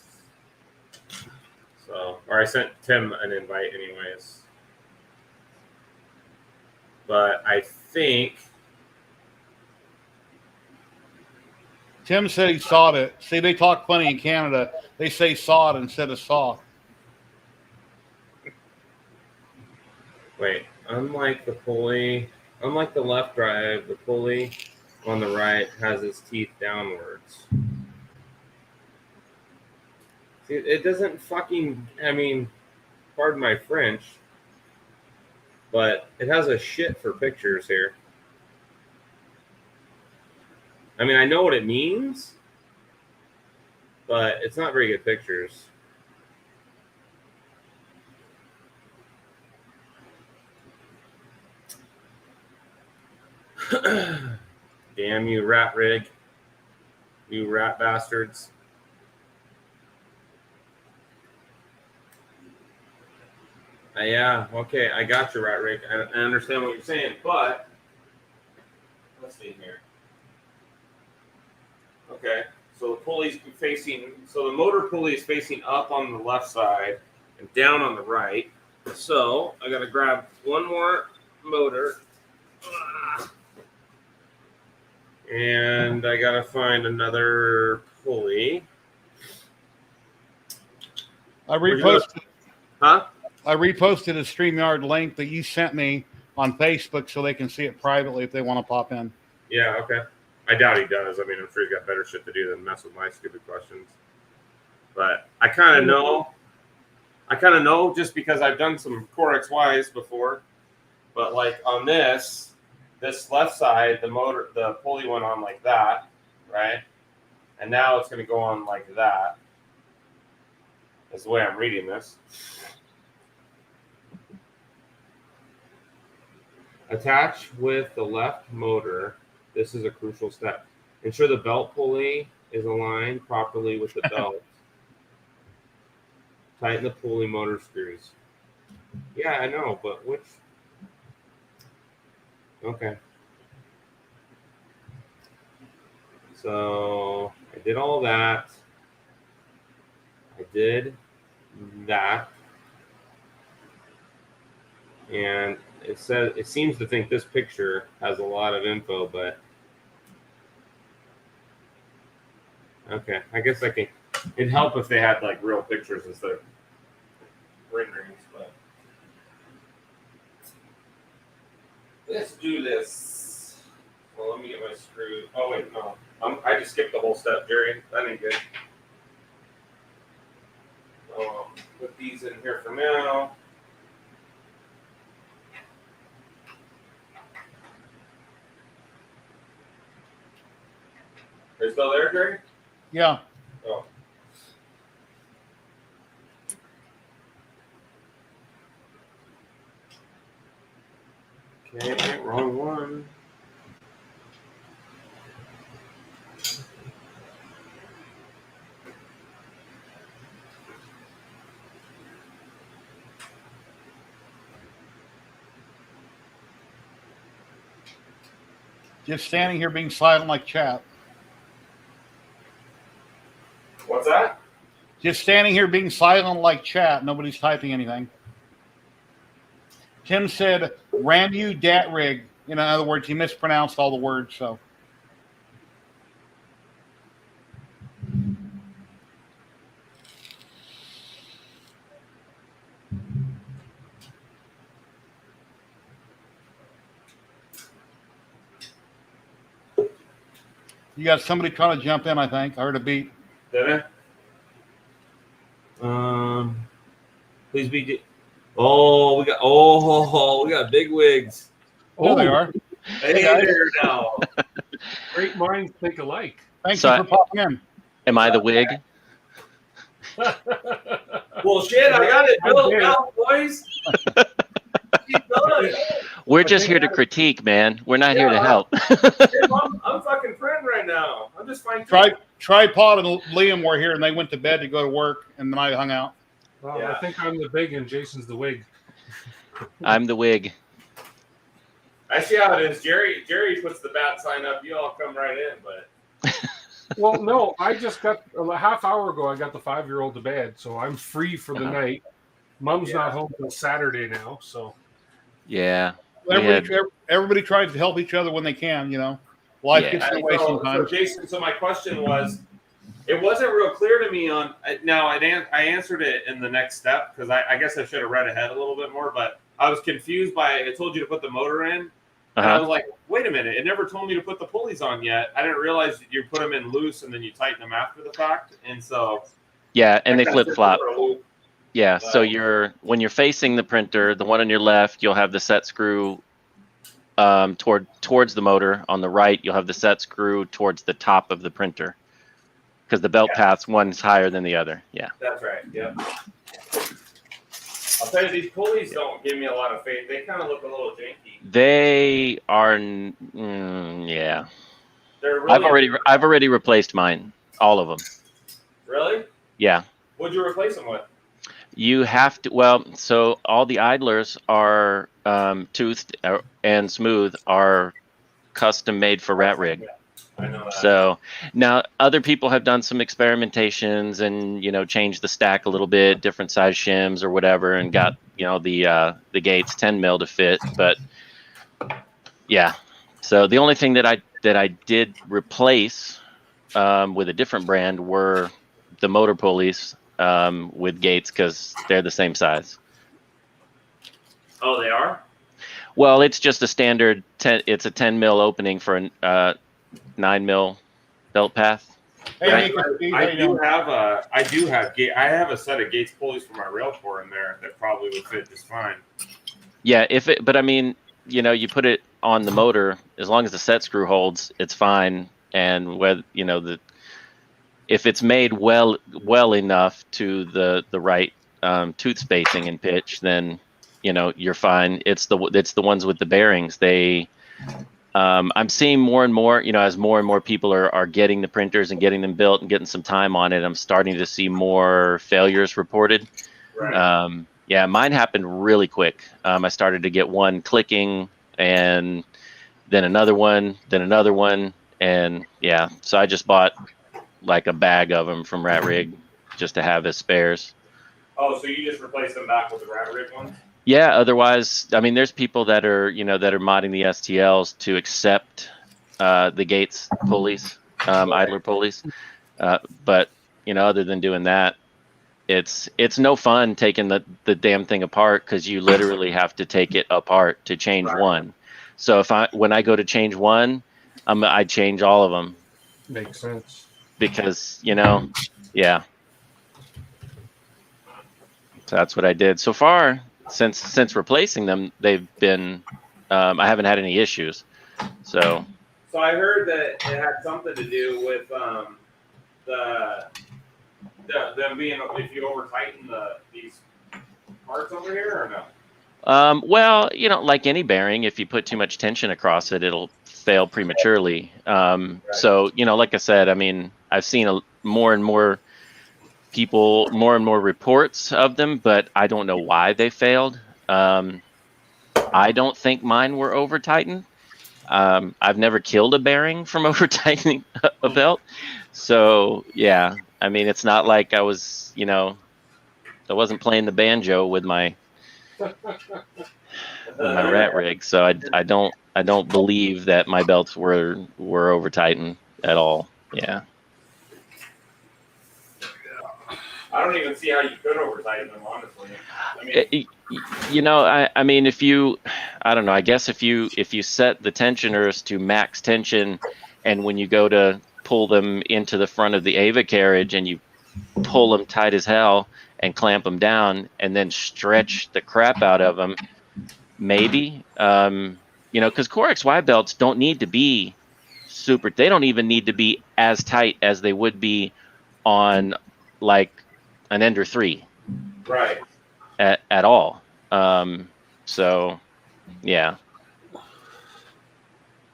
So, or I sent Tim an invite anyways. But I think Tim said he sawed it. See, they talk funny in Canada. They say sawed instead of saw. wait, unlike the left drive, the pulley on the right has its teeth downwards. See, it doesn't fucking, I mean, pardon my French, but it has a shit for pictures here. I mean, I know what it means, but it's not very good pictures. Damn you, RatRig. You rat bastards. Yeah, okay, I got you, RatRig. I understand what you're saying, but let's see here. Okay, so the pulley's facing, so the motor pulley is facing up on the left side and down on the right. So I gotta grab one more motor. And I gotta find another pulley. I reposted. Huh? I reposted a StreamYard link that you sent me on Facebook so they can see it privately if they want to pop in. Yeah, okay. I doubt he does. I mean, I'm sure he's got better shit to do than mess with my stupid questions. But I kind of know just because I've done some COREXYs before. But like on this left side, the pulley went on like that, right? And now it's going to go on like that. That's the way I'm reading this. Attach with the left motor. This is a crucial step. Ensure the belt pulley is aligned properly with the belt. Tighten the pulley motor screws. Yeah, I know, but which? Okay. So I did all that. I did that. And it seems to think this picture has a lot of info, but okay, I guess I can. It'd help if they had like real pictures instead of renderings, but let's do this. Well, let me get my screws. Oh wait, no, I just skipped the whole step, Jerry. That ain't good. Put these in here for now. Are you still there, Jerry? Yeah. Oh. Okay, wrong one. Just standing here being silent like chat. What's that? Just standing here being silent like chat. Nobody's typing anything. Tim said, Ramu RatRig. In other words, he mispronounced all the words, so. You got somebody trying to jump in, I think. I heard a beat. Did I? Please be. We got big wigs. Oh, they are. Hey there now. Great minds think alike. Thank you for popping in. Am I the wig? Well, shit, I got it built out, boys. We're just here to critique, man. We're not here to help. I'm fucking friend right now. just fine. Tripod and Liam were here, and they went to bed to go to work, and then I hung out. Well, Yeah. I think I'm the big and Jason's the wig. I'm the wig. I see how it is. Jerry puts the bat sign up. You all come right in, but Well, no, I just got a half hour ago. I got the 5-year-old to bed, so I'm free for the night. Mom's not home till Saturday now, so Yeah. Everybody tries to help each other when they can. Life gets in the way sometimes. So Jason, so my question was, it wasn't real clear to me on. Now I answered it in the next step because I guess I should have read ahead a little bit more, but I was confused by it told you to put the motor in. And I was like, wait a minute, it never told me to put the pulleys on yet. I didn't realize that you put them in loose and then you tighten them after the fact. And so yeah, and they flip flop. Yeah, But, so when you're facing the printer, the one on your left, you'll have the set screw towards the motor. On the right, you'll have the set screw towards the top of the printer because the belt path's one's higher than the other. Yeah. That's right. Yep. I'll tell you, these pulleys don't give me a lot of faith. They kind of look a little janky. They are, yeah. They're really, I've already replaced mine, all of them. Really? Yeah. What'd you replace them with? You have to. Well, so all the idlers are toothed and smooth, are custom made for RatRig. I know that. So now other people have done some experimentations and changed the stack a little bit, different size shims or whatever, and got the gates 10 mil to fit. But yeah, so the only thing that I did replace with a different brand were the motor pulleys with gates because they're the same size. Oh, they are? Well, it's just a standard. It's a 10 mil opening for a 9 mil belt path. Hey, I do have a set of gates pulleys for my rail core in there that probably would fit just fine. Yeah, but I mean, you put it on the motor, as long as the set screw holds, it's fine. And whether if it's made well enough to the right tooth spacing and pitch, then you're fine. It's the ones with the bearings. I'm seeing more and more, as more and more people are getting the printers and getting them built and getting some time on it, I'm starting to see more failures reported. Right. Yeah, mine happened really quick. I started to get one clicking and then another one, and yeah, so I just bought like a bag of them from RatRig just to have as spares. Oh, so you just replace them back with the RatRig ones? Yeah, otherwise, I mean, there's people that are modding the STLs to accept the gates pulleys, idler pulleys. But other than doing that, it's no fun taking the damn thing apart because you literally have to take it apart to change one. So when I go to change one, I change all of them. makes sense. Because yeah. So that's what I did so far. Since replacing them, they've been I haven't had any issues. So I heard that it had something to do with them being, if you over tighten these parts over here or no? Well, like any bearing, if you put too much tension across it, it'll fail prematurely. So like I said, I mean, I've seen more and more reports of them, but I don't know why they failed. I don't think mine were over tightened. I've never killed a bearing from over tightening a belt. So yeah, I mean, it's not like I was, I wasn't playing the banjo with my RatRig. So I don't believe that my belts were over tightened at all. Yeah. I don't even see how you could over tighten them, honestly. I mean, I don't know. I guess if you set the tensioners to max tension, and when you go to pull them into the front of the Ava carriage, and you pull them tight as hell and clamp them down, and then stretch the crap out of them, maybe. Because COREXY belts don't need to be super. They don't even need to be as tight as they would be on like an Ender 3. Right. At all. So yeah.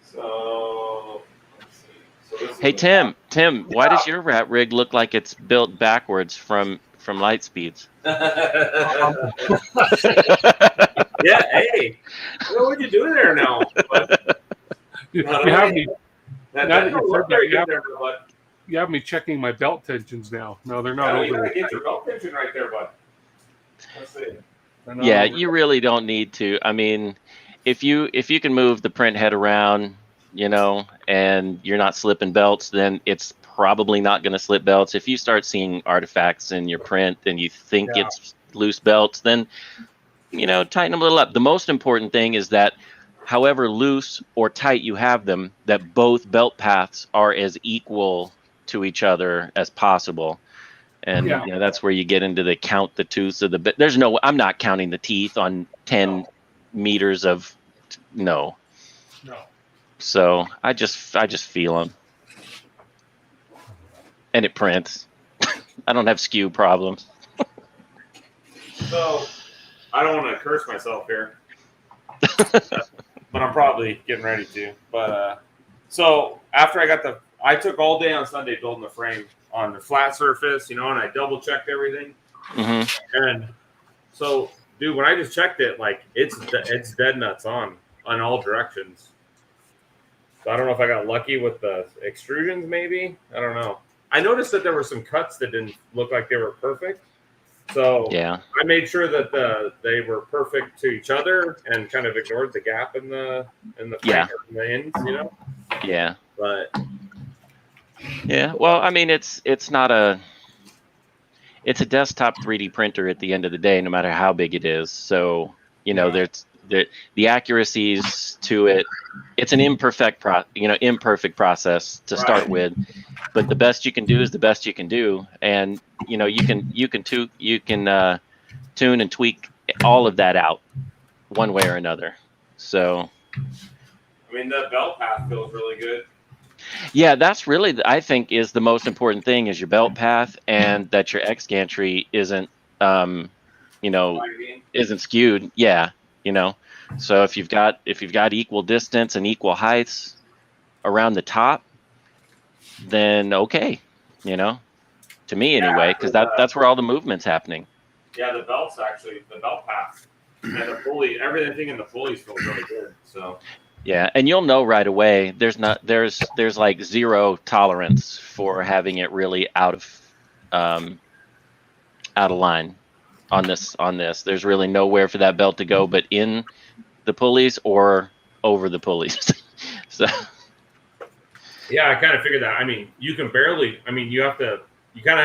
So let's see. So this Hey Tim, why does your RatRig look like it's built backwards from light speeds? Yeah, hey, what you doing there now? But, You have me. that Now that don't you look said very that, good there, bud. You have me checking my belt tensions now. No, they're not You over. gotta get your belt tension right there, bud. Let's see. Yeah, you really don't need to. I mean, if you can move the print head around, and you're not slipping belts, then it's probably not going to slip belts. If you start seeing artifacts in your print and you think it's loose belts, then tighten them a little up. The most important thing is that however loose or tight you have them, that both belt paths are as equal to each other as possible. And that's where you get into the count the tooths of the bit. I'm not counting the teeth on 10 meters of no. So I just feel them, and it prints. I don't have skew problems. So I don't want to curse myself here, but I'm probably getting ready to. But so after I took all day on Sunday building the frame on the flat surface, and I double checked everything. Mm-hmm. And so, dude, when I just checked it, like it's dead nuts on all directions. So I don't know if I got lucky with the extrusions, maybe. I don't know. I noticed that there were some cuts that didn't look like they were perfect. So I made sure that they were perfect to each other and kind of ignored the gap in the frame or in the ends, Yeah. But well, I mean, it's a desktop 3D printer at the end of the day, no matter how big it is. So there's the accuracies to it. It's an imperfect process to start with, but the best you can do is the best you can do, and you can tune and tweak all of that out one way or another. So I mean, the belt path feels really good. Yeah, that's really, I think, is the most important thing, is your belt path, and that your X gantry isn't isn't skewed. Yeah. So if you've got equal distance and equal heights around the top, then okay, to me anyway, because that's where all the movement's happening. Yeah, the belt path and the pulley, everything in the pulleys feels really good. So yeah, and you'll know right away. There's like zero tolerance for having it really out of line on this. There's really nowhere for that belt to go but in the pulleys or over the pulleys. So yeah, I kind of figured that. I mean, you kind of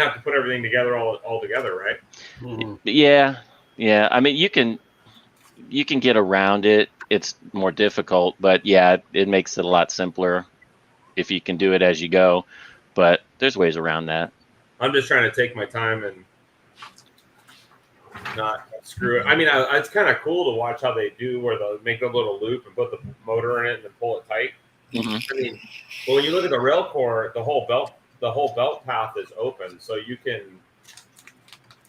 have to put everything together all together, right? Mm-hmm. Yeah. I mean, you can get around it. It's more difficult, but yeah, it makes it a lot simpler if you can do it as you go. But there's ways around that. I'm just trying to take my time and not screw it. I mean, it's kind of cool to watch how they do, where they'll make a little loop and put the motor in it and then pull it tight. Mm-hmm. I mean, well, when you look at the rail core, the whole belt path is open, so you can.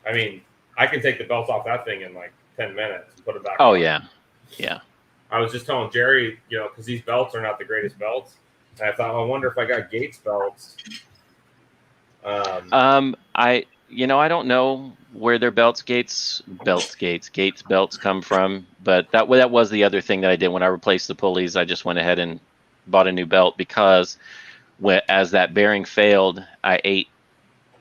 I mean, I can take the belt off that thing in like 10 minutes and put it back. Oh on. Yeah. I was just telling Jerry, because these belts are not the greatest belts, and I thought, I wonder if I got Gates belts. I don't know where their Gates belts come from, but that was the other thing that I did when I replaced the pulleys. I just went ahead and bought a new belt, because as that bearing failed, I ate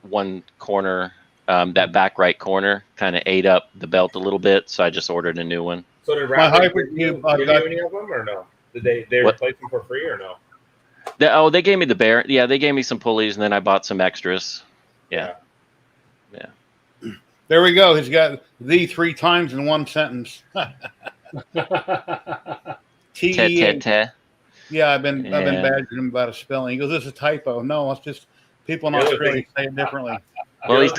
one corner, that back right corner kind of ate up the belt a little bit, so I just ordered a new one. So did RatRig give you any of them or no? Did they replace them for free or no? They gave me the bearing. Yeah, they gave me some pulleys, and then I bought some extras. Yeah. There we go. He's got the 3 times in one sentence. T-E-A. Yeah, I've been badgering him about a spelling. He goes, "This is a typo." No, it's just people in Australia say it differently. Well, he's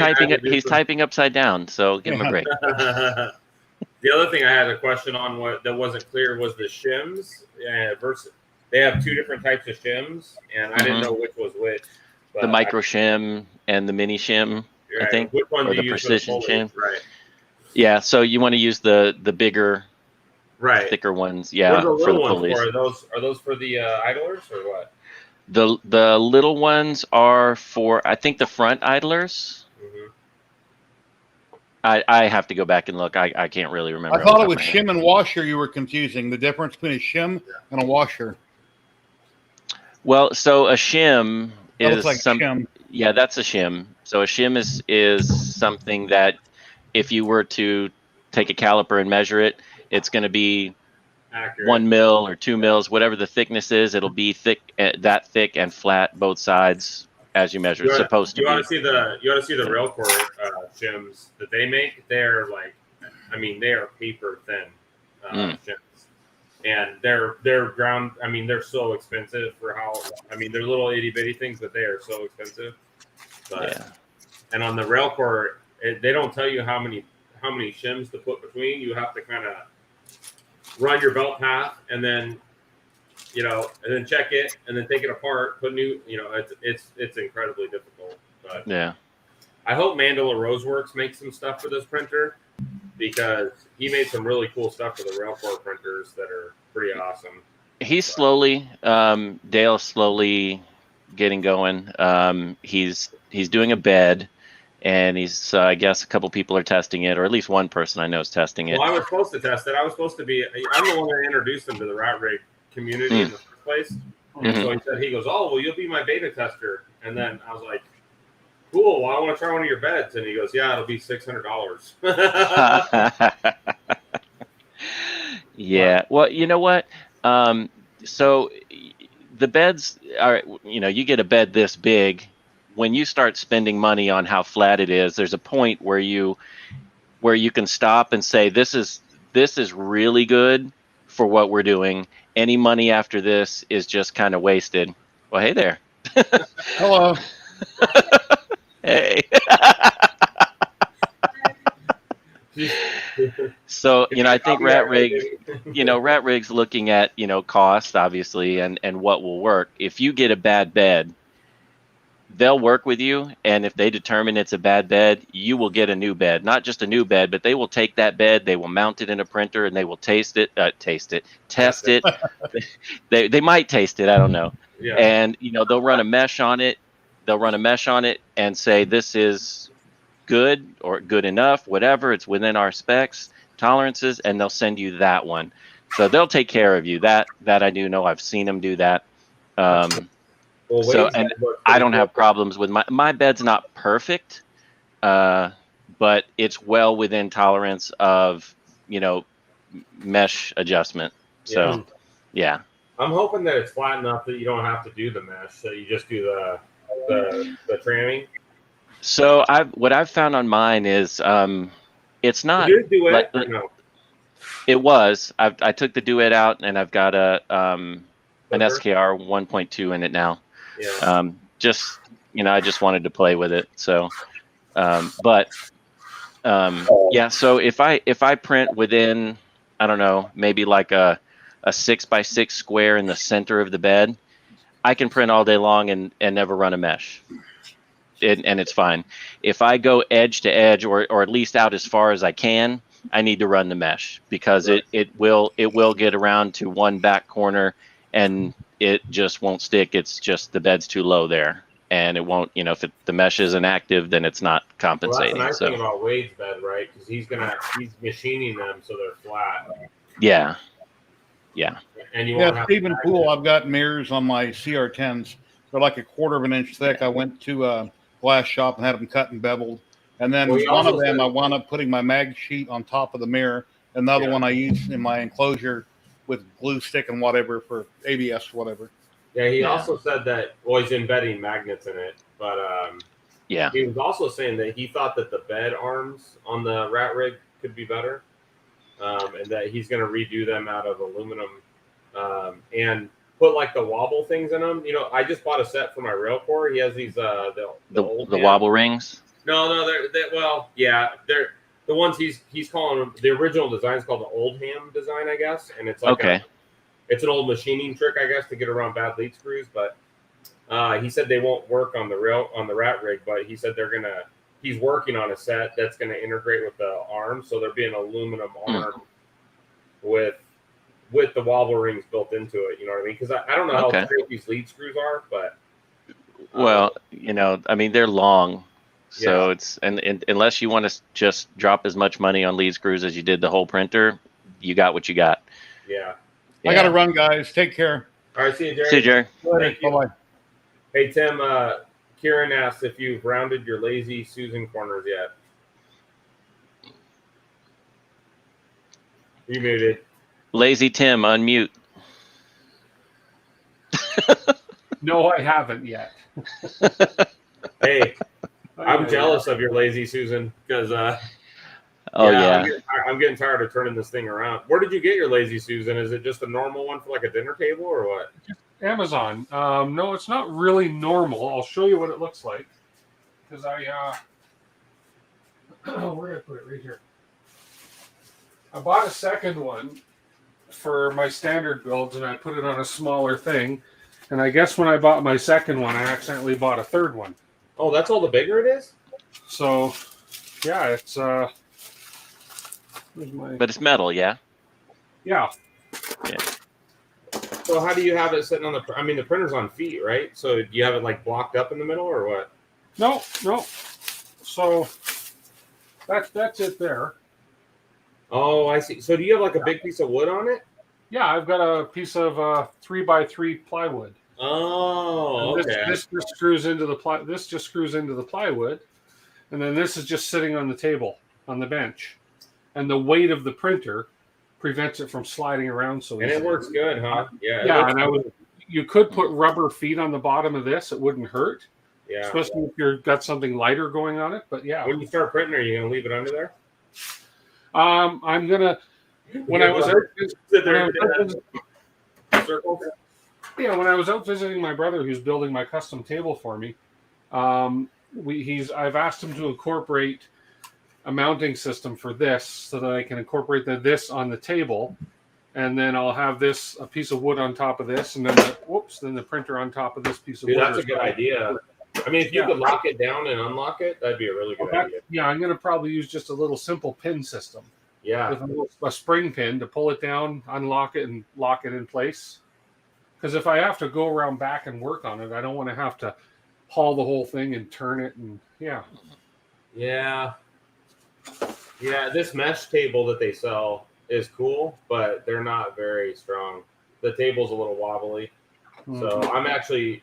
typing upside down, so give him a break. The other thing I had a question on that wasn't clear was the shims versus. They have 2 different types of shims, and I didn't know which was which. The micro shim and the mini shim, I think, which one or do the you precision use for the shim. Right. Yeah, so you want to use the bigger, thicker ones. Yeah, what are the for the little ones pulleys. for? Are those for the idlers or what? The little ones are for, I think, the front idlers. Mhm. I have to go back and look. I can't really remember. I thought it was shim and washer you were confusing. The difference between a shim and a washer. Well, so a shim That looks is like a shim. Yeah, that's a shim. So a shim is something that if you were to take a caliper and measure it, it's going to be Accurate. 1 mil or 2 mils, whatever the thickness is. It'll be that thick and flat both sides as you measure. It's supposed to be. You ought to see the RailCore shims that they make. They're like, I mean, they are paper thin shims, and they're ground. I mean, they're so expensive for how. I mean, they're little itty bitty things, but they are so expensive. But, Yeah. And on the RailCore, they don't tell you how many shims to put between. You have to kind of run your belt path and then, and then check it and then take it apart, put new, it's incredibly difficult. But Yeah. I hope Mandela Roseworks makes some stuff for this printer because he made some really cool stuff for the RailCore printers that are pretty awesome. He's slowly, Dale's slowly getting going. He's doing a bed. And he's, I guess, a couple people are testing it, or at least one person I know is testing it. Well, I was supposed to test it. I'm the one that introduced him to the RatRig community in the first place. And so he goes, oh, well, you'll be my beta tester. And then I was like, cool. Well, I want to try one of your beds. And he goes, yeah, it'll be $600. Yeah. Well, you know what? So the beds are, you get a bed this big. When you start spending money on how flat it is, there's a point where you can stop and say, this is really good for what we're doing. Any money after this is just kind of wasted. Well, hey there. Hello. Hey. So, I think RatRig's looking at, cost, obviously, and what will work. If you get a bad bed, they'll work with you, and if they determine it's a bad bed, you will get a new bed. Not just a new bed, but they will take that bed, they will mount it in a printer, and they will test it. They might taste it, I don't know. Yeah. And they'll run a mesh on it. And say this is good or good enough, whatever. It's within our specs, tolerances, and they'll send you that one. So they'll take care of you. That I do know. I've seen them do that. And I don't have problems with my bed's not perfect, but it's well within tolerance of, mesh adjustment. So, yeah. I'm hoping that it's flat enough that you don't have to do the mesh, so you just do the tramming. So what I've found on mine is it's not. Did you do it? No. It was. I took the Duet out, and I've got an SKR 1.2 in it now. Yeah. I just wanted to play with it. So, yeah. So if I print within, I don't know, maybe like a 6x6 square in the center of the bed, I can print all day long and never run a mesh. And it's fine. If I go edge to edge or at least out as far as I can, I need to run the mesh because it will get around to one back corner and it just won't stick. It's just the bed's too low there, and it won't. If the mesh isn't active, then it's not compensating. Well, that's the nice thing about Wade's bed, right? Because he's machining them so they're flat. Yeah. And you won't have Stephen Poole, I've got mirrors on my CR10s. They're like a quarter of an inch thick. I went to a glass shop and had them cut and beveled. And then one of them, I wound up putting my mag sheet on top of the mirror. Another one I used in my enclosure with glue stick and whatever for ABS, whatever. Yeah, he also said that, he's embedding magnets in it. But he was also saying that he thought that the bed arms on the RatRig could be better. And that he's going to redo them out of aluminum and put like the wobble things in them. I just bought a set for my RailCore. He has these the wobble rings. No, they're the ones he's calling them. The original design is called the old ham design, I guess, and it's like it's an old machining trick, I guess, to get around bad lead screws. But he said they won't work on the RatRig, but he said he's working on a set that's gonna integrate with the arm, so there'll be an aluminum arm with with the wobble rings built into it. You know what I mean? Because I don't know how straight these lead screws are, but well, you know, I mean, they're long, so it's and unless you want to just drop as much money on lead screws as you did the whole printer, you got what you got. Yeah. I got to run, guys. Take care. All right, see you, Jerry. See you, Jerry. Thank you. Bye-bye. Hey, Tim, Kieran asked if you've rounded your lazy Susan corners yet. You muted. Lazy Tim, unmute. No, I haven't yet. Hey, I'm jealous of your lazy Susan because I'm getting tired of turning this thing around. Where did you get your lazy Susan? Is it just a normal one for like a dinner table or what? Amazon. No, it's not really normal. I'll show you what it looks like. Because where did I put it? Right here. I bought a second one for my standard builds, and I put it on a smaller thing. And I guess when I bought my second one, I accidentally bought a third one. Oh, that's all the bigger it is? So, yeah, it's But it's metal, yeah. Yeah. So how do you have it sitting on the? I mean, the printer's on feet, right? So do you have it like blocked up in the middle, or what? No. So that's it there. Oh, I see. So do you have like a big piece of wood on it? Yeah, I've got a piece of 3x3 plywood. Oh, okay. This just screws into the This just screws into the plywood, and then this is just sitting on the table on the bench, and the weight of the printer prevents it from sliding around so easily. And it works good, huh? Yeah. Yeah, and you could put rubber feet on the bottom of this; it wouldn't hurt. Yeah. Especially if you've got something lighter going on it. But yeah. When you start printing, are you gonna leave it under there? I'm gonna. When I was out visiting my brother who's building my custom table for me, I've asked him to incorporate a mounting system for this so that I can incorporate this on the table, and then I'll have a piece of wood on top of this, and then the printer on top of this piece of wood. That's a good idea. I mean, if you could lock it down and unlock it, that'd be a really good idea. Yeah, I'm gonna probably use just a little simple pin system. Yeah. With a spring pin to pull it down, unlock it, and lock it in place. Because if I have to go around back and work on it, I don't want to have to haul the whole thing and turn it. And yeah. This mesh table that they sell is cool, but they're not very strong. The table's a little wobbly. So I'm actually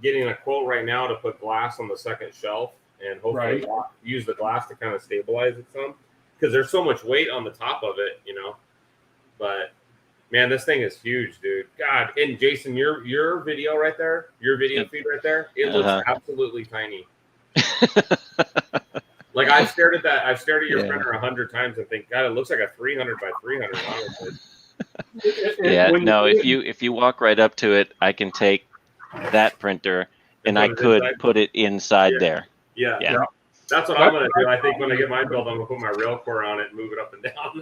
getting a quote right now to put glass on the second shelf and hopefully use the glass to kind of stabilize it some. Because there's so much weight on the top of it, you know. But man, this thing is huge, dude. God, and Jason, your video right there, your video feed right there, it looks absolutely tiny. Like I've stared at that. I've stared at your printer 100 times and think, God, it looks like a 300 by 300. If you walk right up to it, I can take that printer and I could put it inside there. Yeah. That's what I'm going to do. I think when I get my build, I'm going to put my rail core on it and move it up and down.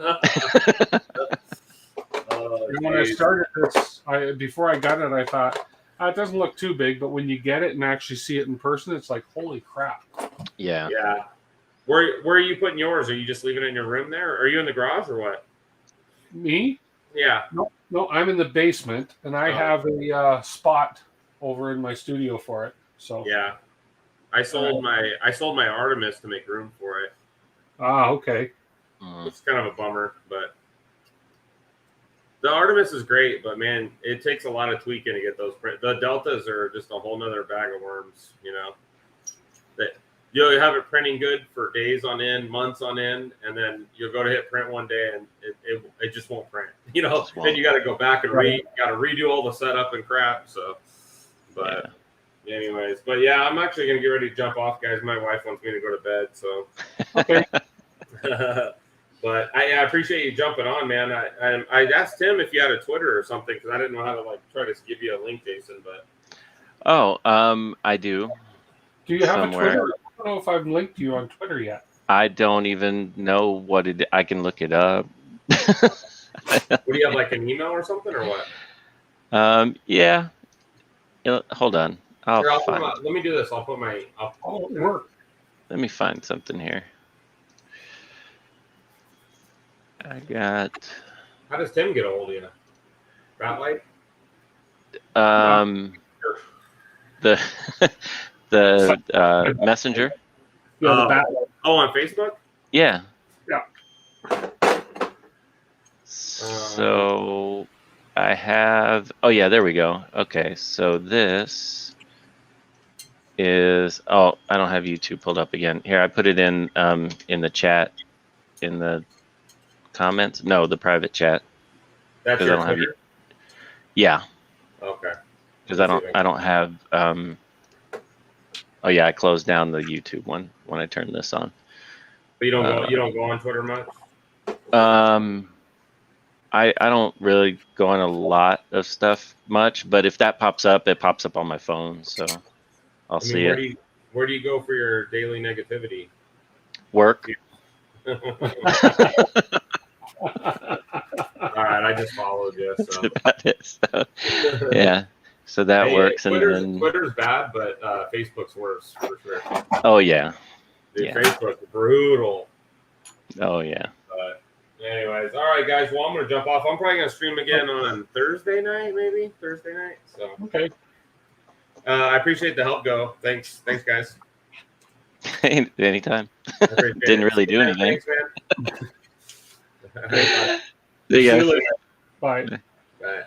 When I started this, before I got it, I thought, it doesn't look too big, but when you get it and actually see it in person, it's like, holy crap. Yeah. Yeah. Where are you putting yours? Are you just leaving it in your room there? Are you in the garage or what? Me? Yeah. No, I'm in the basement, and I have a spot over in my studio for it. So yeah. I sold my Artemis to make room for it. Okay. It's kind of a bummer, but the Artemis is great, but man, it takes a lot of tweaking to get those print. The Deltas are just a whole nother bag of worms, you know. That you'll have it printing good for days on end, months on end, and then you'll go to hit print one day and it just won't print. You know, then you got to go back and got to redo all the setup and crap. So, but. Anyways, but yeah, I'm actually going to get ready to jump off, guys. My wife wants me to go to bed, so. Okay. But I appreciate you jumping on, man. I asked Tim if you had a Twitter or something because I didn't know how to try to give you a link, Jason. But I do. Do you have a Twitter? I don't know if I've linked you on Twitter yet. I don't even know what it. I can look it up. What do you have, like an email or something, or what? Yeah. Hold on. Let me do this. I'll put my. Work. Let me find something here. I got. How does Tim get a hold of you? Rat light? The the messenger. Yeah, the bat. Oh, on Facebook? Yeah. Yeah. So I have. Oh yeah, there we go. Okay, so this is. Oh, I don't have YouTube pulled up again. Here, I put it in the chat, in the comments. No, the private chat. That's 'Cause I your don't have Twitter? Yeah, Okay. because I don't have. Oh yeah, I closed down the YouTube one when I turned this on. But you don't go on Twitter much? I don't really go on a lot of stuff much, but if that pops up, it pops up on my phone, so I'll see it. Where do you go for your daily negativity? Work. All right, I just followed you. So. About it, so, yeah, so that works. Twitter's bad, but Facebook's worse for sure. Oh yeah. Dude, Yeah. Facebook's brutal. Oh yeah. But anyways, all right, guys. Well, I'm gonna jump off. I'm probably gonna stream again on Thursday night, maybe Thursday night. So Okay. I appreciate the help. Go. Thanks, guys. Anytime. I appreciate Didn't it. really do anything. Thanks, man. See ya. Bye. Bye.